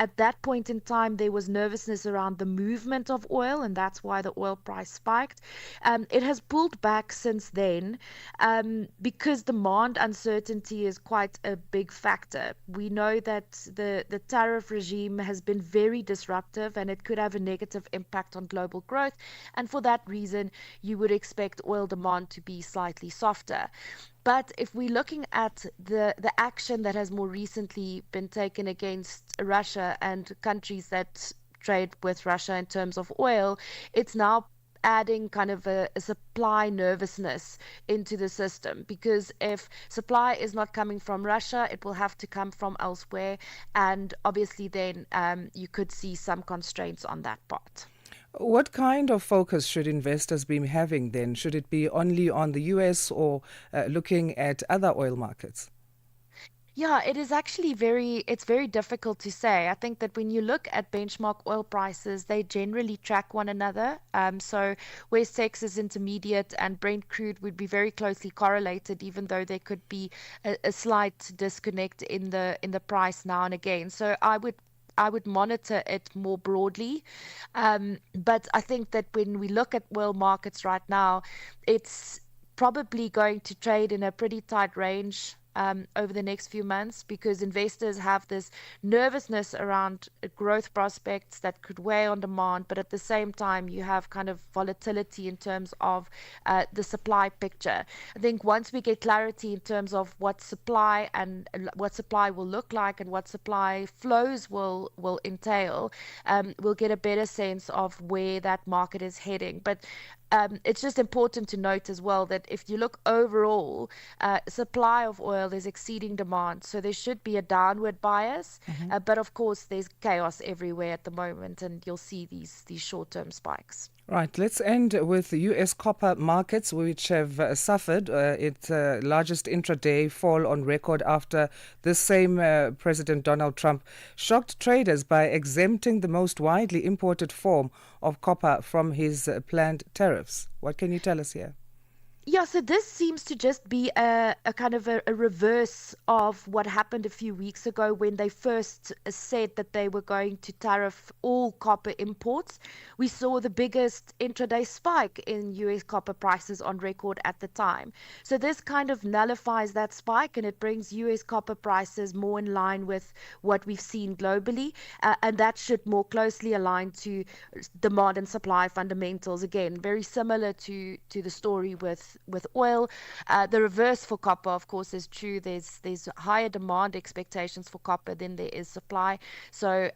At that point in time, there was nervousness around the movement of oil, and that's why the oil price spiked. It has pulled back since then because demand uncertainty is quite a big factor. We know that the tariff regime has been very disruptive and it could have a negative impact on global growth. And for that reason, you would expect oil demand to be slightly softer. But if we're looking at the action that has more recently been taken against Russia and countries that trade with Russia in terms of oil, it's now adding kind of a supply nervousness into the system, because if supply is not coming from Russia, it will have to come from elsewhere, and obviously then you could see some constraints on that part. What kind of focus should investors be having then? Should it be only on the US or looking at other oil markets? Yeah, it is actually it's very difficult to say. I think that when you look at benchmark oil prices, they generally track one another. So West Texas Intermediate and Brent crude would be very closely correlated, even though there could be a slight disconnect in the price now and again. So I would monitor it more broadly. But I think that when we look at oil markets right now, it's probably going to trade in a pretty tight range over the next few months, because investors have this nervousness around growth prospects that could weigh on demand, but at the same time you have kind of volatility in terms of the supply picture. I think once we get clarity in terms of what supply will look like and what supply flows will entail, we'll get a better sense of where that market is heading. But it's just important to note as well that if you look overall, supply of oil is exceeding demand. So there should be a downward bias. But of course, there's chaos everywhere at the moment, and you'll see these short-term spikes. Right, let's end with the U.S. copper markets, which have suffered its largest intraday fall on record after this same President Donald Trump shocked traders by exempting the most widely imported form of copper from his planned tariffs. What can you tell us here? Yeah, so this seems to just be a kind of a reverse of what happened a few weeks ago when they first said that they were going to tariff all copper imports. We saw the biggest intraday spike in US copper prices on record at the time. So this kind of nullifies that spike and it brings US copper prices more in line with what we've seen globally. And that should more closely align to demand and supply fundamentals. Again, very similar to the story with oil. The reverse for copper, of course, is true. There's higher demand expectations for copper than there is supply. So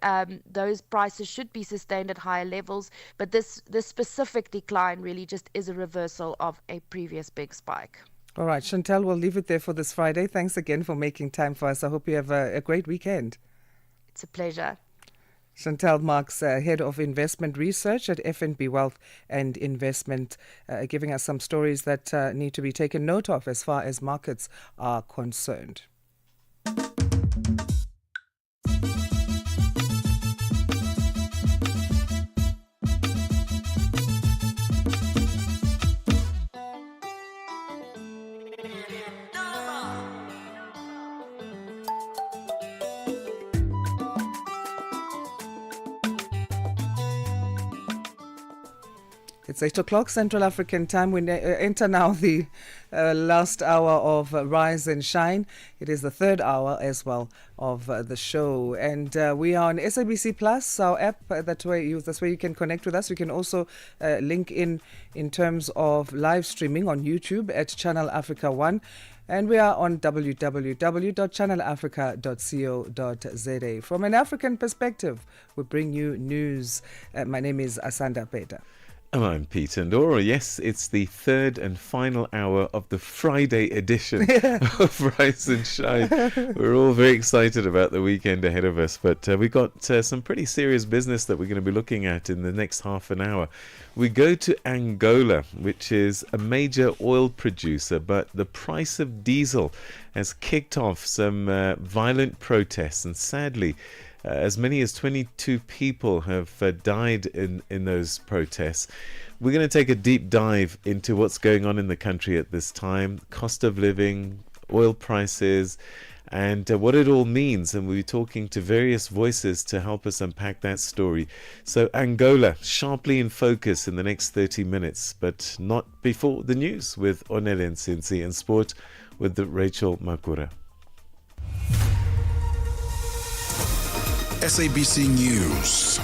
those prices should be sustained at higher levels. But this specific decline really just is a reversal of a previous big spike. All right, Chantel, we'll leave it there for this Friday. Thanks again for making time for us. I hope you have a great weekend. It's a pleasure. Chantel Marks, Head of Investment Research at FNB Wealth and Investment, giving us some stories that need to be taken note of as far as markets are concerned. It's 8 o'clock Central African time. We enter now the last hour of Rise and Shine. It is the third hour as well of the show. And we are on SABC Plus, our app. That's where you can connect with us. You can also link in terms of live streaming on YouTube at Channel Africa 1. And we are on www.channelafrica.co.za. From an African perspective, we bring you news. My name is Asanda, Beda. And I'm Peter Ndoro. Yes, it's the third and final hour of the Friday edition of Rise and Shine. We're all very excited about the weekend ahead of us, but we've got some pretty serious business that we're going to be looking at in the next half an hour. We go to Angola, which is a major oil producer, but the price of diesel has kicked off some violent protests, and sadly, as many as 22 people have died in those protests. We're going to take a deep dive into what's going on in the country at this time, cost of living, oil prices, and what it all means. And we'll be talking to various voices to help us unpack that story. So Angola, sharply in focus in the next 30 minutes, but not before the news with Onele Nsinsi, and sport with Rachel Makura. SABC News.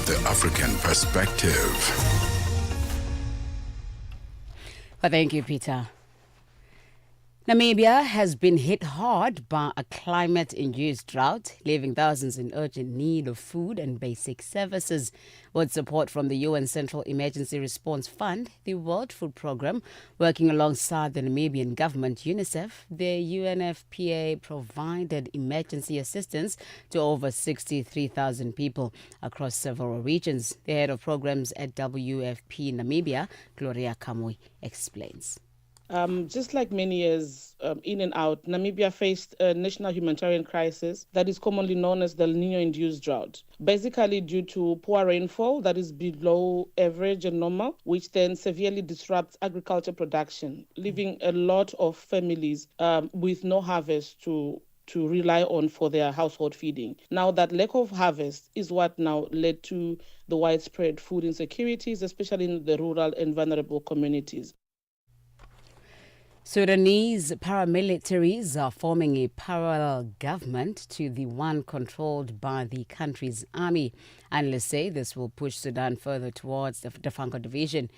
The African Perspective. Well, thank you, Peter. Namibia has been hit hard by a climate-induced drought, leaving thousands in urgent need of food and basic services. With support from the UN Central Emergency Response Fund, the World Food Programme, working alongside the Namibian government, UNICEF, the UNFPA provided emergency assistance to over 63,000 people across several regions. The head of programs at WFP Namibia, Gloria Kamui, explains. Just like many years in and out, Namibia faced a national humanitarian crisis that is commonly known as the El Nino-induced drought, basically due to poor rainfall that is below average and normal, which then severely disrupts agriculture production, leaving a lot of families with no harvest to rely on for their household feeding. Now, that lack of harvest is what now led to the widespread food insecurities, especially in the rural and vulnerable communities. Sudanese paramilitaries are forming a parallel government to the one controlled by the country's army. Analysts say this will push Sudan further towards the Dafanko division.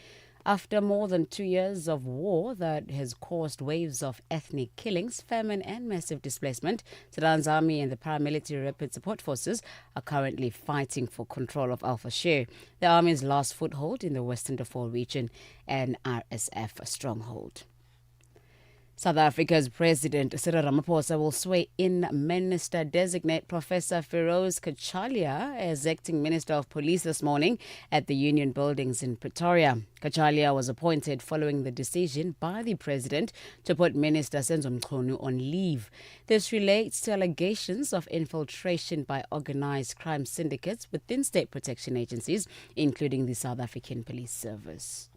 After more than 2 years of war that has caused waves of ethnic killings, famine and massive displacement, Sudan's army and the paramilitary rapid support forces are currently fighting for control of Al Fashir, the army's last foothold in the Western Darfur region, and RSF stronghold. South Africa's President Cyril Ramaphosa will swear in Minister-designate Professor Feroz Kachalia as acting Minister of Police this morning at the Union Buildings in Pretoria. Kachalia was appointed following the decision by the President to put Minister Senzo Mchunu on leave. This relates to allegations of infiltration by organised crime syndicates within state protection agencies, including the South African Police Service.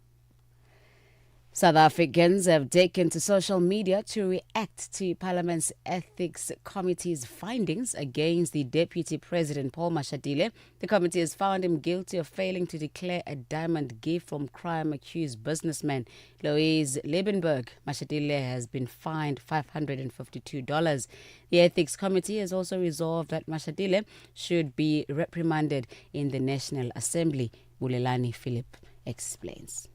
South Africans have taken to social media to react to Parliament's Ethics Committee's findings against the Deputy President Paul Mashatile. The committee has found him guilty of failing to declare a diamond gift from crime-accused businessman Louise Liebenberg. Mashatile has been fined $552. The Ethics Committee has also resolved that Mashatile should be reprimanded in the National Assembly. Bulelani Philip explains.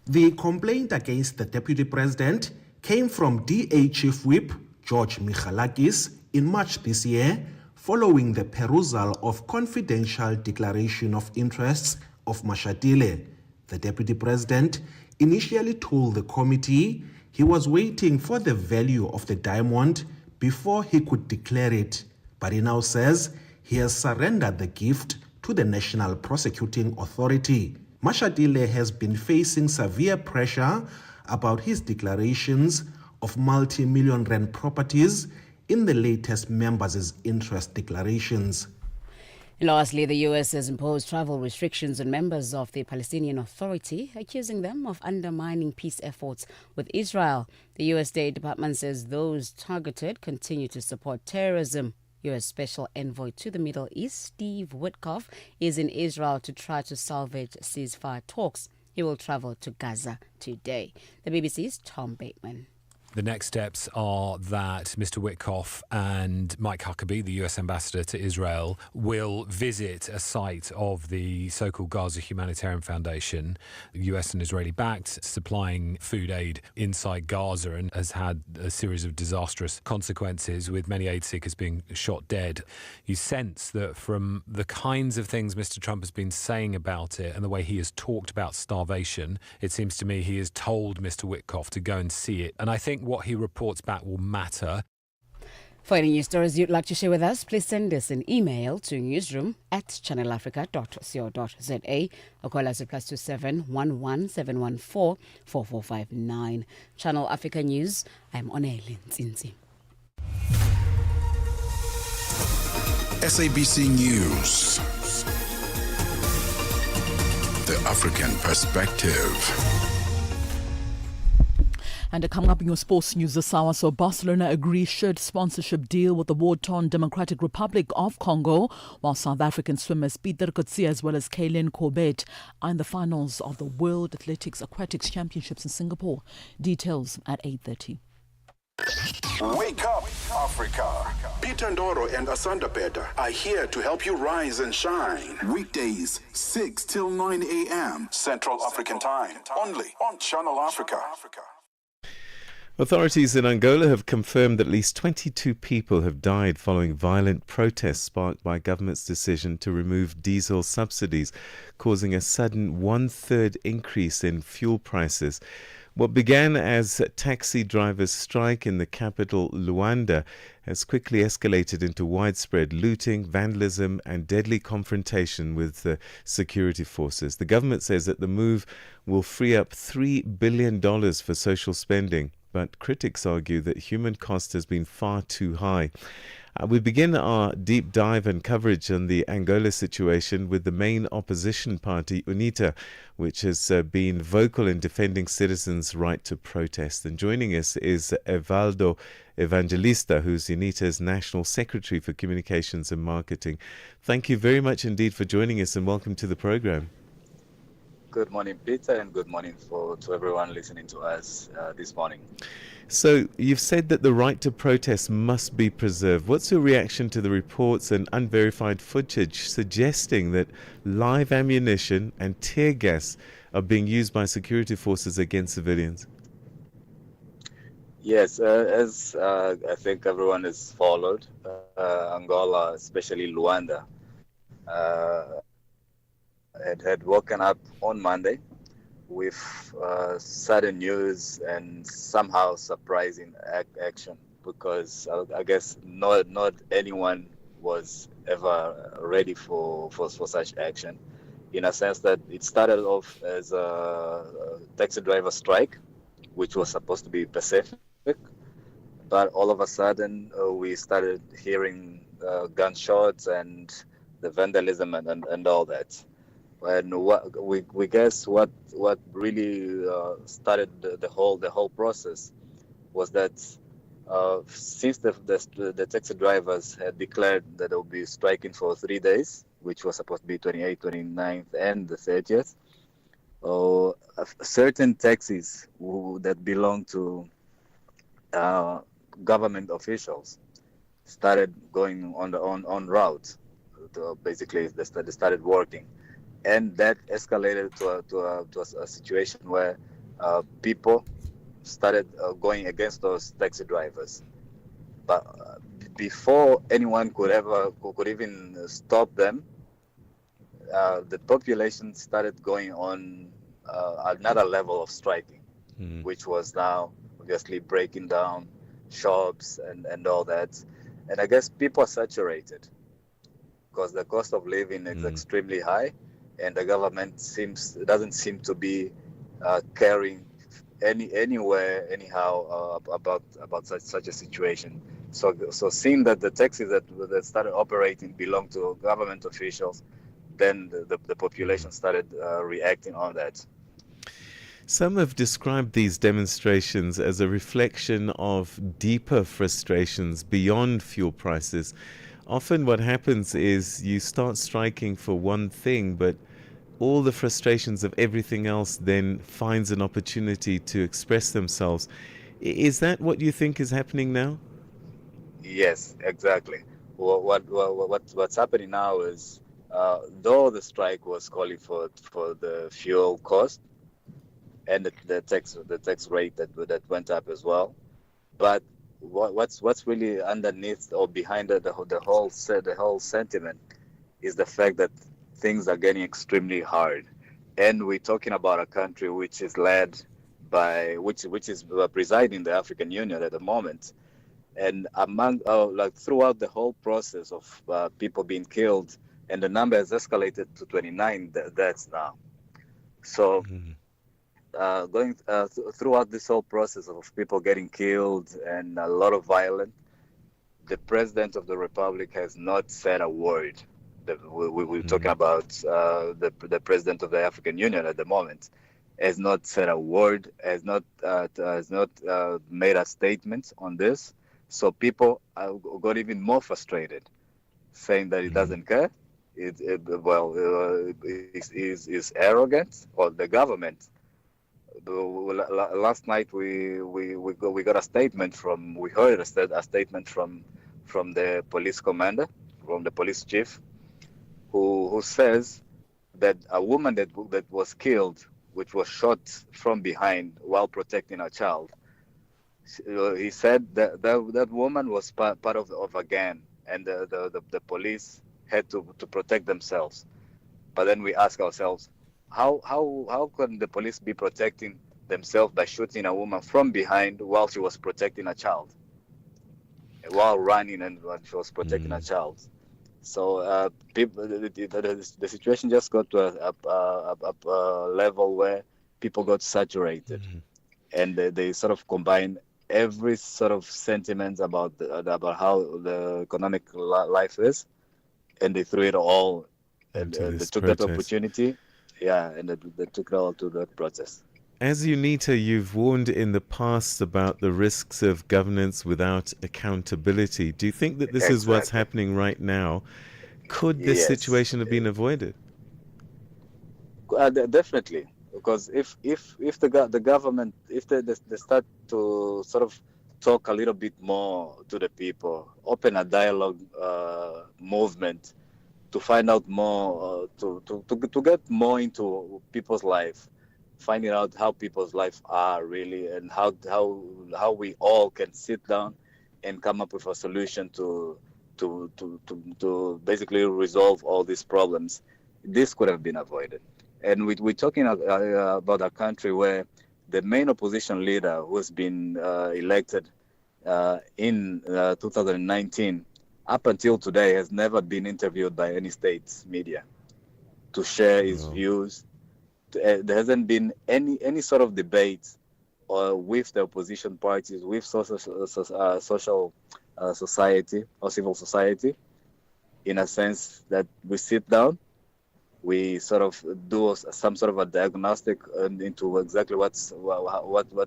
The complaint against the Deputy President came from DA Chief Whip George Michalakis in March this year, following the perusal of confidential declaration of interests of Mashatile. The Deputy President initially told the committee he was waiting for the value of the diamond before he could declare it, but he now says he has surrendered the gift to the National Prosecuting Authority. Mashatile has been facing severe pressure about his declarations of multi-million rand properties in the latest members' interest declarations. Lastly, the U.S. has imposed travel restrictions on members of the Palestinian Authority, accusing them of undermining peace efforts with Israel. The U.S. State Department says those targeted continue to support terrorism. U.S. Special Envoy to the Middle East, Steve Witkoff, is in Israel to try to salvage ceasefire talks. He will travel to Gaza today. The BBC's Tom Bateman. The next steps are that Mr. Witkoff and Mike Huckabee, the US ambassador to Israel, will visit a site of the so-called Gaza Humanitarian Foundation, US and Israeli-backed, supplying food aid inside Gaza, and has had a series of disastrous consequences with many aid seekers being shot dead. You sense that from the kinds of things Mr. Trump has been saying about it and the way he has talked about starvation, it seems to me he has told Mr. Witkoff to go and see it. And I think what he reports back will matter. For any news stories you'd like to share with us, please send us an email to newsroom@channelafrica.co.za or call us at +27 11 714 4459. Channel Africa News, I'm Onele Nzinzi. SABC News. The African Perspective. And coming up in your sports news this hour, so Barcelona agrees shirt sponsorship deal with the war-torn Democratic Republic of Congo, while South African swimmers Peter Kotsia as well as Kaylin Corbett are in the finals of the World Athletics Aquatics Championships in Singapore. Details at 8:30. Wake up, Africa. Peter Ndoro and Asanda Beda are here to help you rise and shine. Weekdays, 6 till 9 a.m. Central African Time. Only on Channel Africa. Authorities in Angola have confirmed that at least 22 people have died following violent protests sparked by government's decision to remove diesel subsidies, causing a sudden one-third increase in fuel prices. What began as a taxi drivers' strike in the capital, Luanda, has quickly escalated into widespread looting, vandalism and deadly confrontation with the security forces. The government says that the move will free up $3 billion for social spending, but critics argue that human cost has been far too high. We begin our deep dive and coverage on the Angola situation with the main opposition party, UNITA, which has been vocal in defending citizens' right to protest. And joining us is Evaldo Evangelista, who's UNITA's National Secretary for Communications and Marketing. Thank you very much indeed for joining us and welcome to the program. Good morning, Peter, and good morning to everyone listening to us this morning. So you've said that the right to protest must be preserved. What's your reaction to the reports and unverified footage suggesting that live ammunition and tear gas are being used by security forces against civilians? Yes, as I think everyone has followed, Angola, especially Luanda, had woken up on Monday with sudden news and somehow surprising action, because I guess not anyone was ever ready for such action, in a sense that it started off as a taxi driver strike, which was supposed to be pacific, but all of a sudden we started hearing gunshots and the vandalism and all that. And what we guess what really started the whole process was that since the taxi drivers had declared that they would be striking for 3 days, which was supposed to be 28th, 29th, and the 30th, certain taxis that belong to government officials started going on route. Basically, they started working. And that escalated to a situation where people started going against those taxi drivers. But before anyone could even stop them, the population started going on another level of striking, which was now obviously breaking down shops and all that. And I guess people are saturated because the cost of living is extremely high. And the government doesn't seem to be caring anywhere anyhow about such a situation. So seeing that the taxis that started operating belong to government officials, then the population started reacting on that. Some have described these demonstrations as a reflection of deeper frustrations beyond fuel prices. Often what happens is you start striking for one thing, but all the frustrations of everything else then finds an opportunity to express themselves. Is that what you think is happening now? Yes, exactly. What's happening now is, though the strike was calling for the fuel cost and the tax rate that went up as well, but what's really underneath or behind the whole sentiment is the fact that things are getting extremely hard, and we're talking about a country which is led by which is presiding the African Union at the moment, and among like throughout the whole process of people being killed, and the number has escalated to 29 deaths now. So going throughout this whole process of people getting killed and a lot of violence, the president of the republic has not said a word. We're talking about the president of the African Union at the moment has not said a word, has not made a statement on this. So people got even more frustrated, saying that he doesn't care. Is arrogant, or the government. Last night we got a statement from we heard a statement from the police commander, from the police chief, who says that a woman that was killed, which was shot from behind while protecting a child, he said that woman was part of a gang, and the police had to protect themselves. But then we ask ourselves, how can the police be protecting themselves by shooting a woman from behind while she was protecting a child, while running and when she was protecting a child? So people, the situation just got to a level where people got saturated, and they sort of combine every sort of sentiment about how the economic life is, and they threw it all, and they took that opportunity, and they took it all to the protest. As UNITA, you've warned in the past about the risks of governance without accountability. Do you think that this is what's happening right now? Could this situation have been avoided? Definitely, because if the government, if they start to sort of talk a little bit more to the people, open a dialogue movement to find out more, to get more into people's life, finding out how people's lives are really, and how we all can sit down and come up with a solution to basically resolve all these problems, this could have been avoided. And we're talking about a country where the main opposition leader, who's been elected in 2019, up until today, has never been interviewed by any state media to share his views. There hasn't been any sort of debate with the opposition parties, with social society or civil society, in a sense that we sit down, we sort of do some sort of a diagnostic into exactly what's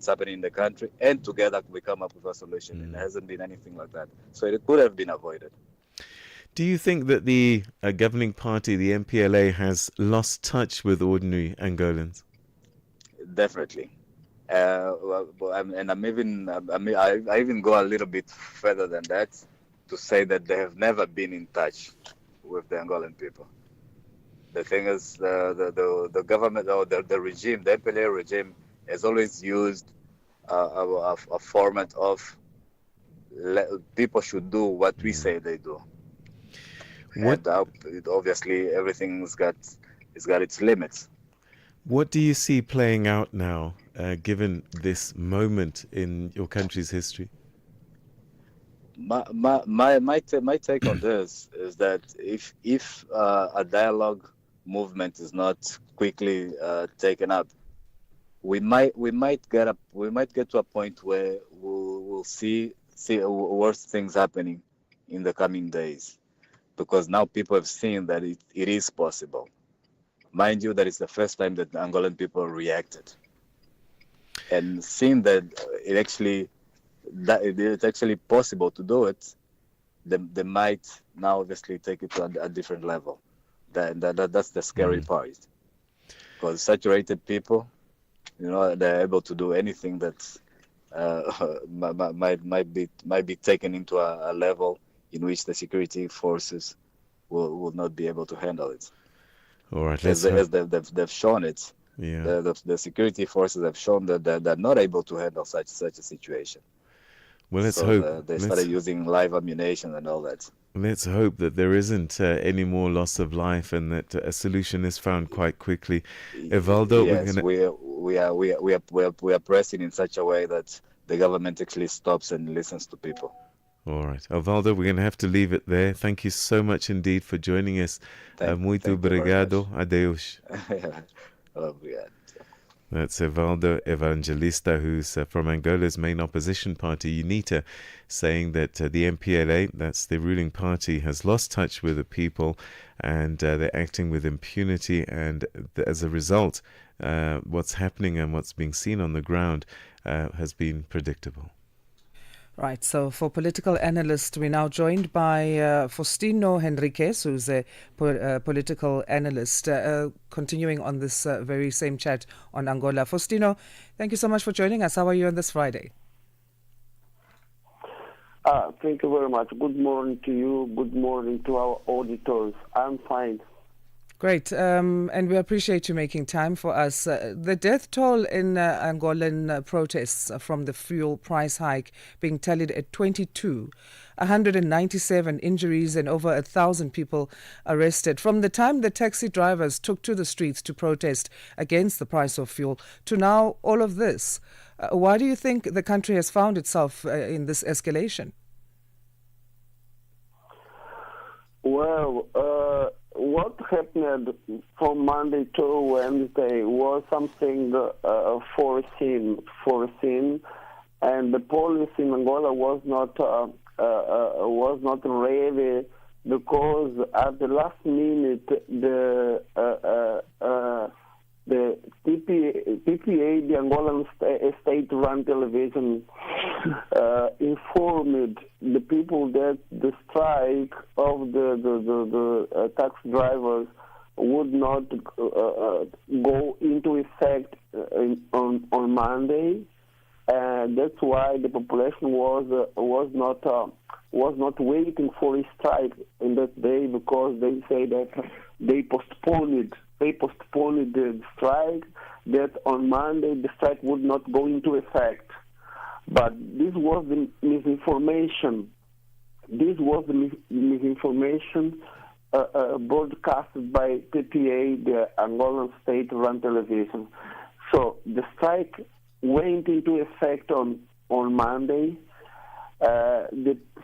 happening in the country, and together we come up with a solution. And there hasn't been anything like that, so it could have been avoided. Do you think that the governing party, the MPLA, has lost touch with ordinary Angolans? Definitely. And I even go a little bit further than that to say that they have never been in touch with the Angolan people. The thing is, the government or the regime, the MPLA regime, has always used a format of people should do what we say they do. And obviously, everything's got its limits. What do you see playing out now, given this moment in your country's history? My take on this is that if a dialogue movement is not quickly taken up, we might get to a point where we'll see worse things happening in the coming days, because now people have seen that it is possible. Mind you, that it's the first time that the Angolan people reacted. And seeing that it's actually possible to do it, they might now obviously take it to a different level. That's the scary part, because saturated people, they're able to do anything that might be taken into a level in which the security forces will not be able to handle it. All right, as they've shown it. Yeah. The security forces have shown that they're not able to handle such a situation. Well, let's so hope. they started using live ammunition and all that. Let's hope that there isn't any more loss of life and that a solution is found quite quickly. Evaldo, yes, we are pressing in such a way that the government actually stops and listens to people. All right. Evaldo, we're going to have to leave it there. Thank you so much indeed for joining us. Muito obrigado. Adeus. That's Evaldo Evangelista, who's from Angola's main opposition party, UNITA, saying that the MPLA, that's the ruling party, has lost touch with the people and they're acting with impunity. And as a result, what's happening and what's being seen on the ground has been predictable. Right, so for political analyst, we're now joined by Faustino Henriquez, who's a political analyst, continuing on this very same chat on Angola. Faustino, thank you so much for joining us. How are you on this Friday? Thank you very much. Good morning to you. Good morning to our auditors. I'm fine. Great, and we appreciate you making time for us. The death toll in Angolan protests from the fuel price hike being tallied at 22, 197 injuries and over 1,000 people arrested. From the time the taxi drivers took to the streets to protest against the price of fuel to now all of this, why do you think the country has found itself in this escalation? Well, what happened from Monday to Wednesday was something foreseen, and the police in Angola was not ready, because at the last minute the PPA, the Angolan state-run television, informed the people that the strike of the taxi drivers would not go into effect on Monday, and that's why the population was not waiting for a strike in that day, because they say that they postponed the strike, that on Monday the strike would not go into effect. But this was the misinformation. This was the misinformation broadcasted by PPA, the Angolan state-run television. So the strike went into effect on Monday.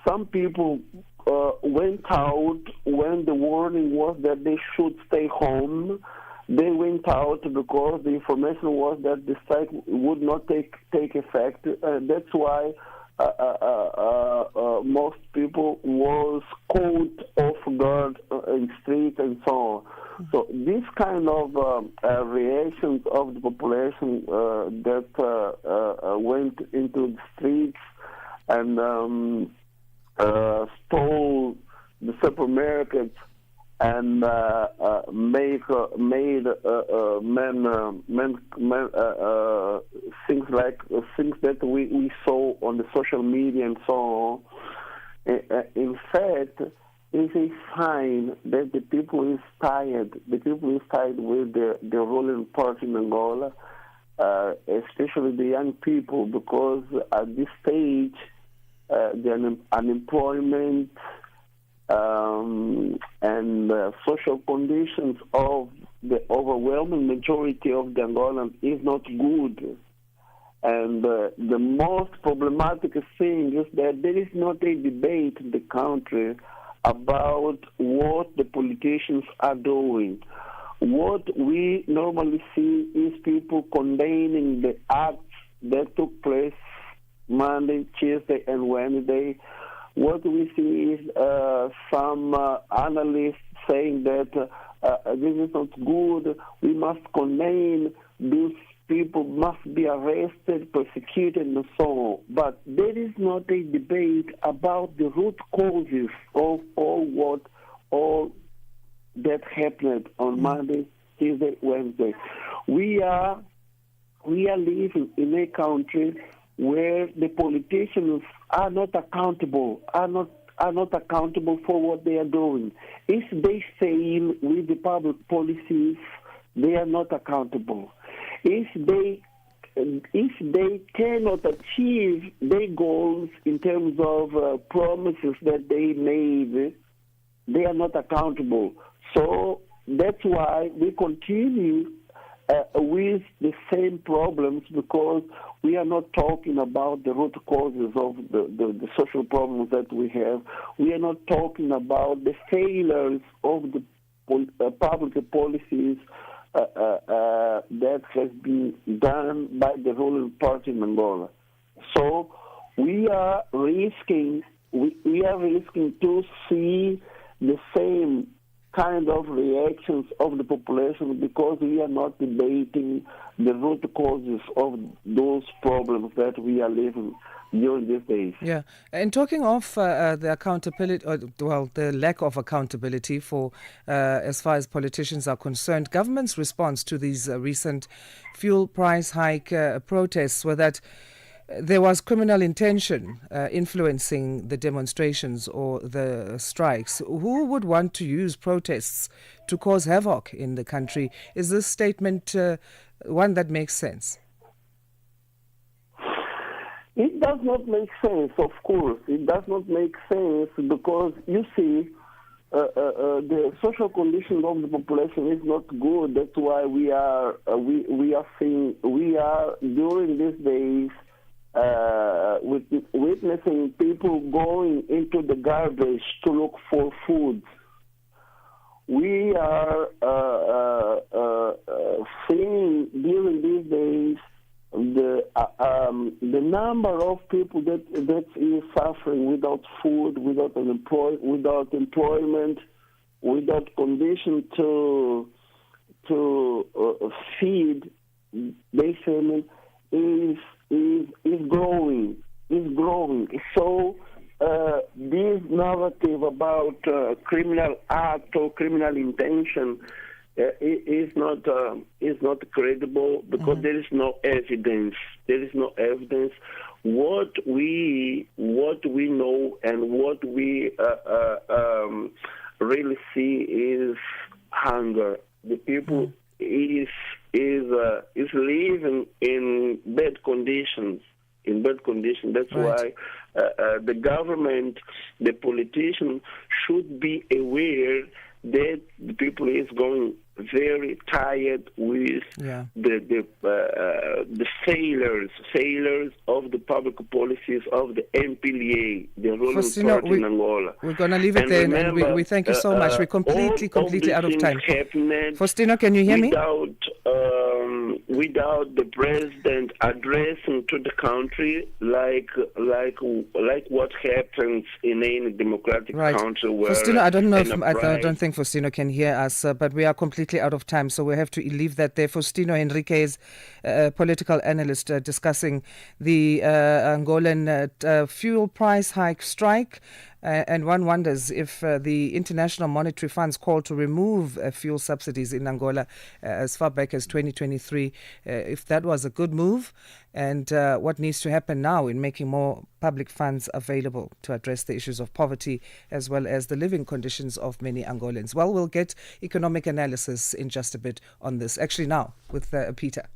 Some people went out when the warning was that they should stay home. They went out because the information was that the strike would not take effect. That's why most people was caught off guard in streets and so on. So this kind of reactions of the population that went into the streets and stole the supermarkets and made things that we saw on the social media and so on. In fact, it's a sign that the people is tired. The people is tired with the ruling party in Angola, especially the young people, because at this stage, the unemployment and social conditions of the overwhelming majority of the Angolans is not good. And the most problematic thing is that there is not a debate in the country about what the politicians are doing. What we normally see is people condemning the acts that took place Monday, Tuesday, and Wednesday. What we see is some analysts saying that this is not good. We must condemn these people must be arrested, persecuted, and so on. But there is not a debate about the root causes of all that happened on Monday, Tuesday, Wednesday. We are living in a country where the politicians are not accountable, are not accountable for what they are doing. If they fail with the public policies, they are not accountable. If they cannot achieve their goals in terms of promises that they made, they are not accountable. So that's why we continue with the same problems, because we are not talking about the root causes of the social problems that we have. We are not talking about the failures of the public policies that has been done by the ruling party in Angola. So we are risking to see the same kind of reactions of the population, because we are not debating the root causes of those problems that we are living during these days. Yeah, and talking of the accountability, the lack of accountability for as far as politicians are concerned, government's response to these recent fuel price hike protests were that there was criminal intention influencing the demonstrations or the strikes. Who would want to use protests to cause havoc in the country? Is this statement one that makes sense? It does not make sense, of course. It does not make sense because, you see, the social condition of the population is not good. That's why we are during these days witnessing people going into the garbage to look for food. We are seeing during these days the number of people that is suffering without food, without employment, without condition to feed their family is growing. So this narrative about criminal act or criminal intention is not credible, because there is no evidence. There is no evidence. What we know and what we really see is hunger. The people is living in bad conditions. That's why the government, the politicians should be aware that the people is going very tired with the failures of the public policies of the MPLA, the ruling party in Angola. We're going to leave it there, and we thank you so much. We're completely out of time. Faustino, can you hear me? Without the president addressing to the country like what happens in any democratic country where Faustino, I don't think Faustino can hear us, but we are completely out of time, so we have to leave that there. Faustino Henriquez, political analyst, discussing the Angolan fuel price hike strike. And one wonders if the International Monetary Fund's call to remove fuel subsidies in Angola as far back as 2023, if that was a good move, and what needs to happen now in making more public funds available to address the issues of poverty as well as the living conditions of many Angolans. Well, we'll get economic analysis in just a bit on this. Actually now with Peter.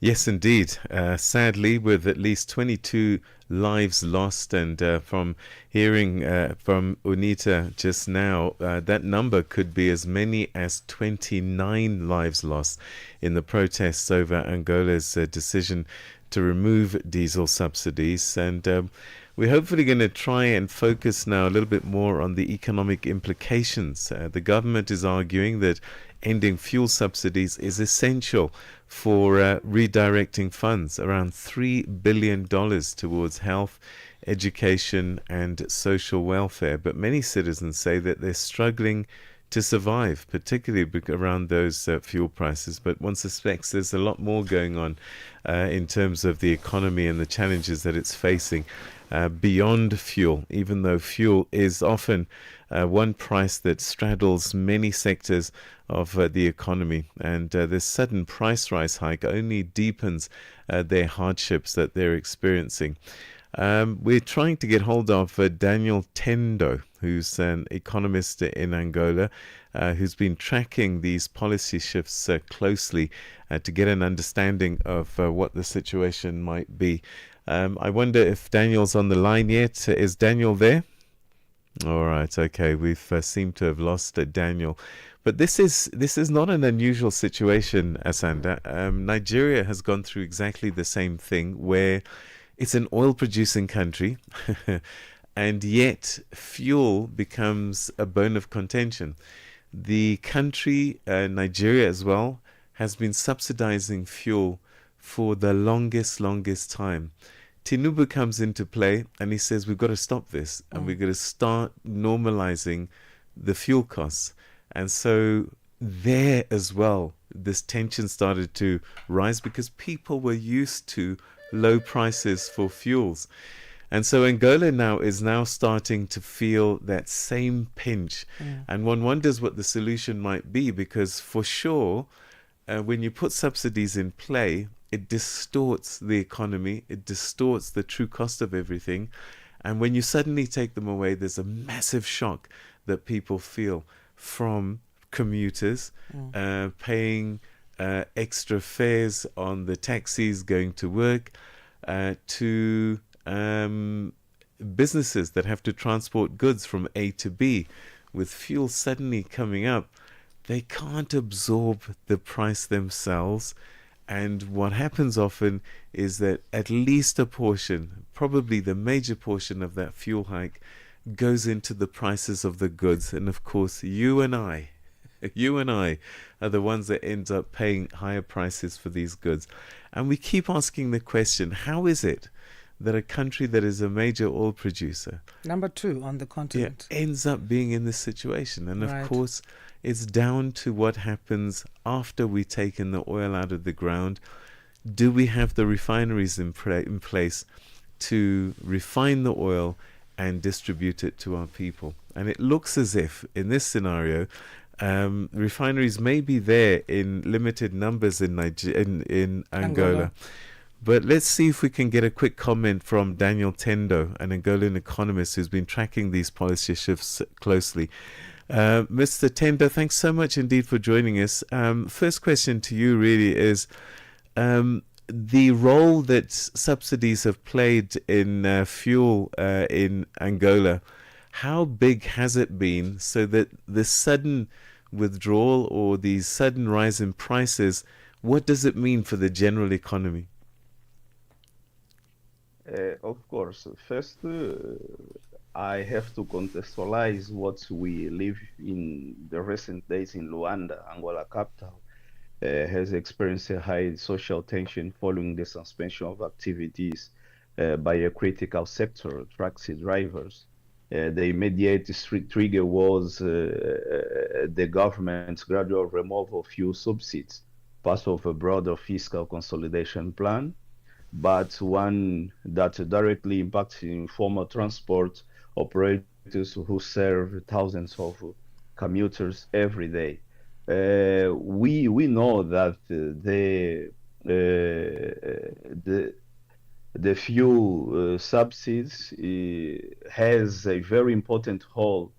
Yes, indeed. Sadly, with at least 22 lives lost, and from hearing from UNITA just now, that number could be as many as 29 lives lost in the protests over Angola's decision to remove diesel subsidies. And we're hopefully going to try and focus now a little bit more on the economic implications. The government is arguing that ending fuel subsidies is essential for redirecting funds, around $3 billion towards health, education and social welfare. But many citizens say that they're struggling to survive, particularly around those fuel prices. But one suspects there's a lot more going on in terms of the economy and the challenges that it's facing beyond fuel, even though fuel is often one price that straddles many sectors of the economy. And this sudden price rise hike only deepens their hardships that they're experiencing. We're trying to get hold of Daniel Tendo, who's an economist in Angola, who's been tracking these policy shifts closely to get an understanding of what the situation might be. I wonder if Daniel's on the line yet. Is Daniel there? All right, okay. We've seemed to have lost Daniel. But this is not an unusual situation, Asanda. Nigeria has gone through exactly the same thing, where it's an oil-producing country, and yet fuel becomes a bone of contention. The country, Nigeria as well, has been subsidizing fuel for the longest time. Tinubu comes into play and he says, we've got to stop this and we've got to start normalizing the fuel costs. And so there as well, this tension started to rise because people were used to low prices for fuels. And so Angola now is starting to feel that same pinch. And one wonders what the solution might be, because for sure, when you put subsidies in play, it distorts the economy, it distorts the true cost of everything. And when you suddenly take them away, there's a massive shock that people feel, from commuters paying extra fares on the taxis going to work, to businesses that have to transport goods from A to B. With fuel suddenly coming up, they can't absorb the price themselves. And what happens often is that at least a portion, probably the major portion of that fuel hike, goes into the prices of the goods. And of course, you and I are the ones that end up paying higher prices for these goods. And we keep asking the question, how is it that a country that is a major oil producer, number 2 on the continent, ends up being in this situation? And of course, it's down to what happens after we've taken the oil out of the ground. Do we have the refineries in place to refine the oil and distribute it to our people? And it looks as if, in this scenario, refineries may be there in limited numbers in Angola. But let's see if we can get a quick comment from Daniel Tendo, an Angolan economist who's been tracking these policy shifts closely. Mr. Tendo, thanks so much indeed for joining us. First question to you really is the role that subsidies have played in fuel in Angola. How big has it been, so that the sudden withdrawal or the sudden rise in prices, what does it mean for the general economy? Of course. First, I have to contextualize what we live in the recent days in Luanda, Angola capital, has experienced a high social tension following the suspension of activities by a critical sector, taxi drivers. The immediate trigger was the government's gradual removal of fuel subsidies, part of a broader fiscal consolidation plan, but one that directly impacts informal transport operators who serve thousands of commuters every day. We know that the fuel subsidies has a very important role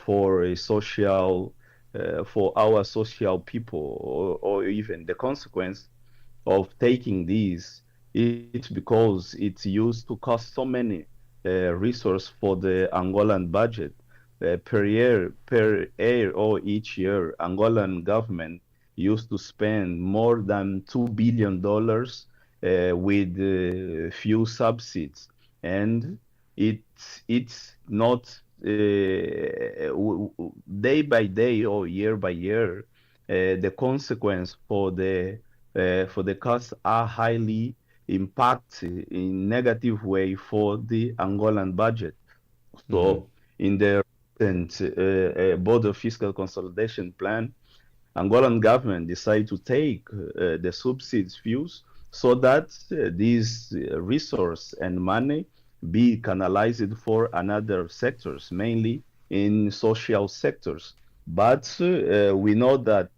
for a social for our social people, or even the consequence of taking these, it's because it's used to cost so many resources for the Angolan budget. Per year or each year, Angolan government used to spend more than $2 billion with fuel subsidies, and it's not day by day or year by year. The consequence for the costs are highly impact in negative way for the Angolan budget. So in the border fiscal consolidation plan, Angolan government decided to take the subsidies fuels so that these resource and money be canalized for another sectors, mainly in social sectors. But we know that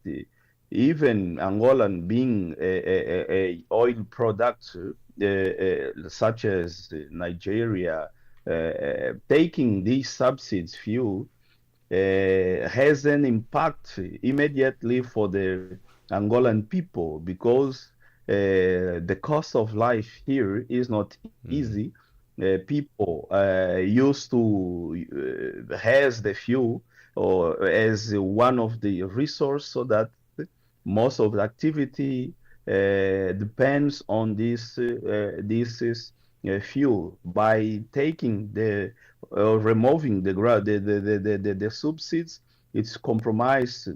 even Angolan being a oil product such as Nigeria, taking these subsidies fuel has an impact immediately for the Angolan people because the cost of life here is not easy. People used to has the fuel or as one of the resource so that most of the activity depends on this is, fuel. By taking the removing the subsidies, it's compromised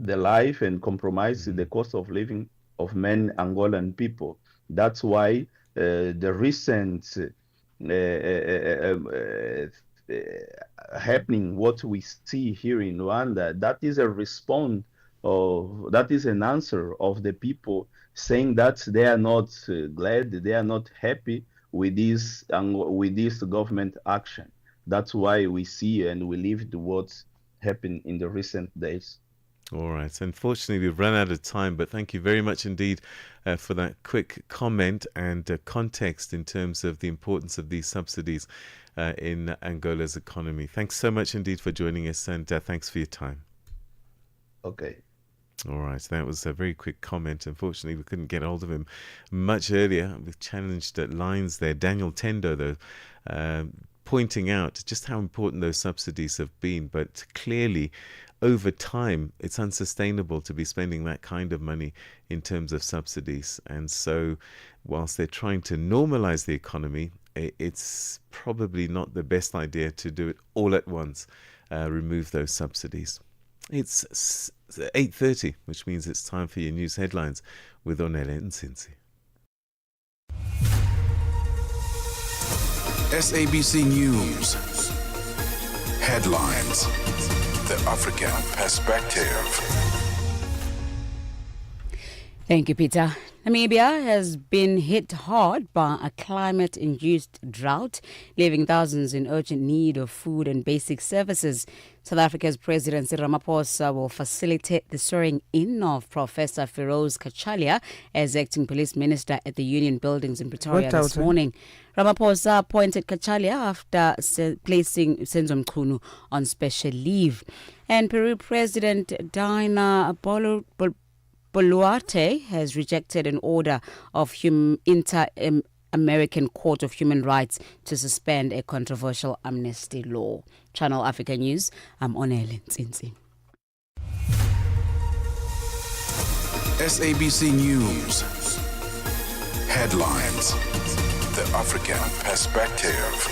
the life and compromised the cost of living of many Angolan people. That's why the recent happening, what we see here in Rwanda, that is a response that is an answer of the people saying that they are not glad, they are not happy with this government action. That's why we see and we live to what's happened in the recent days. All right. Unfortunately, we've run out of time, but thank you very much indeed for that quick comment and context in terms of the importance of these subsidies in Angola's economy. Thanks so much indeed for joining us, and thanks for your time. Okay. All right, that was a very quick comment. Unfortunately, we couldn't get hold of him much earlier. We've challenged lines there. Daniel Tendo, though, pointing out just how important those subsidies have been. But clearly, over time, it's unsustainable to be spending that kind of money in terms of subsidies. And so, whilst they're trying to normalize the economy, it's probably not the best idea to do it all at once, remove those subsidies. It's 8:30, which means it's time for your news headlines with Onele Nsinsi. SABC News. Headlines. The African Perspective. Thank you, Peter. Namibia has been hit hard by a climate-induced drought, leaving thousands in urgent need of food and basic services. South Africa's President Cyril Ramaphosa will facilitate the swearing-in of Professor Feroz Kachalia as acting police minister at the Union Buildings in Pretoria this morning. Ramaphosa appointed Kachalia after placing Senzo Mchunu on special leave. And Peru President Dina Boluarte has rejected an order of Inter-American Court of Human Rights to suspend a controversial amnesty law. Channel Africa News, I'm Onele Nsinsi. SABC News. Headlines. The African Perspective.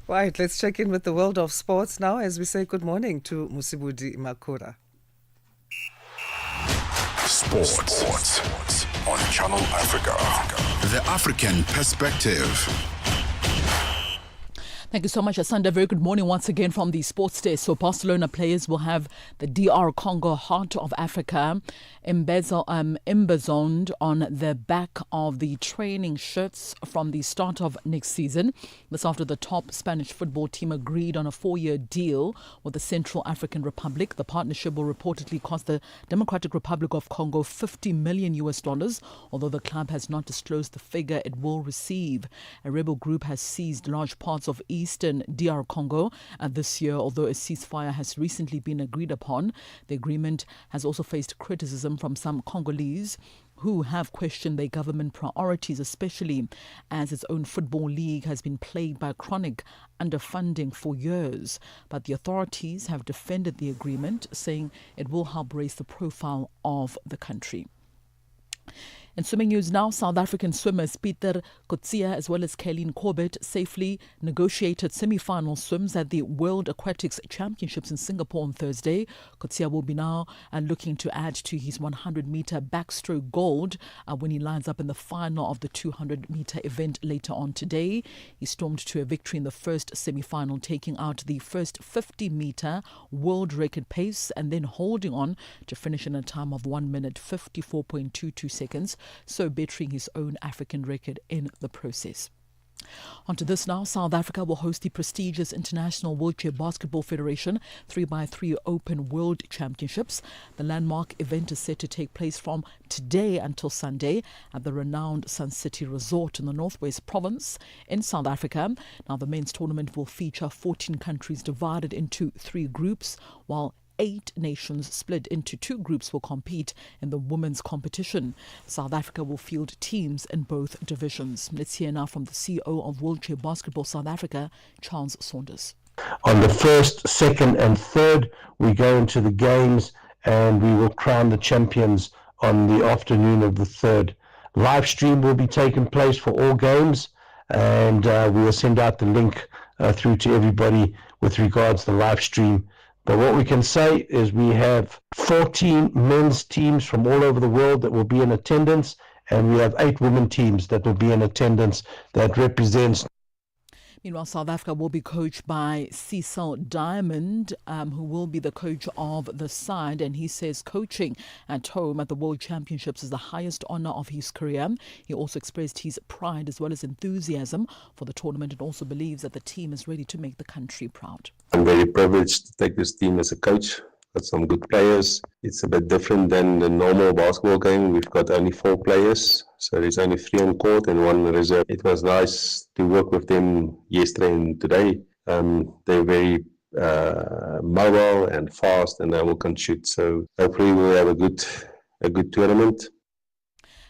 Right, let's check in with the world of sports now as we say good morning to Musibudi Makura. Sports on Channel Africa. The African Perspective. Thank you so much, Asanda. Very good morning once again from the Sports Desk. So Barcelona players will have the DR Congo Heart of Africa emblazoned on the back of the training shirts from the start of next season. This after the top Spanish football team agreed on a 4-year deal with the Central African Republic. The partnership will reportedly cost the Democratic Republic of Congo $50 million, although the club has not disclosed the figure it will receive. A rebel group has seized large parts of eastern DR Congo this year, although a ceasefire has recently been agreed upon. The agreement has also faced criticism from some Congolese who have questioned their government priorities, especially as its own football league has been plagued by chronic underfunding for years. But the authorities have defended the agreement, saying it will help raise the profile of the country. In swimming news now, South African swimmers Peter Kotsia as well as Kaylin Corbett safely negotiated semi-final swims at the World Aquatics Championships in Singapore on Thursday. Kotsia will be now looking to add to his 100-meter backstroke gold when he lines up in the final of the 200-meter event later on today. He stormed to a victory in the first semi-final, taking out the first 50-meter world record pace and then holding on to finish in a time of 1 minute 54.22 seconds, so bettering his own African record in the process. Onto this now. South Africa will host the prestigious International Wheelchair Basketball Federation 3x3 Open World Championships. The landmark event is set to take place from today until Sunday at the renowned Sun City Resort in the Northwest Province in South Africa. Now, the men's tournament will feature 14 countries divided into 3 groups, while 8 nations split into 2 groups will compete in the women's competition. South Africa will field teams in both divisions. Let's hear now from the CEO of Wheelchair Basketball South Africa, Charles Saunders. On the 1st, 2nd and 3rd, we go into the games and we will crown the champions on the afternoon of the 3rd. Live stream will be taking place for all games, and we will send out the link through to everybody with regards to the live stream. But what we can say is we have 14 men's teams from all over the world that will be in attendance, and we have 8 women teams that will be in attendance that represents. Meanwhile, South Africa will be coached by Cecil Diamond, who will be the coach of the side. And he says coaching at home at the World Championships is the highest honour of his career. He also expressed his pride as well as enthusiasm for the tournament and also believes that the team is ready to make the country proud. I'm very privileged to take this team as a coach. Got some good players. It's a bit different than the normal basketball game. We've got only 4 players, so there's only 3 on court and 1 reserve. It was nice to work with them yesterday and today. They're very mobile and fast, and they all can shoot. So hopefully we'll have a good tournament.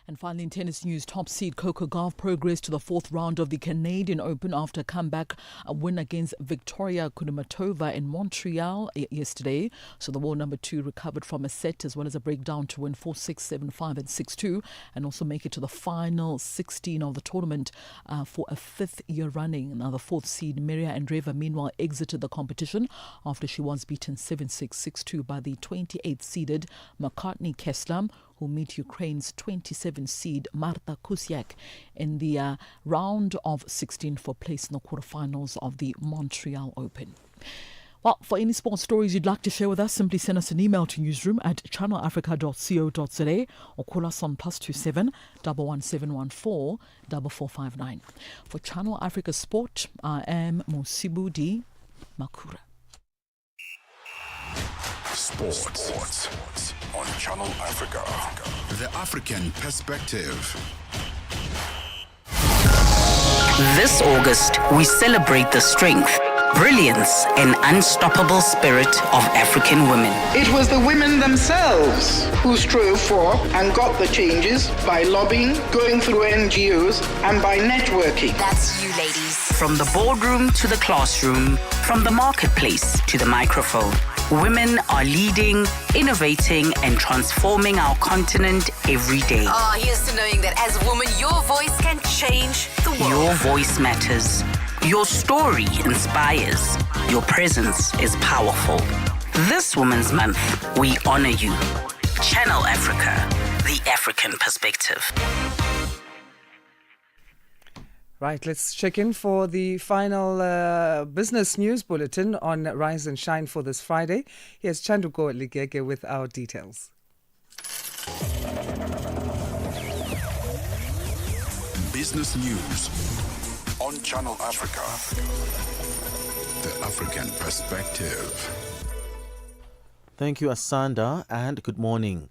And finally, in tennis news, top seed Coco Gauff progressed to the 4th round of the Canadian Open after a comeback win against Victoria Kudermetova in Montreal yesterday. So the world number 2 recovered from a set as well as a breakdown to win 4-6, 7-5 and 6-2 and also make it to the final 16 of the tournament for a 5th year running. Now the 4th seed Maria Andreeva meanwhile exited the competition after she was beaten 7-6, 6-2 by the 28th seeded McCartney Kessler, who meet Ukraine's 27 seed Marta Kusiak in the round of 16 for place in the quarterfinals of the Montreal Open. Well, for any sports stories you'd like to share with us, simply send us an email to newsroom@channelafrica.co.za or call us on +27 11714 4459. For Channel Africa Sport, I am Musibudi Makura. Sports on Channel Africa. The African Perspective. This August, we celebrate the strength, brilliance, and unstoppable spirit of African women. It was the women themselves who strove for and got the changes by lobbying, going through NGOs, and by networking. That's you, ladies. From the boardroom to the classroom, from the marketplace to the microphone, women are leading, innovating, and transforming our continent every day. Oh, here's to knowing that as a woman, your voice can change the world. Your voice matters. Your story inspires. Your presence is powerful. This Women's Month, we honor you. Channel Africa, the African perspective. Right, let's check in for the final business news bulletin on Rise and Shine for this Friday. Here's Chanduko Ligege with our details. Business news on Channel Africa. The African Perspective. Thank you, Asanda, and good morning.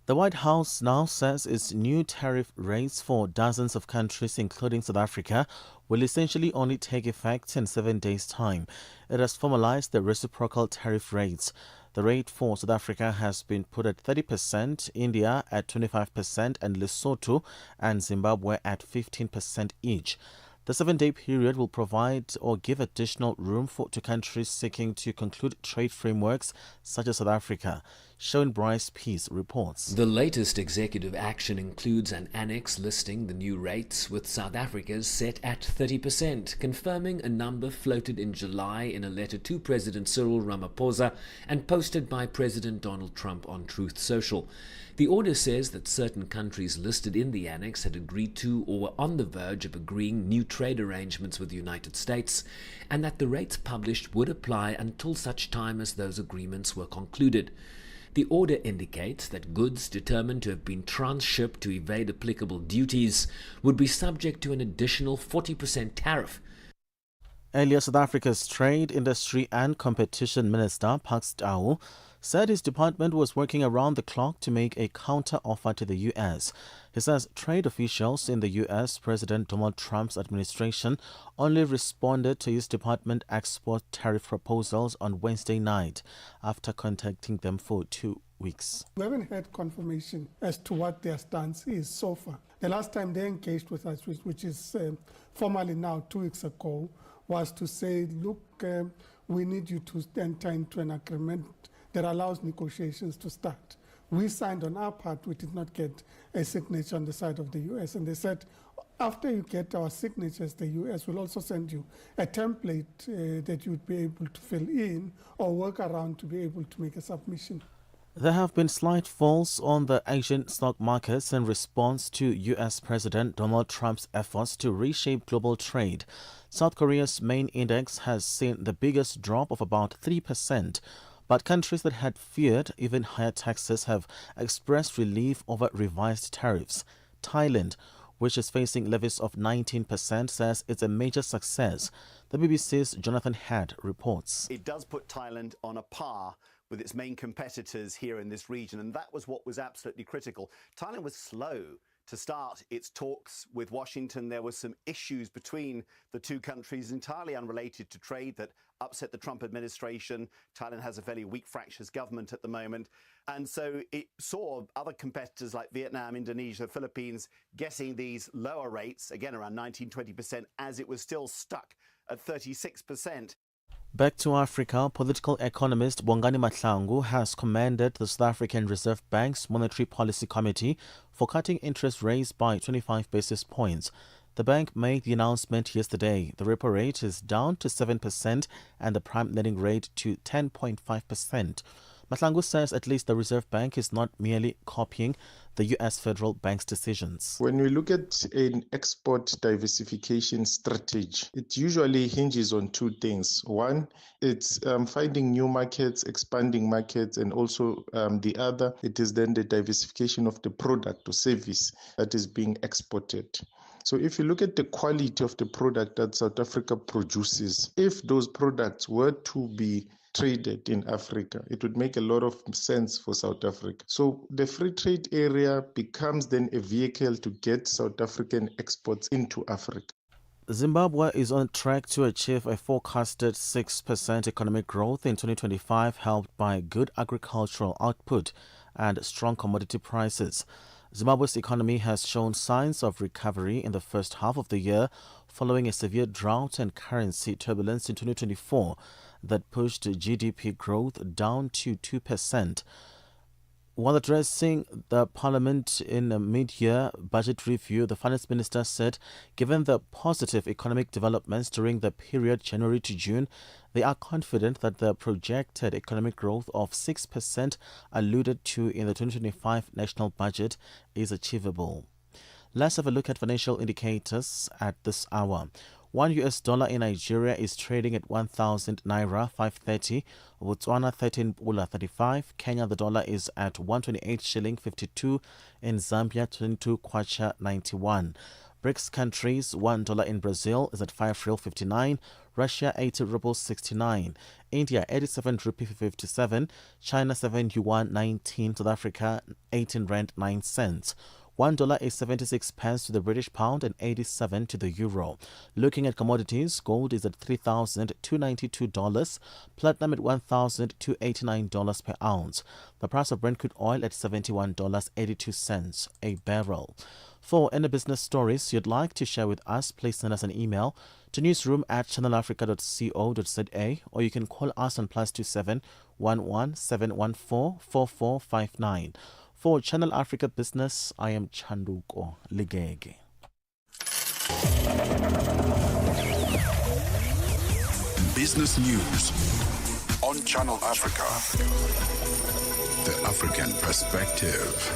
The White House now says its new tariff rates for dozens of countries, including South Africa, will essentially only take effect in 7 days' time. It has formalized the reciprocal tariff rates. The rate for South Africa has been put at 30%, India at 25%, and Lesotho and Zimbabwe at 15% each. The 7-day period will provide or give additional room to countries seeking to conclude trade frameworks such as South Africa. Sean Bryce Peace reports. The latest executive action includes an annex listing the new rates, with South Africa's set at 30%, confirming a number floated in July in a letter to President Cyril Ramaphosa and posted by President Donald Trump on Truth Social. The order says that certain countries listed in the annex had agreed to or were on the verge of agreeing new trade arrangements with the United States, and that the rates published would apply until such time as those agreements were concluded. The order indicates that goods determined to have been transshipped to evade applicable duties would be subject to an additional 40% tariff. Earlier, South Africa's Trade, Industry and Competition Minister, Pax Tau, said his department was working around the clock to make a counter-offer to the U.S. He says trade officials in the U.S. President Donald Trump's administration only responded to his department export tariff proposals on Wednesday night after contacting them for 2 weeks. We haven't had confirmation as to what their stance is so far. The last time they engaged with us, which is formally now 2 weeks ago, was to say, look, we need you to enter into an agreement that allows negotiations to start. We signed on our part, we did not get a signature on the side of the U.S. And they said, after you get our signatures, the U.S. will also send you a template that you would be able to fill in or work around to be able to make a submission. There have been slight falls on the Asian stock markets in response to U.S. President Donald Trump's efforts to reshape global trade. South Korea's main index has seen the biggest drop of about 3%. But countries that had feared even higher taxes have expressed relief over revised tariffs. Thailand, which is facing levies of 19%, says it's a major success. The BBC's Jonathan Hadd reports. It does put Thailand on a par with its main competitors here in this region, and that was what was absolutely critical. Thailand was slow to start its talks with Washington. There were some issues between the two countries entirely unrelated to trade that upset the Trump administration. Thailand has a fairly weak, fractious government at the moment. And so it saw other competitors like Vietnam, Indonesia, Philippines getting these lower rates, again around 19-20%, as it was still stuck at 36%. Back to Africa, political economist Bongani Mahlangu has commended the South African Reserve Bank's Monetary Policy Committee for cutting interest rates by 25 basis points. The bank made the announcement yesterday. The repo rate is down to 7% and the prime lending rate to 10.5%. Mahlangu says at least the Reserve Bank is not merely copying the U.S. federal bank's decisions. When we look at an export diversification strategy, it usually hinges on two things. One, it's finding new markets, expanding markets, and also the other, it is then the diversification of the product or service that is being exported. So if you look at the quality of the product that South Africa produces, if those products were to be traded in Africa, it would make a lot of sense for South Africa. So the free trade area becomes then a vehicle to get South African exports into Africa. Zimbabwe is on track to achieve a forecasted 6% economic growth in 2025, helped by good agricultural output and strong commodity prices. Zimbabwe's economy has shown signs of recovery in the first half of the year following a severe drought and currency turbulence in 2024 that pushed GDP growth down to 2%. While addressing the parliament in a mid-year budget review, the finance minister said given the positive economic developments during the period January to June, they are confident that the projected economic growth of 6% alluded to in the 2025 national budget is achievable. Let's have a look at financial indicators at this hour. $1 in Nigeria is trading at 1,000 naira 530, Botswana 13 pula 35, Kenya the dollar is at 128 shilling 52, in Zambia 22 kwacha 91. BRICS countries, $1 in Brazil is at 5 real 59, Russia 80 rubles 69, India 87 rupee 57, China 7 yuan 19, South Africa 18 rand 9 cents. $1 is 76 pence to the British pound and 87 to the euro. Looking at commodities, gold is at $3,292, platinum at $1,289 per ounce. The price of Brent crude oil at $71.82 a barrel. For any business stories you'd like to share with us, please send us an email to newsroom@channelafrica.co.za, or you can call us on +27 11 714 4459. For Channel Africa Business, I am Chanduko Ligege. Business news on Channel Africa. The African perspective.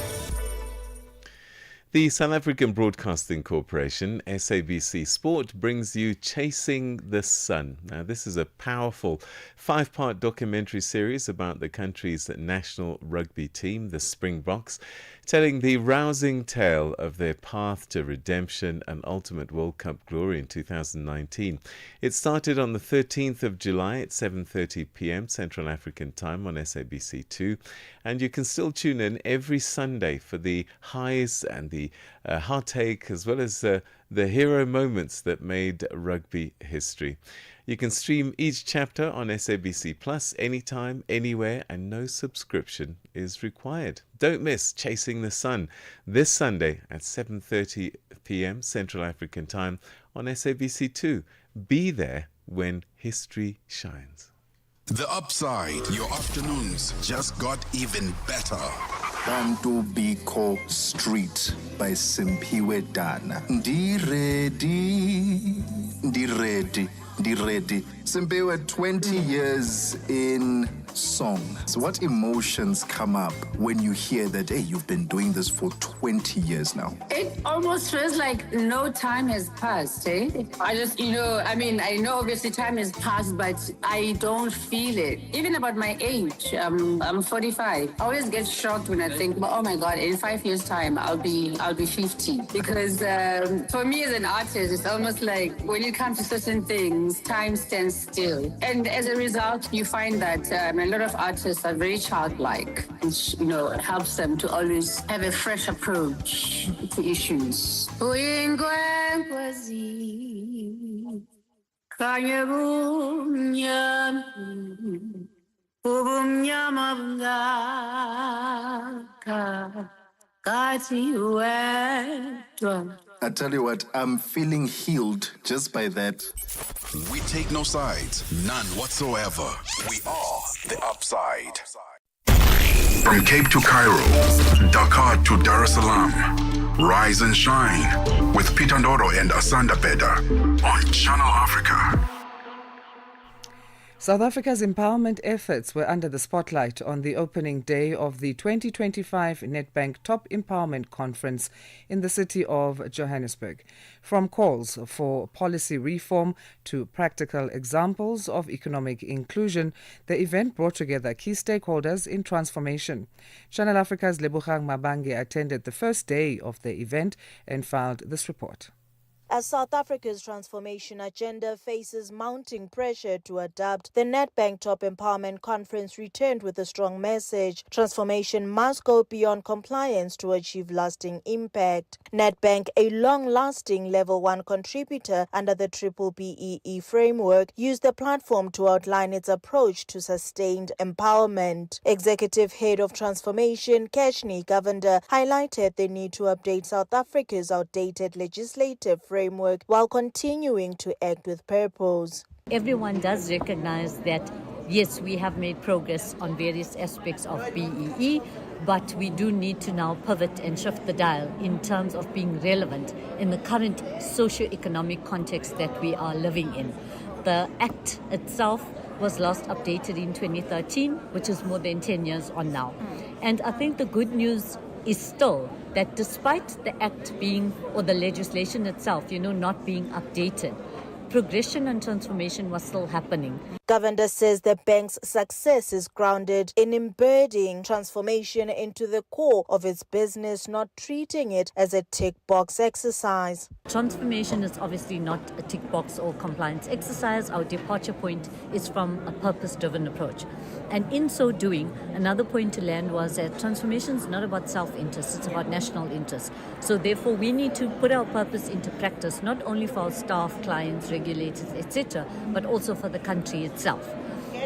The South African Broadcasting Corporation, SABC Sport, brings you Chasing the Sun. Now, this is a powerful 5-part documentary series about the country's national rugby team, the Springboks, telling the rousing tale of their path to redemption and ultimate World Cup glory in 2019. It started on the 13th of July at 7:30 p.m. Central African Time on SABC2, and you can still tune in every Sunday for the highs and the heartache, as well as the hero moments that made rugby history. You can stream each chapter on SABC Plus anytime, anywhere, and no subscription is required. Don't miss Chasing the Sun this Sunday at 7:30 p.m. Central African Time on SABC2. Be there when history shines. The Upside, your afternoons just got even better. Bantu Biko Street by Simpiwe Dana. Ndi ready. Simpiwe, 20 years in song. So what emotions come up when you hear that, hey, you've been doing this for 20 years now? It almost feels like no time has passed, eh? I just, I know obviously time has passed, but I don't feel it. Even about my age, I'm 45. I always get shocked when I think, oh my God, in 5 years' time, I'll be 50. Because for me as an artist, it's almost like when it comes to certain things, time stands still. And as a result, you find that a lot of artists are very childlike, which, it helps them to always have a fresh approach to issues. I tell you what, I'm feeling healed just by that. We take no sides, none whatsoever. We are the Upside. From Cape to Cairo, Dakar to Dar es Salaam, rise and shine with Peter Ndoro and Asanda Beda on Channel Africa. South Africa's empowerment efforts were under the spotlight on the opening day of the 2025 Nedbank Top Empowerment Conference in the city of Johannesburg. From calls for policy reform to practical examples of economic inclusion, the event brought together key stakeholders in transformation. Channel Africa's Lebogang Mabange attended the first day of the event and filed this report. As South Africa's transformation agenda faces mounting pressure to adapt, the Nedbank Top Empowerment Conference returned with a strong message. Transformation must go beyond compliance to achieve lasting impact. Nedbank, a long-lasting Level 1 contributor under the BBBEE framework, used the platform to outline its approach to sustained empowerment. Executive Head of Transformation, Keshni Govender, highlighted the need to update South Africa's outdated legislative framework while continuing to act with purpose. Everyone does recognize that, yes, we have made progress on various aspects of BEE, but we do need to now pivot and shift the dial in terms of being relevant in the current socio-economic context that we are living in. The Act itself was last updated in 2013, which is more than 10 years on now. And I think the good news is still that despite the act being, or the legislation itself, not being updated, progression and transformation was still happening. Govender says the bank's success is grounded in embedding transformation into the core of its business, not treating it as a tick box exercise. Transformation is obviously not a tick box or compliance exercise. Our departure point is from a purpose-driven approach. And in so doing, another point to land was that transformation is not about self-interest, it's about national interest. So therefore, we need to put our purpose into practice, not only for our staff, clients, regulators, etc., but also for the country itself.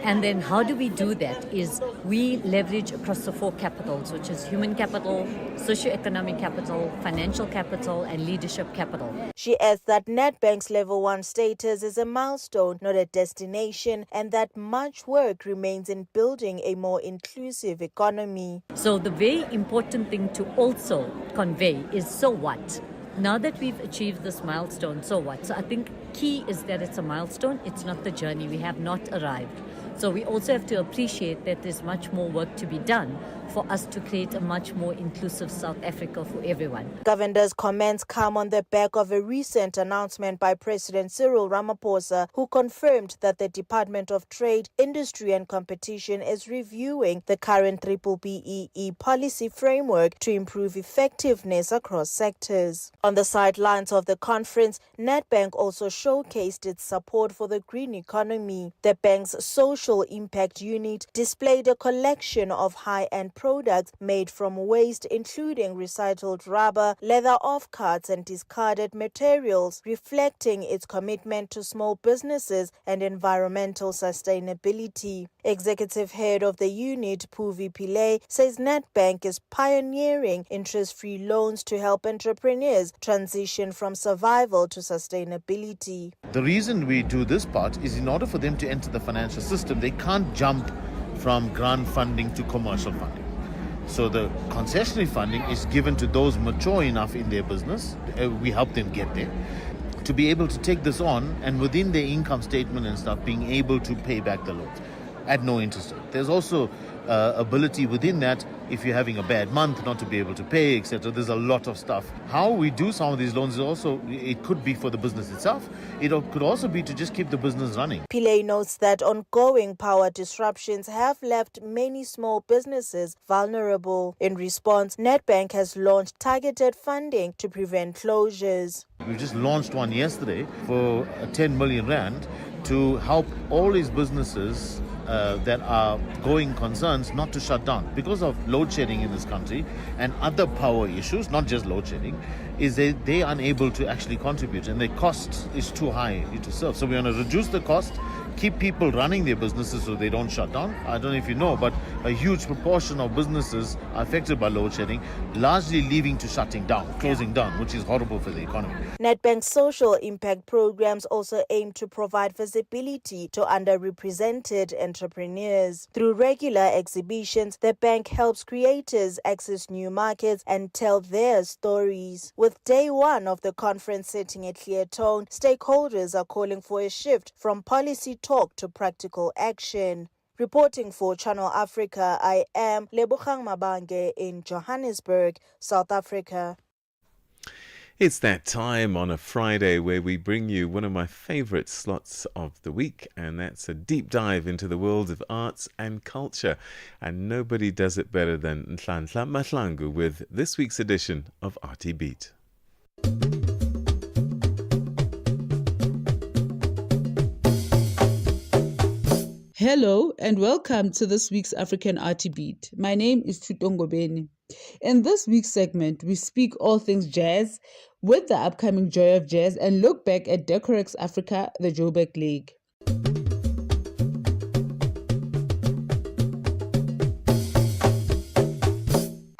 And then how do we do that is we leverage across the 4 capitals, which is human capital, socioeconomic capital, financial capital, and leadership capital. She adds that Nedbank's Level 1 status is a milestone, not a destination, and that much work remains in building a more inclusive economy. So the very important thing to also convey is so what? Now that we've achieved this milestone, so what? So I think key is that it's a milestone, it's not the journey. We have not arrived. So we also have to appreciate that there's much more work to be done for us to create a much more inclusive South Africa for everyone. Governor's comments come on the back of a recent announcement by President Cyril Ramaphosa, who confirmed that the Department of Trade, Industry and Competition is reviewing the current BBBEE policy framework to improve effectiveness across sectors. On the sidelines of the conference, Nedbank also showcased its support for the green economy. The bank's social impact unit displayed a collection of high-end products made from waste, including recycled rubber, leather offcuts, and discarded materials, reflecting its commitment to small businesses and environmental sustainability. Executive head of the unit, Puvi Pillay, says Nedbank is pioneering interest-free loans to help entrepreneurs transition from survival to sustainability. The reason we do this part is in order for them to enter the financial system, they can't jump from grant funding to commercial funding. So the concessionary funding is given to those mature enough in their business. We help them get there to be able to take this on, and within their income statement and stuff, being able to pay back the loans at no interest rate. There's also ability within that, if you're having a bad month, not to be able to pay, etc. There's a lot of stuff. How we do some of these loans is also, it could be for the business itself. It could also be to just keep the business running. Pillay notes that ongoing power disruptions have left many small businesses vulnerable. In response, Nedbank has launched targeted funding to prevent closures. We just launched one yesterday for 10 million rand to help all these businesses that are going concerns not to shut down because of load shedding in this country and other power issues, not just load shedding, is they are unable to actually contribute and the cost is too high to serve. So we want to reduce the cost, keep people running their businesses so they don't shut down. I don't know if you know, but a huge proportion of businesses are affected by load shedding, largely leading to shutting down, closing down, which is horrible for the economy. Nedbank's social impact programs also aim to provide visibility to underrepresented entrepreneurs. Through regular exhibitions, the bank helps creators access new markets and tell their stories. With day one of the conference setting a clear tone, stakeholders are calling for a shift from policy talk to practical action. Reporting for Channel Africa, I am Lebogang Mabange in Johannesburg, South Africa. It's that time on a Friday where we bring you one of my favorite slots of the week, and that's a deep dive into the world of arts and culture. And nobody does it better than Nhlanhla Mahlangu with this week's edition of RT Beat. Hello and welcome to this week's African RT Beat. My name is Tutongo Beni. In this week's segment, we speak all things jazz with the upcoming Joy of Jazz and look back at Decorex Africa, the Joburg League.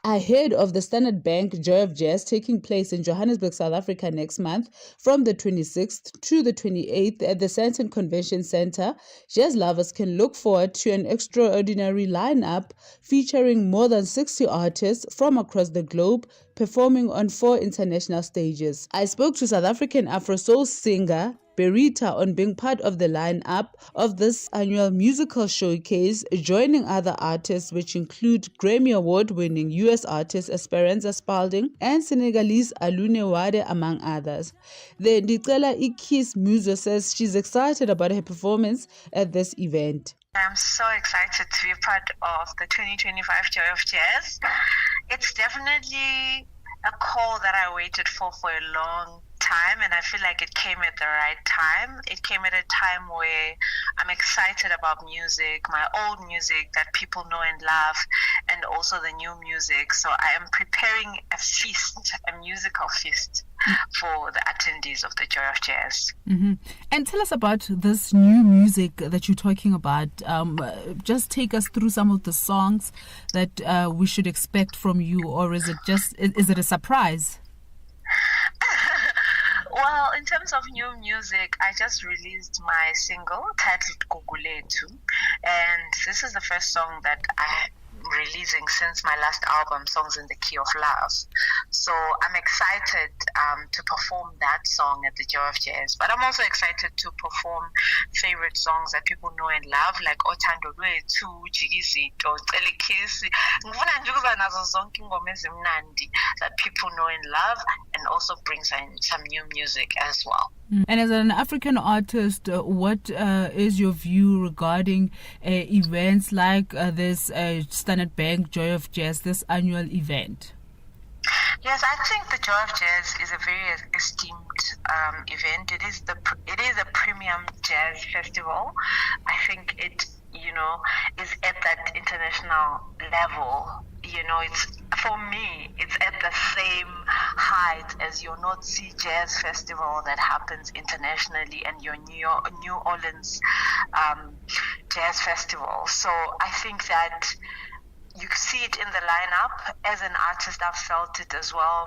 Ahead of the Standard Bank Joy of Jazz taking place in Johannesburg, South Africa next month from the 26th to the 28th at the Sandton Convention Centre, jazz lovers can look forward to an extraordinary lineup featuring more than 60 artists from across the globe performing on 4 international stages. I spoke to South African Afro Soul singer Berita on being part of the lineup of this annual musical showcase, joining other artists which include Grammy Award-winning US artist Esperanza Spalding and Senegalese Alune Wade, among others. The Ndicela Ikis Muzo says she's excited about her performance at this event. I'm so excited to be part of the 2025 Joy of Jazz. It's definitely a call that I waited for a long time, and I feel like it came at the right time. It came at a time where I'm excited about music, my old music that people know and love, and also the new music. So I am preparing a feast, a musical feast. for the attendees of the Joy of Jazz. Mm-hmm. And tell us about this new music that you're talking about. Just take us through some of the songs that we should expect from you, or is it a surprise? Well, in terms of new music, I just released my single titled Guguletu, and this is the first song that I'm releasing since my last album, Songs in the Key of Love. So I'm excited to perform that song at the Joy of Jazz, but I'm also excited to perform favorite songs that people know and love, like Othando Lwethu, Jikizito, Celikisi. Ngifuna nje ukuba nazo zonke ingoma ezimnandi that people know and love, and also bring some new music as well. And as an African artist, what is your view regarding events like this Standard Bank Joy of Jazz, this annual event? Yes, I think the Joy of Jazz is a very esteemed event. It is a premium jazz festival. I think it, is at that international level. For me, it's at the same height as your North Sea Jazz Festival that happens internationally and your New Orleans Jazz Festival. So I think that you see it in the lineup. As an artist, I've felt it as well,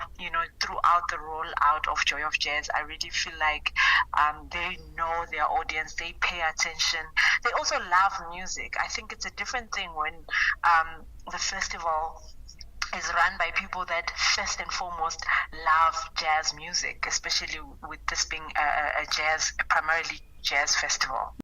throughout the rollout of Joy of Jazz. I really feel like they know their audience, they pay attention. They also love music. I think it's a different thing when the festival is run by people that first and foremost love jazz music, especially with this being a primarily jazz festival.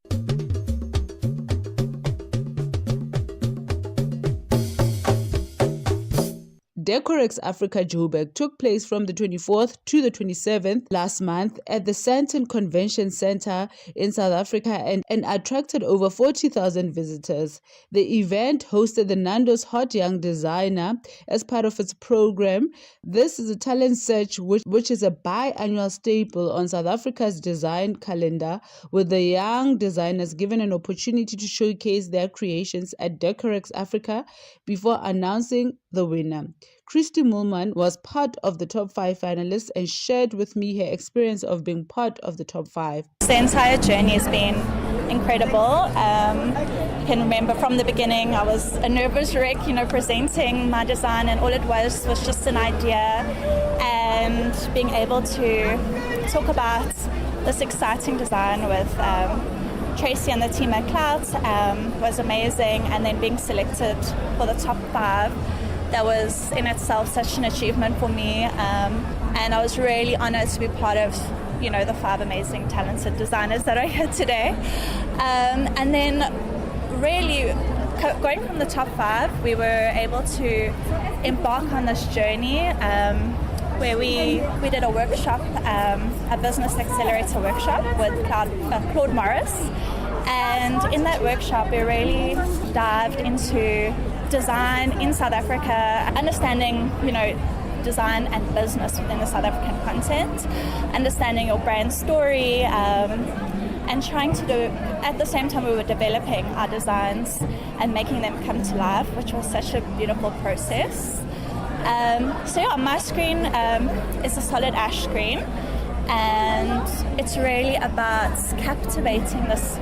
Decorex Africa Joburg took place from the 24th to the 27th last month at the Sandton Convention Center in South Africa and attracted over 40,000 visitors. The event hosted the Nando's Hot Young Designer as part of its program. This is a talent search which is a biannual staple on South Africa's design calendar, with the young designers given an opportunity to showcase their creations at Decorex Africa before announcing the winner. Christy Mullman was part of the top 5 finalists and shared with me her experience of being part of the top 5. The entire journey has been incredible. I can remember from the beginning I was a nervous wreck, presenting my design, and all it was just an idea, and being able to talk about this exciting design with Tracy and the team at Clout was amazing, and then being selected for the top 5. That was in itself such an achievement for me, and I was really honored to be part of, the 5 amazing, talented designers that are here today. And then really going from the top 5, we were able to embark on this journey where we did a workshop, a business accelerator workshop with Claude Morris. And in that workshop, we really dived into design in South Africa, understanding, design and business within the South African content, understanding your brand story, and trying to do, at the same time we were developing our designs and making them come to life, which was such a beautiful process. My screen is a solid ash screen, and it's really about captivating this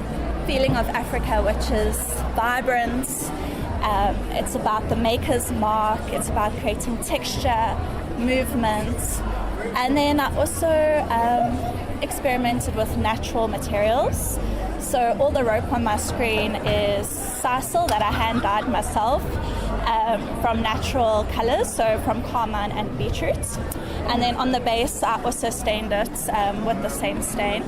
feeling of Africa, which is vibrant. It's about the maker's mark. It's about creating texture, movement. And then I also experimented with natural materials. So all the rope on my screen is sisal that I hand dyed myself from natural colors, so from carmine and beetroot. And then on the base, I also stained it with the same stain.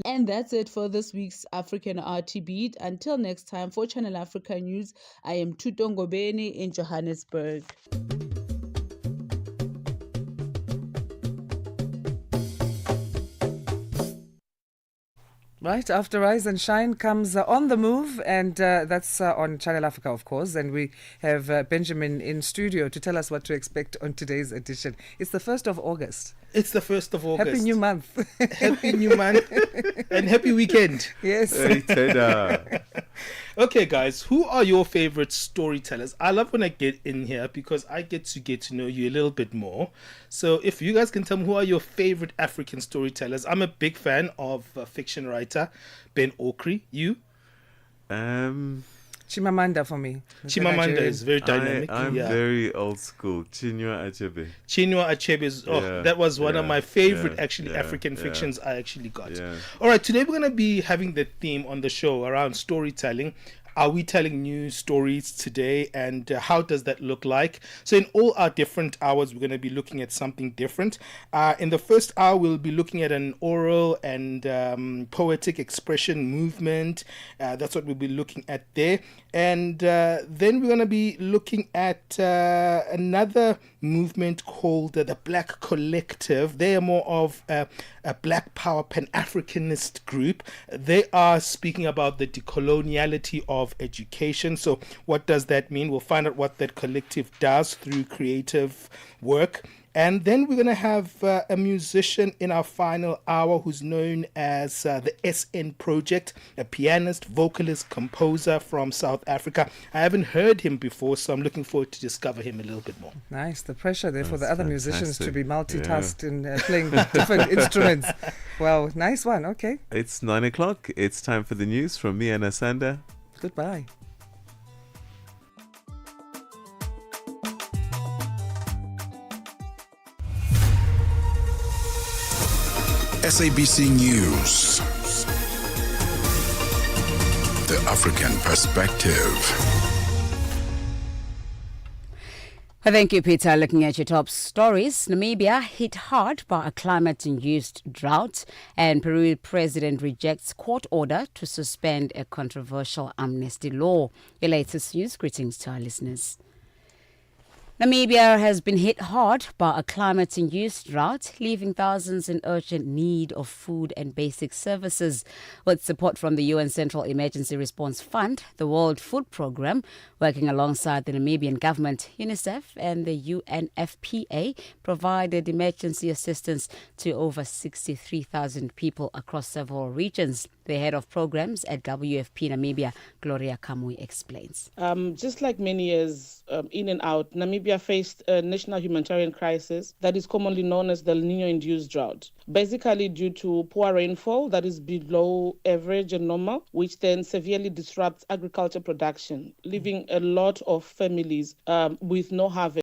And that's it for this week's African RT Beat. Until next time, for Channel Africa News, I am Tutongo Beni in Johannesburg. Right, after Rise and Shine comes On the Move, and that's on Channel Africa, of course. And we have Benjamin in studio to tell us what to expect on today's edition. It's the 1st of August. It's the 1st of August. Happy New Month. Happy New Month. And happy weekend. Yes. Okay, guys, who are your favorite storytellers? I love when I get in here because I get to know you a little bit more. So if you guys can tell me who are your favorite African storytellers. I'm a big fan of fiction writer Ben Okri. You? Chimamanda for me. Chimamanda is very dynamic. I'm very old school. Chinua Achebe. Chinua Achebe is, that was one of my favorite African fictions I actually got. All right, today we're going to be having the theme on the show around storytelling. Are we telling new stories today, and how does that look like? So in all our different hours, we're going to be looking at something different. In the first hour, we'll be looking at an oral and poetic expression movement. That's what we'll be looking at there. And then we're going to be looking at another movement called the Black Collective. They are more of a Black Power Pan-Africanist group. They are speaking about the decoloniality of education. So what does that mean? We'll find out what that collective does through creative work. And then we're going to have a musician in our final hour who's known as the SN Project, a pianist, vocalist, composer from South Africa. I haven't heard him before, so I'm looking forward to discover him a little bit more. Nice. The pressure there for the other musicians to be multitasked in playing different instruments. Wow, nice one. Okay. It's 9 o'clock. It's time for the news from me and Asanda. Goodbye. SABC News. The African Perspective. Thank you, Peter. Looking at your top stories, Namibia hit hard by a climate-induced drought, and Peru president rejects court order to suspend a controversial amnesty law. Your latest news. Greetings to our listeners. Namibia has been hit hard by a climate-induced drought, leaving thousands in urgent need of food and basic services. With support from the UN Central Emergency Response Fund, the World Food Programme, working alongside the Namibian government, UNICEF and the UNFPA, provided emergency assistance to over 63,000 people across several regions. The head of programs at WFP Namibia, Gloria Kamui, explains. Just like many years in and out, Namibia faced a national humanitarian crisis that is commonly known as the El Niño-induced drought, basically due to poor rainfall that is below average and normal, which then severely disrupts agriculture production, leaving a lot of families with no harvest.